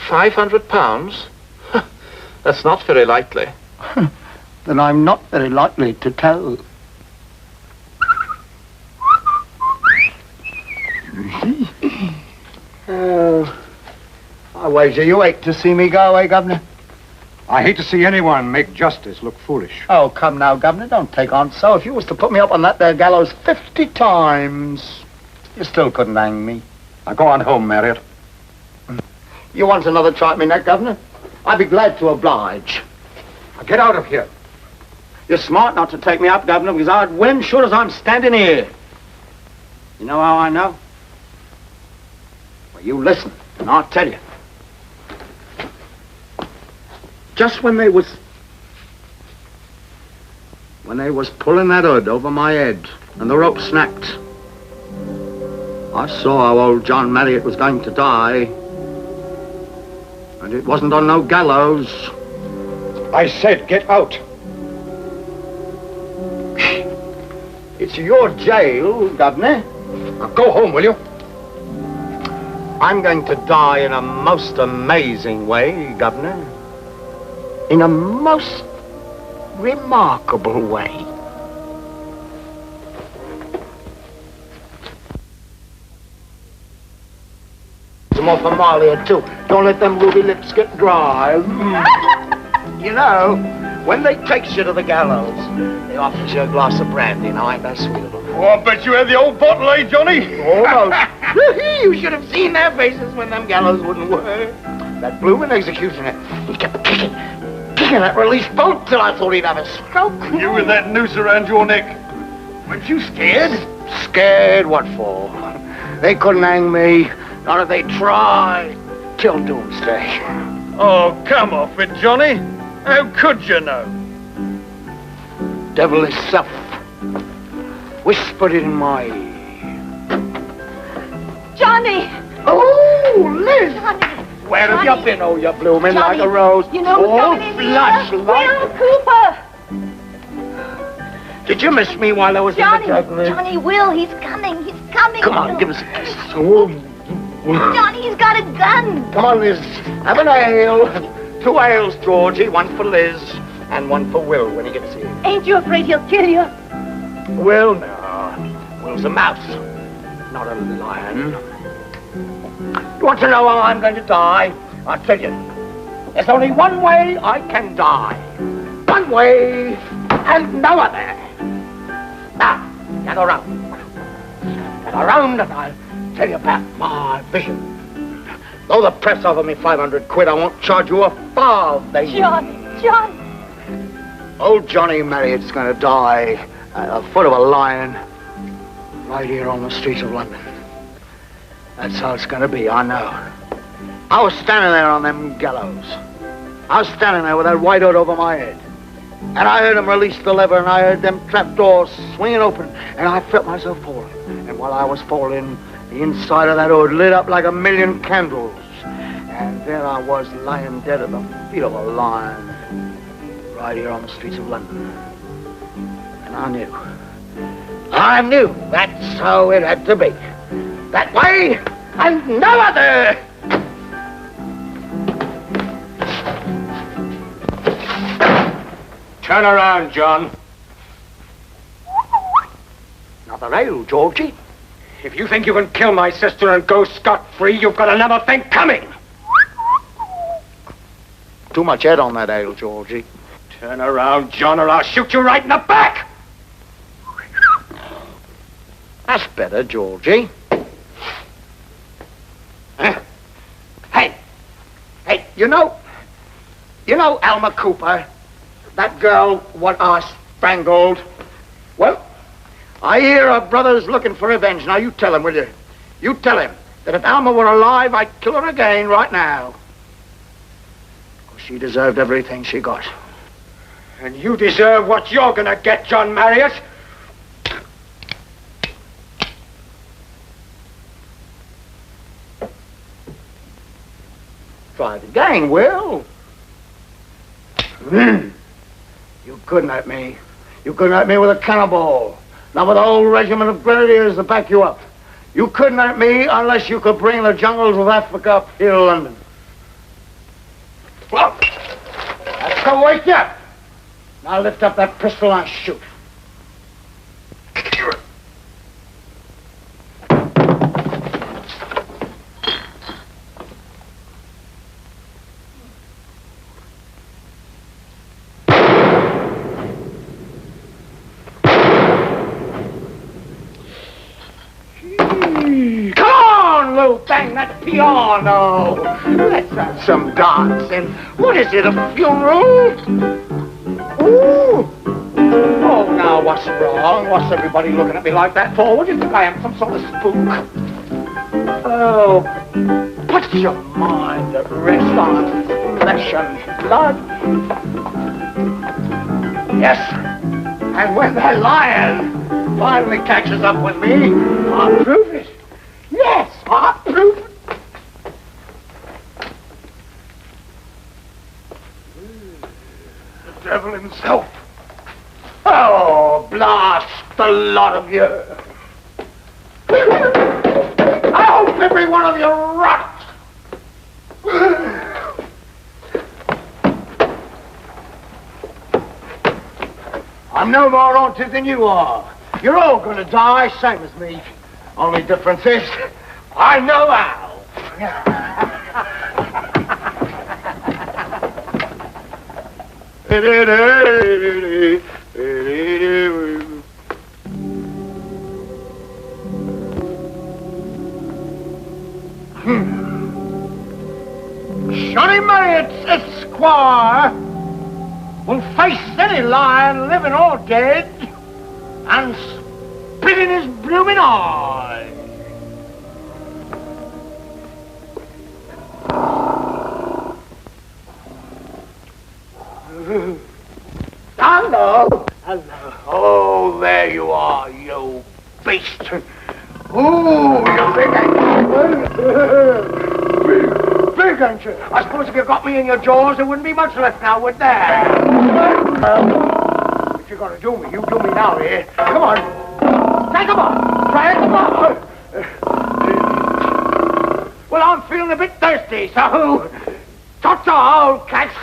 500 pounds? That's not very likely. Then I'm not very likely to tell. I wager you hate to see me go, eh, Governor? I hate to see anyone make justice look foolish. Oh, come now, Governor, don't take on so. If you was to put me up on that there gallows 50 times, you still couldn't hang me. Now go on home, Marriott. You want another try at me neck, Governor? I'd be glad to oblige. Now get out of here. You're smart not to take me up, Governor, because I'd win sure as I'm standing here. You know how I know? Well, you listen, and I'll tell you. Just when they was pulling that hood over my head and the rope snapped, I saw how old John Marriott was going to die. And it wasn't on no gallows. I said get out. It's your jail, Governor. Now go home, will you? I'm going to die in a most amazing way, Governor. In a most remarkable way. Some more for Malia, too. Don't let them ruby lips get dry. You know, when they takes you to the gallows, they offers you a glass of brandy. Now, ain't that sweet of them? Oh, I bet you had the old bottle, eh, Johnny? Almost. You should have seen their faces when them gallows wouldn't work. That bloomin' executioner, he kept kicking that release bolt till I thought he'd have a stroke. You with that noose around your neck. Weren't you scared? Scared what for? They couldn't hang me, not if they tried, till doomsday. Oh, come off it, Johnny. How could you know? Devil himself whispered it in my ear. Johnny! Oh, Liz! Johnny! Where have you been, oh, you bloomin' like a rose? You know who's coming in flush here? like... Will Cooper! Did you miss me while I was Johnny, in the juggling? Johnny, Will, he's coming. He's coming. Come on, give us a kiss. Oh. Johnny, he's got a gun. Come on, Liz. Have an ale. 2 ales, Georgie. 1 for Liz and 1 for Will when he gets here. Ain't you afraid he'll kill you? Will, no. Will's a mouse, not a lion. You want to know how I'm going to die? I'll tell you. There's only one way I can die. One way and no other. Now, gather round. Gather round and I'll tell you about my vision. Though the press offer me 500 quid, I won't charge you a farthing. John. Old Johnny Marriott's going to die at the foot of a lion right here on the streets of London. That's how it's going to be, I know. I was standing there on them gallows. I was standing there with that white hood over my head. And I heard them release the lever, and I heard them trapdoors swinging open, and I felt myself falling. And while I was falling, the inside of that hood lit up like a million candles. And there I was lying dead at the feet of a lion, right here on the streets of London. And I knew that's how it had to be. That way, and no other! Turn around, John. Another ale, Georgie. If you think you can kill my sister and go scot-free, you've got another thing coming. Too much head on that ale, Georgie. Turn around, John, or I'll shoot you right in the back! That's better, Georgie. Hey, you know Alma Cooper, that girl what I strangled? Well, I hear her brother's looking for revenge. Now, you tell him, will you? You tell him that if Alma were alive, I'd kill her again right now. She deserved everything she got. And you deserve what you're gonna get, John Marriott. Try it again, Will. You couldn't hurt me. You couldn't hurt me with a cannonball. Not with a whole regiment of grenadiers to back you up. You couldn't hurt me unless you could bring the jungles of Africa up here to London. Well, that's to wake you up. Now lift up that pistol and shoot. Bang that piano. Let's have some dancing. What is it, a funeral? Ooh. Oh, now what's wrong? What's everybody looking at me like that for? What do you think I am, some sort of spook? Oh, put your mind at rest on flesh and blood. Yes, and when that lion finally catches up with me, I'll prove it. Yes, I'll prove it. The devil himself. Oh, blast the lot of you. I hope every one of you rots. I'm no more haunted than you are. You're all gonna die, same as me. Only difference is, I know how. Johnny Marriott, Esquire, will face any lion, living or dead, and spit in his blooming eye. Hello. Hello. Oh, there you are, you beast. Ooh, you big, ain't you? I suppose if you got me in your jaws, there wouldn't be much left now, would there? If you're gonna do me, you do me now, here. Come on. Take them on. Drag them on. Well, I'm feeling a bit thirsty, so... Ta-ta, old cats.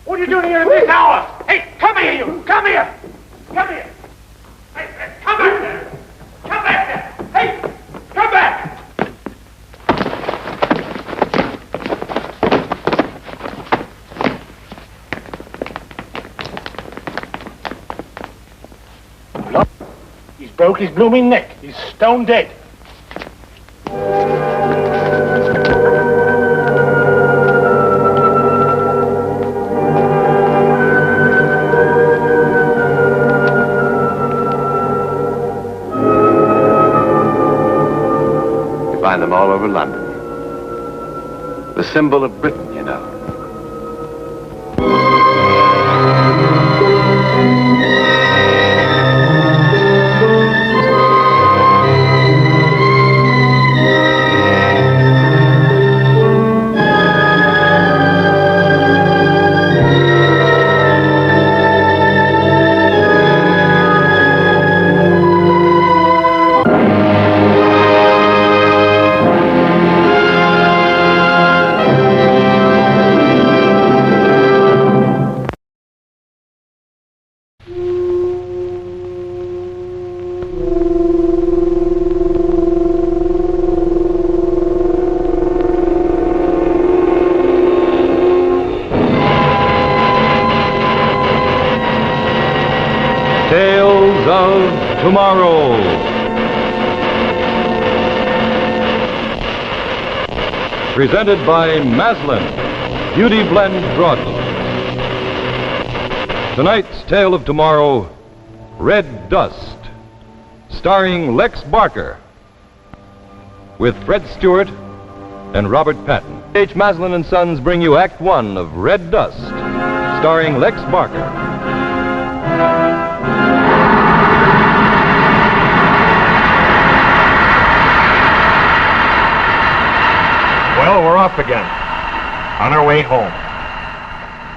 What are you doing here at this hour? Hey, come here, you! Come here! Come here! Hey, come back there! Come back there! Hey, come back! Look, he's broke his blooming neck. He's stone dead. Find them all over London. The symbol of Britain, you know. Tales of Tomorrow. Presented by Maslin, Beauty Blend Broadlook. Tonight's Tale of Tomorrow, Red Dust, starring Lex Barker, with Fred Stewart and Robert Patton. H. Maslin and Sons bring you Act One of Red Dust, starring Lex Barker. Well, we're off again. On our way home.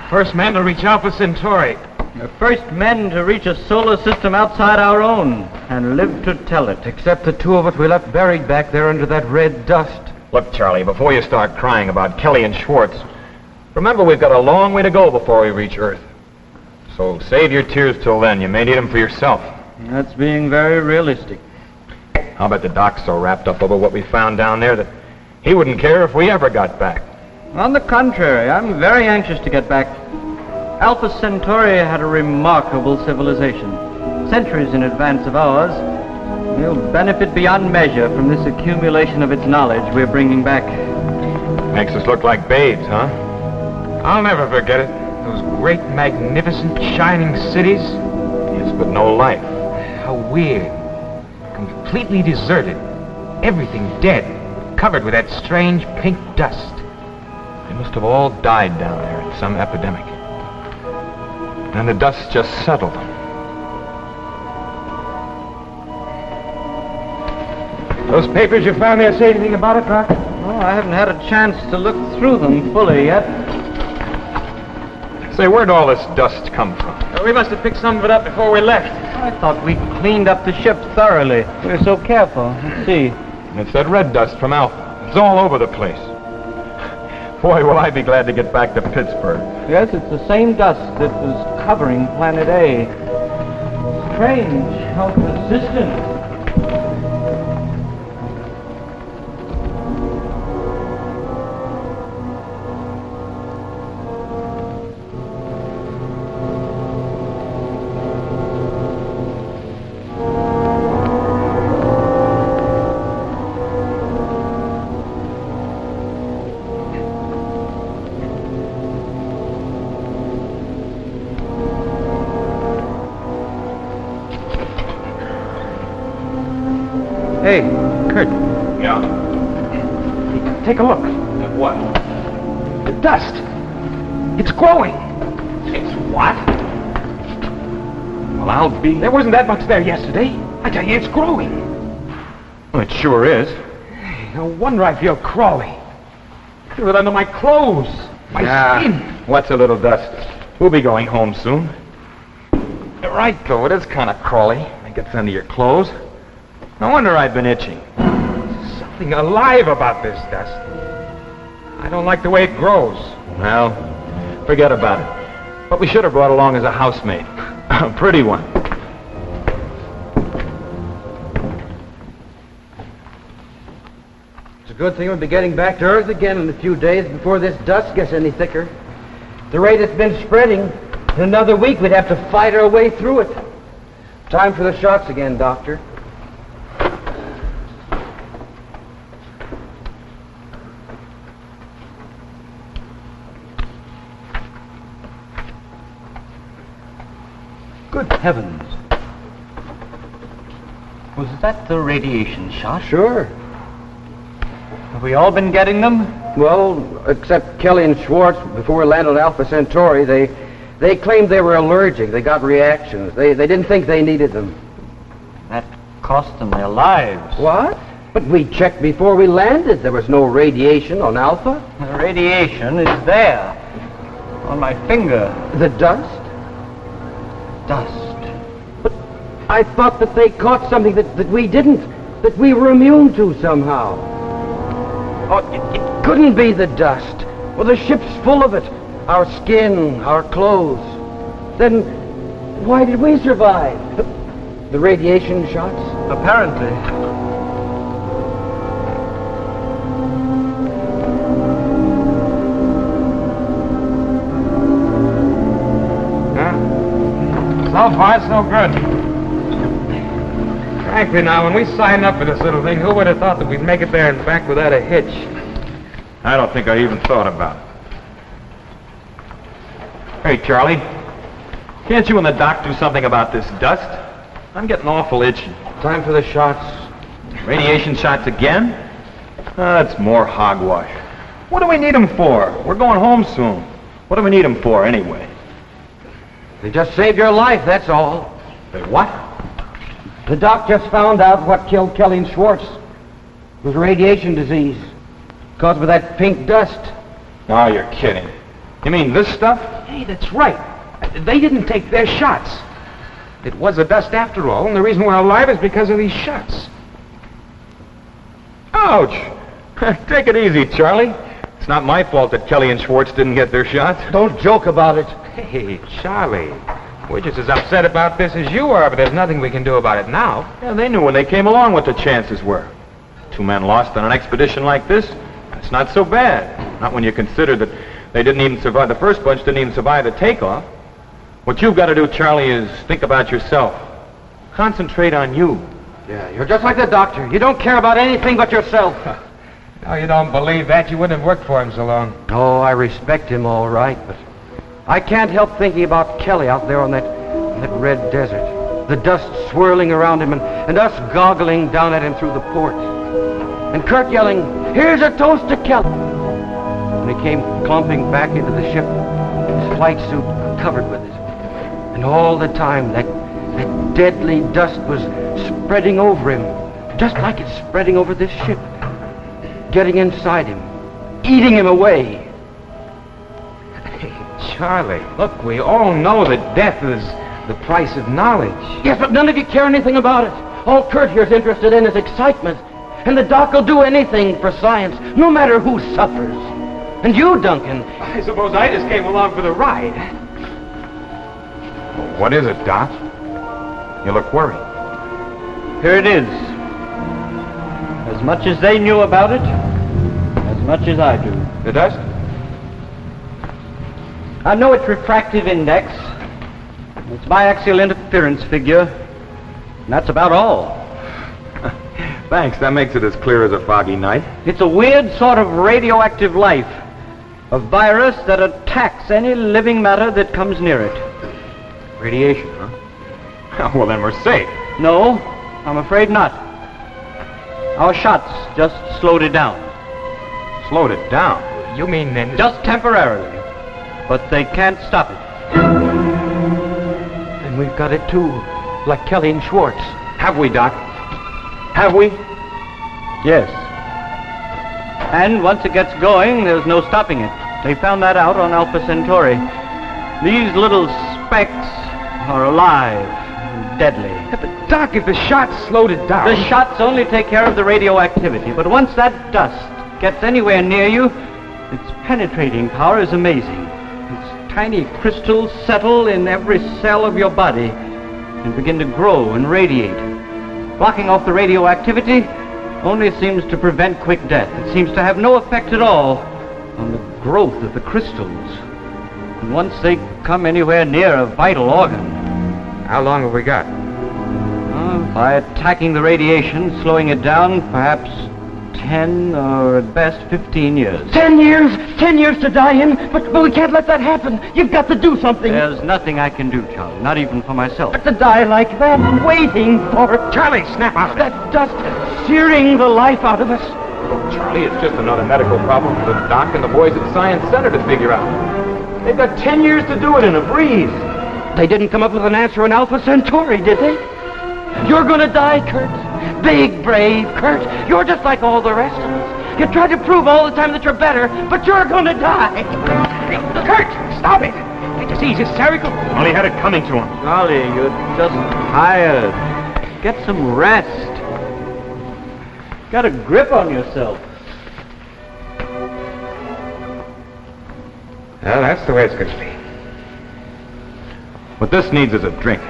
First man to reach Alpha Centauri. The first men to reach a solar system outside our own and live to tell it. Except the two of us we left buried back there under that red dust. Look, Charlie, before you start crying about Kelly and Schwartz, remember we've got a long way to go before we reach Earth. So save your tears till then. You may need them for yourself. That's being very realistic. I'll bet the doc's so wrapped up over what we found down there that he wouldn't care if we ever got back. On the contrary, I'm very anxious to get back. Alpha Centauri had a remarkable civilization, centuries in advance of ours. We'll benefit beyond measure from this accumulation of its knowledge we're bringing back. Makes us look like babes, huh? I'll never forget it. Those great, magnificent, shining cities. Yes, but no life. How weird. Completely deserted. Everything dead. Covered with that strange pink dust. They must have all died down there in some epidemic. And the dust just settled. Those papers you found there say anything about it, Doc? Oh, I haven't had a chance to look through them fully yet. Say, where'd all this dust come from? We must have picked some of it up before we left. I thought we cleaned up the ship thoroughly. We were so careful. Let's see. It's that red dust from Alpha. It's all over the place. Boy, will I be glad to get back to Pittsburgh. Yes, it's the same dust that was covering Planet A. Strange how persistent. Hey, Kurt. Yeah? Take a look. At what? The dust. It's growing. It's what? Well, I'll be... There wasn't that much there yesterday. I tell you, it's growing. Well, it sure is. No wonder I feel crawly. I feel it under my clothes, my skin. What's a little dust? We'll be going home soon. You're right, though. It is kind of crawly. It gets under your clothes. No wonder I've been itching. There's something alive about this dust. I don't like the way it grows. Well, forget about it. But we should have brought along as a housemaid. A pretty one. It's a good thing we'll be getting back to Earth again in a few days before this dust gets any thicker. At the rate it's been spreading, in another week we'd have to fight our way through it. Time for the shots again, Doctor. Good heavens. Was that the radiation shot? Sure. Have we all been getting them? Well, except Kelly and Schwartz, before we landed on Alpha Centauri, they claimed they were allergic. They got reactions. They didn't think they needed them. That cost them their lives. What? But we checked before we landed. There was no radiation on Alpha. The radiation is there. On my finger. The dust? Dust. But I thought that they caught something that we didn't, that we were immune to somehow. Oh, it couldn't be the dust. Well, the ship's full of it. Our skin, our clothes. Then why did we survive? The radiation shots? Apparently. So far, it's no good. Frankly, now, when we signed up for this little thing, who would have thought that we'd make it there and back without a hitch? I don't think I even thought about it. Hey, Charlie. Can't you and the doc do something about this dust? I'm getting awful itchy. Time for the shots. Radiation shots again? That's more hogwash. What do we need them for? We're going home soon. What do we need them for, anyway? They just saved your life, that's all. They what? The doc just found out what killed Kelly and Schwartz. It was radiation disease. Caused by that pink dust. Oh, you're kidding. You mean this stuff? Hey, that's right. They didn't take their shots. It was the dust after all, and the reason we're alive is because of these shots. Ouch! Take it easy, Charlie. It's not my fault that Kelly and Schwartz didn't get their shots. Don't joke about it. Hey, Charlie, we're just as upset about this as you are, but there's nothing we can do about it now. Yeah, they knew when they came along what the chances were. 2 men lost on an expedition like this, that's not so bad. Not when you consider that they didn't even survive, the first bunch didn't even survive the takeoff. What you've got to do, Charlie, is think about yourself. Concentrate on you. Yeah, you're just like the doctor. You don't care about anything but yourself. No, you don't believe that. You wouldn't have worked for him so long. Oh, I respect him all right, but I can't help thinking about Kelly out there on that red desert. The dust swirling around him and us goggling down at him through the port. And Kurt yelling, "Here's a toast to Kelly." When he came clumping back into the ship, his flight suit covered with it. And all the time, that deadly dust was spreading over him, just like it's spreading over this ship. Getting inside him, eating him away. Charlie, look, we all know that death is the price of knowledge. Yes, but none of you care anything about it. All Kurt here's interested in is excitement. And the doc will do anything for science, no matter who suffers. And you, Duncan. I suppose I just came along for the ride. What is it, Doc? You look worried. Here it is. As much as they knew about it, as much as I do. The dust? I know its refractive index. Its biaxial interference figure. And that's about all. Thanks, that makes it as clear as a foggy night. It's a weird sort of radioactive life. A virus that attacks any living matter that comes near it. Radiation, huh? Well, then we're safe. No, I'm afraid not. Our shots just slowed it down. Slowed it down? You mean then... Just temporarily. But they can't stop it. And we've got it too, like Kelly and Schwartz. Have we, Doc? Have we? Yes. And once it gets going, there's no stopping it. They found that out on Alpha Centauri. These little specks are alive and deadly. Yeah, but Doc, if the shots slowed it down... The shots only take care of the radioactivity, but once that dust gets anywhere near you, its penetrating power is amazing. Its tiny crystals settle in every cell of your body and begin to grow and radiate. Blocking off the radioactivity only seems to prevent quick death. It seems to have no effect at all on the growth of the crystals. And once they come anywhere near a vital organ... How long have we got? By attacking the radiation, slowing it down, perhaps 10 or at best 15 years. 10 years? 10 years to die in? But we can't let that happen. You've got to do something. There's nothing I can do, Charlie. Not even for myself. But to die like that, waiting for... Charlie, snap out of it. That dust searing the life out of us. Charlie, it's just another medical problem for the doc and the boys at Science Center to figure out. They've got 10 years to do it in a breeze. They didn't come up with an answer on Alpha Centauri, did they? You're gonna die, Kurt. Big, brave Kurt. You're just like all the rest of us. You try to prove all the time that you're better, but you're gonna die. Kurt, stop it. The disease is hysterical. Well, he had it coming to him. Charlie, you're just tired. Get some rest. Got a grip on yourself. Well, that's the way it's gonna be. What this needs is a drink.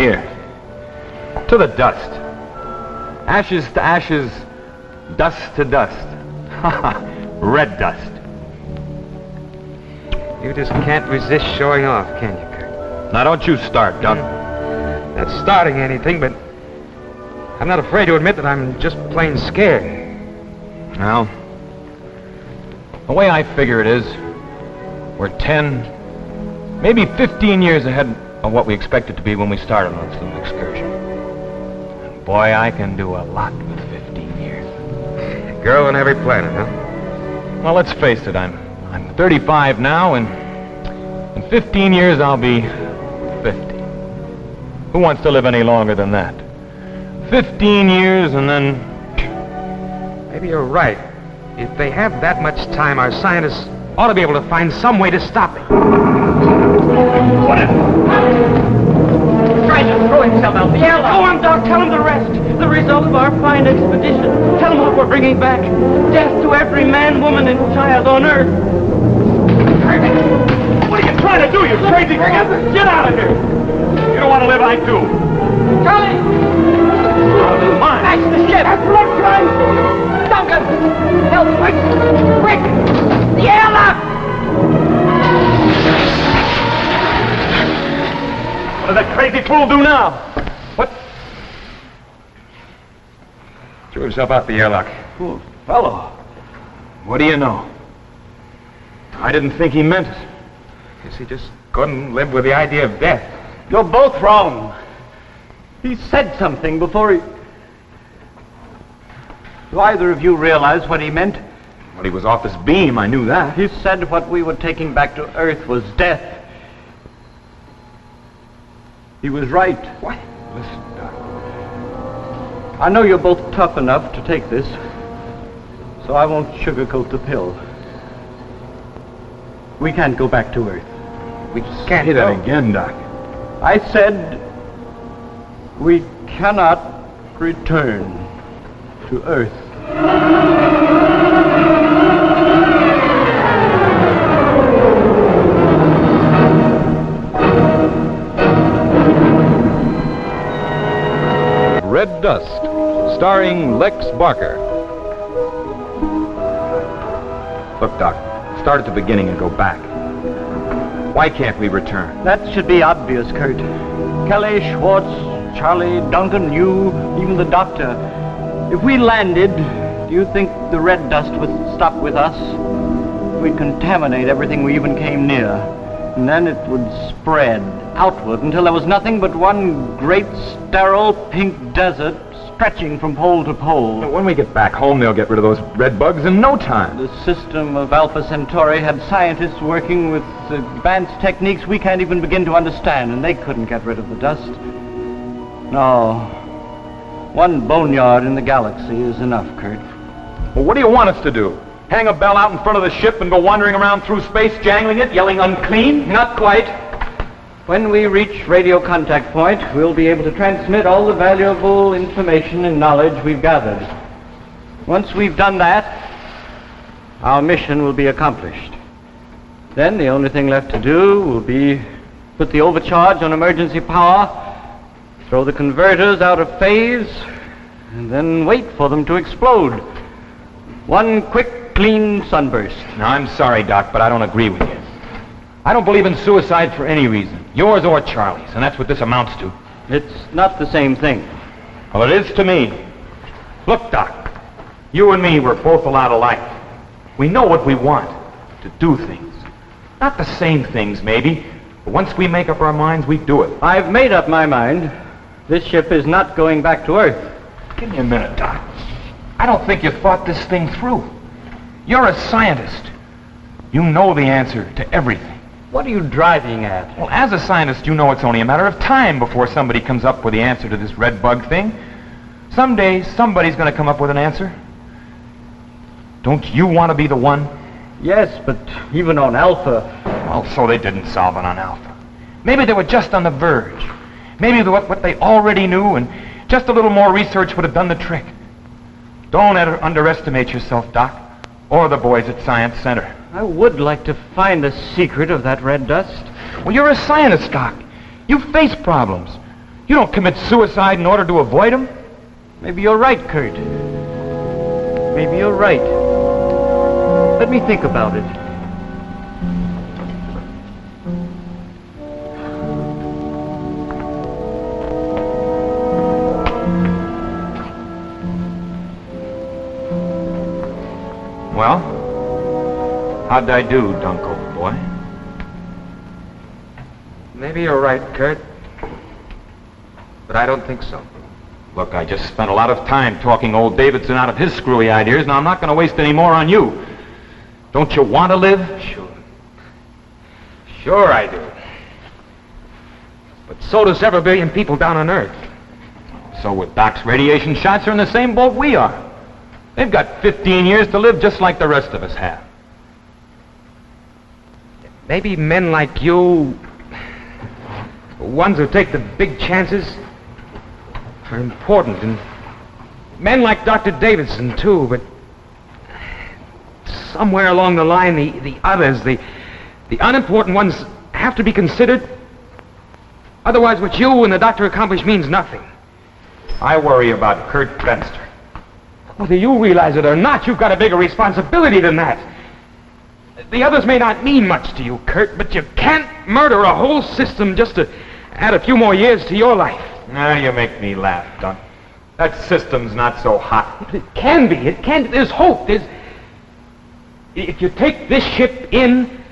Here. To the dust. Ashes to ashes, dust to dust. Red dust. You just can't resist showing off, can you, Kurt? Now don't you start, Doc. Not starting anything, but I'm not afraid to admit that I'm just plain scared. Now, the way I figure it is, we're 10, maybe 15 years ahead of what we expected to be when we started on this little excursion. And boy, I can do a lot with 15 years. Girl on every planet, huh? Well, let's face it, I'm 35 now, and in 15 years I'll be 50. Who wants to live any longer than that? 15 years and then... Maybe you're right. If they have that much time, our scientists ought to be able to find some way to stop it. What is it? Trying to throw himself out the airlock. Go on, Doc. Tell him the rest. The result of our fine expedition. Tell him what we're bringing back. Death to every man, woman, and child on Earth. What are you trying to do, you crazy thing? Get out of here! You don't want to live, I do. Charlie! Mine. That's the ship! That's blood crime! Duncan! Help! Quick! Quick! The airlock! What does that crazy fool do now? What? Threw himself out the airlock. Poor fellow. What do you know? I didn't think he meant it. Guess he just couldn't live with the idea of death. You're both wrong. He said something before he... Do either of you realize what he meant? When he was off his beam, I knew that. He said what we were taking back to Earth was death. He was right. What? Listen, Doc. I know you're both tough enough to take this, so I won't sugarcoat the pill. We can't go back to Earth. We just can't hear that again, Doc. I said we cannot return to Earth. Red Dust, starring Lex Barker. Look, Doc, start at the beginning and go back. Why can't we return? That should be obvious, Kurt. Kelly, Schwartz, Charlie, Duncan, you, even the doctor. If we landed, do you think the red dust would stop with us? We'd contaminate everything we even came near. And then it would spread outward until there was nothing but one great, sterile, pink desert stretching from pole to pole. But when we get back home, they'll get rid of those red bugs in no time. The system of Alpha Centauri had scientists working with advanced techniques we can't even begin to understand, and they couldn't get rid of the dust. No. One boneyard in the galaxy is enough, Kurt. Well, what do you want us to do? Hang a bell out in front of the ship and go wandering around through space, jangling it, yelling unclean? Not quite. When we reach radio contact point, we'll be able to transmit all the valuable information and knowledge we've gathered. Once we've done that, our mission will be accomplished. Then the only thing left to do will be put the overcharge on emergency power, throw the converters out of phase, and then wait for them to explode. One quick, clean sunburst. Now, I'm sorry, Doc, but I don't agree with you. I don't believe in suicide for any reason, yours or Charlie's, and that's what this amounts to. It's not the same thing. Well, it is to me. Look, Doc, you and me, we're both a lot alike. We know what we want, to do things. Not the same things, maybe, but once we make up our minds, we do it. I've made up my mind. This ship is not going back to Earth. Give me a minute, Doc. I don't think you thought this thing through. You're a scientist. You know the answer to everything. What are you driving at? Well, as a scientist, you know it's only a matter of time before somebody comes up with the answer to this red bug thing. Someday, somebody's going to come up with an answer. Don't you want to be the one? Yes, but even on Alpha... Well, so they didn't solve it on Alpha. Maybe they were just on the verge. Maybe what they already knew, and just a little more research would have done the trick. Don't underestimate yourself, Doc, or the boys at Science Center. I would like to find the secret of that red dust. Well, you're a scientist, Doc. You face problems. You don't commit suicide in order to avoid them. Maybe you're right, Kurt. Maybe you're right. Let me think about it. Well, how'd I do, Dunk, old boy? Maybe you're right, Kurt. But I don't think so. Look, I just spent a lot of time talking old Davidson out of his screwy ideas. Now, I'm not going to waste any more on you. Don't you want to live? Sure. Sure I do. But so does several billion people down on Earth. So with Doc's radiation shots are in the same boat we are. They've got 15 years to live just like the rest of us have. Maybe men like you, ones who take the big chances, are important. And men like Dr. Davidson, too, but somewhere along the line, the others, the unimportant ones have to be considered. Otherwise, what you and the doctor accomplish means nothing. I worry about Kurt Benster. Whether you realize it or not, you've got a bigger responsibility than that. The others may not mean much to you, Kurt, but you can't murder a whole system just to add a few more years to your life. Now you make me laugh, Dunk. That system's not so hot. It can be. It can. There's hope. If you take this ship in,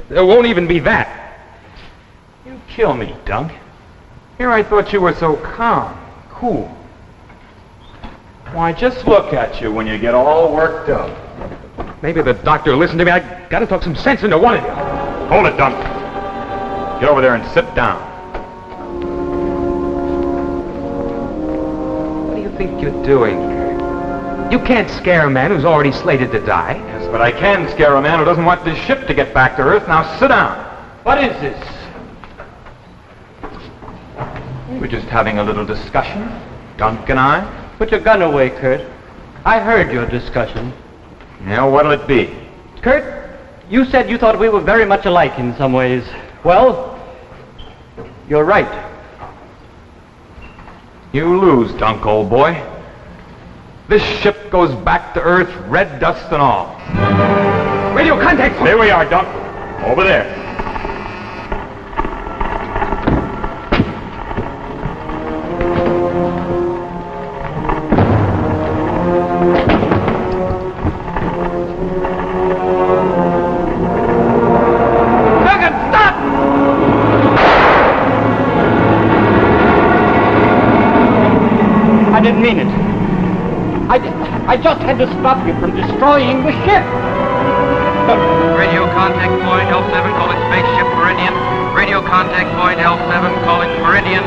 there won't even be that. You kill me, Dunk. Here I thought you were so calm, cool. Why, just look at you when you get all worked up. Maybe the doctor will listen to me. I gotta talk some sense into one of you. Hold it, Dunk. Get over there and sit down. What do you think you're doing? You can't scare a man who's already slated to die. Yes, but I can scare a man who doesn't want this ship to get back to Earth. Now sit down. What is this? We were just having a little discussion, Dunk and I. Put your gun away, Kurt. I heard your discussion. Yeah, what'll it be? Kurt, you said you thought we were very much alike in some ways. Well, you're right. You lose, Dunk, old boy. This ship goes back to Earth, red dust and all. Radio contact! There we are, Dunk. Over there. I didn't mean it. I just had to stop you from destroying the ship. Radio contact point L7 calling spaceship Meridian. Radio contact point L7 calling Meridian.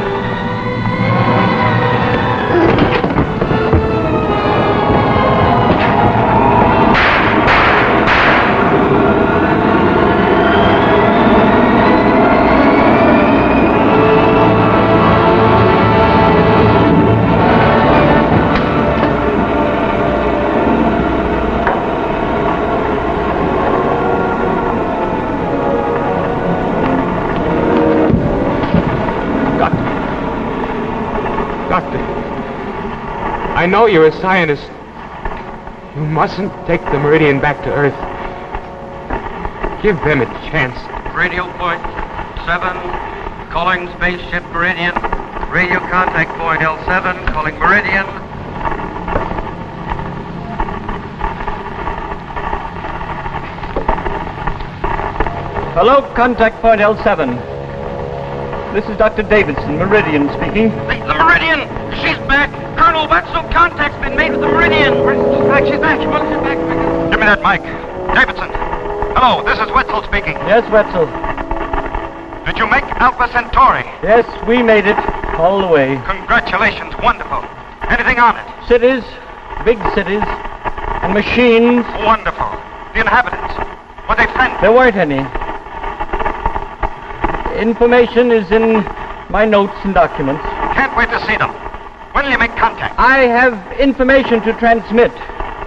I know you're a scientist. You mustn't take the Meridian back to Earth. Give them a chance. Radio point 7 calling spaceship Meridian. Radio contact point L7 calling Meridian. Hello, contact point L7. This is Dr. Davidson, Meridian speaking. The Meridian! She's back! Colonel Wetzel, contact's been made with the Meridian! She's back! She's back! Give me that mic. Davidson. Hello, this is Wetzel speaking. Yes, Wetzel. Did you make Alpha Centauri? Yes, we made it. All the way. Congratulations, wonderful. Anything on it? Cities, big cities, and machines. Wonderful. The inhabitants. Were they friendly? There weren't any. Information is in my notes and documents. Can't wait to see them. When will you make contact? I have information to transmit.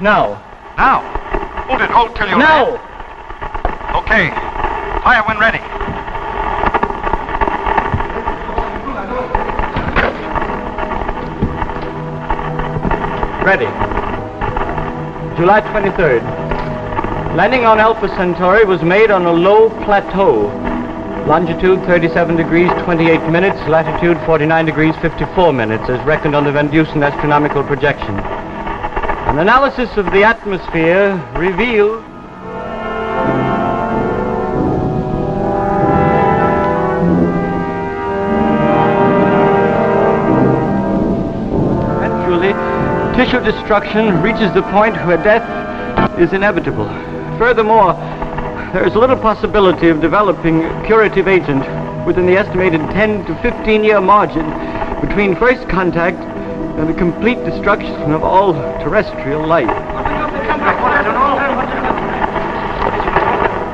Now. Now? Hold it, hold till you're now! ready. Okay. Fire when ready. Ready. July 23rd. Landing on Alpha Centauri was made on a low plateau. Longitude 37 degrees 28 minutes, latitude 49 degrees 54 minutes, as reckoned on the Van Dusen astronomical projection. An analysis of the atmosphere revealed eventually tissue destruction reaches the point where death is inevitable. Furthermore, there is little possibility of developing a curative agent within the estimated 10 to 15 year margin between first contact and the complete destruction of all terrestrial life.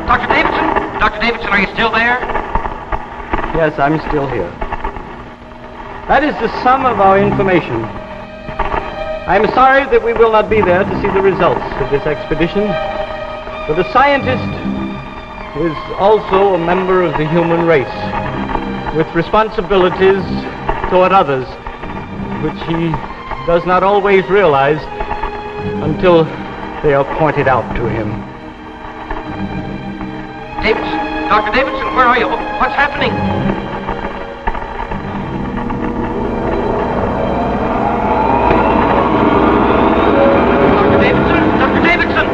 Dr. Davidson? Dr. Davidson, are you still there? Yes, I'm still here. That is the sum of our information. I'm sorry that we will not be there to see the results of this expedition, but the scientist is also a member of the human race, with responsibilities toward others, which he does not always realize until they are pointed out to him. Davidson, Dr. Davidson, where are you? What's happening?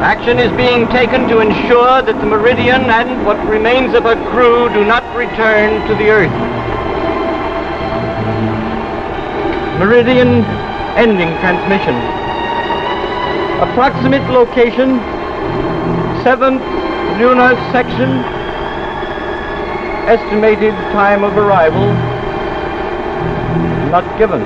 Action is being taken to ensure that the Meridian and what remains of her crew do not return to the Earth. Meridian ending transmission. Approximate location, 7th lunar section. Estimated time of arrival, not given.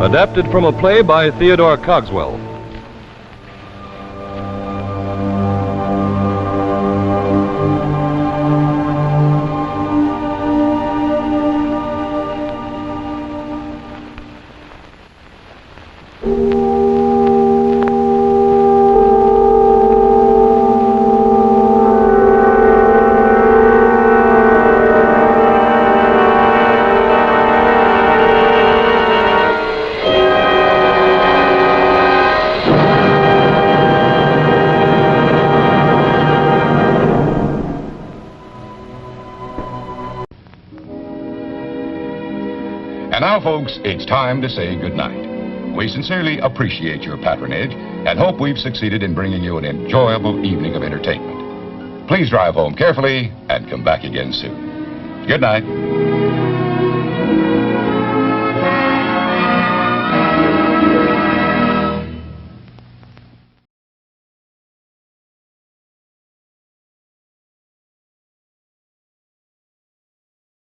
Adapted from a play by Theodore Cogswell. And now, folks, it's time to say goodnight. We sincerely appreciate your patronage and hope we've succeeded in bringing you an enjoyable evening of entertainment. Please drive home carefully and come back again soon. Good night.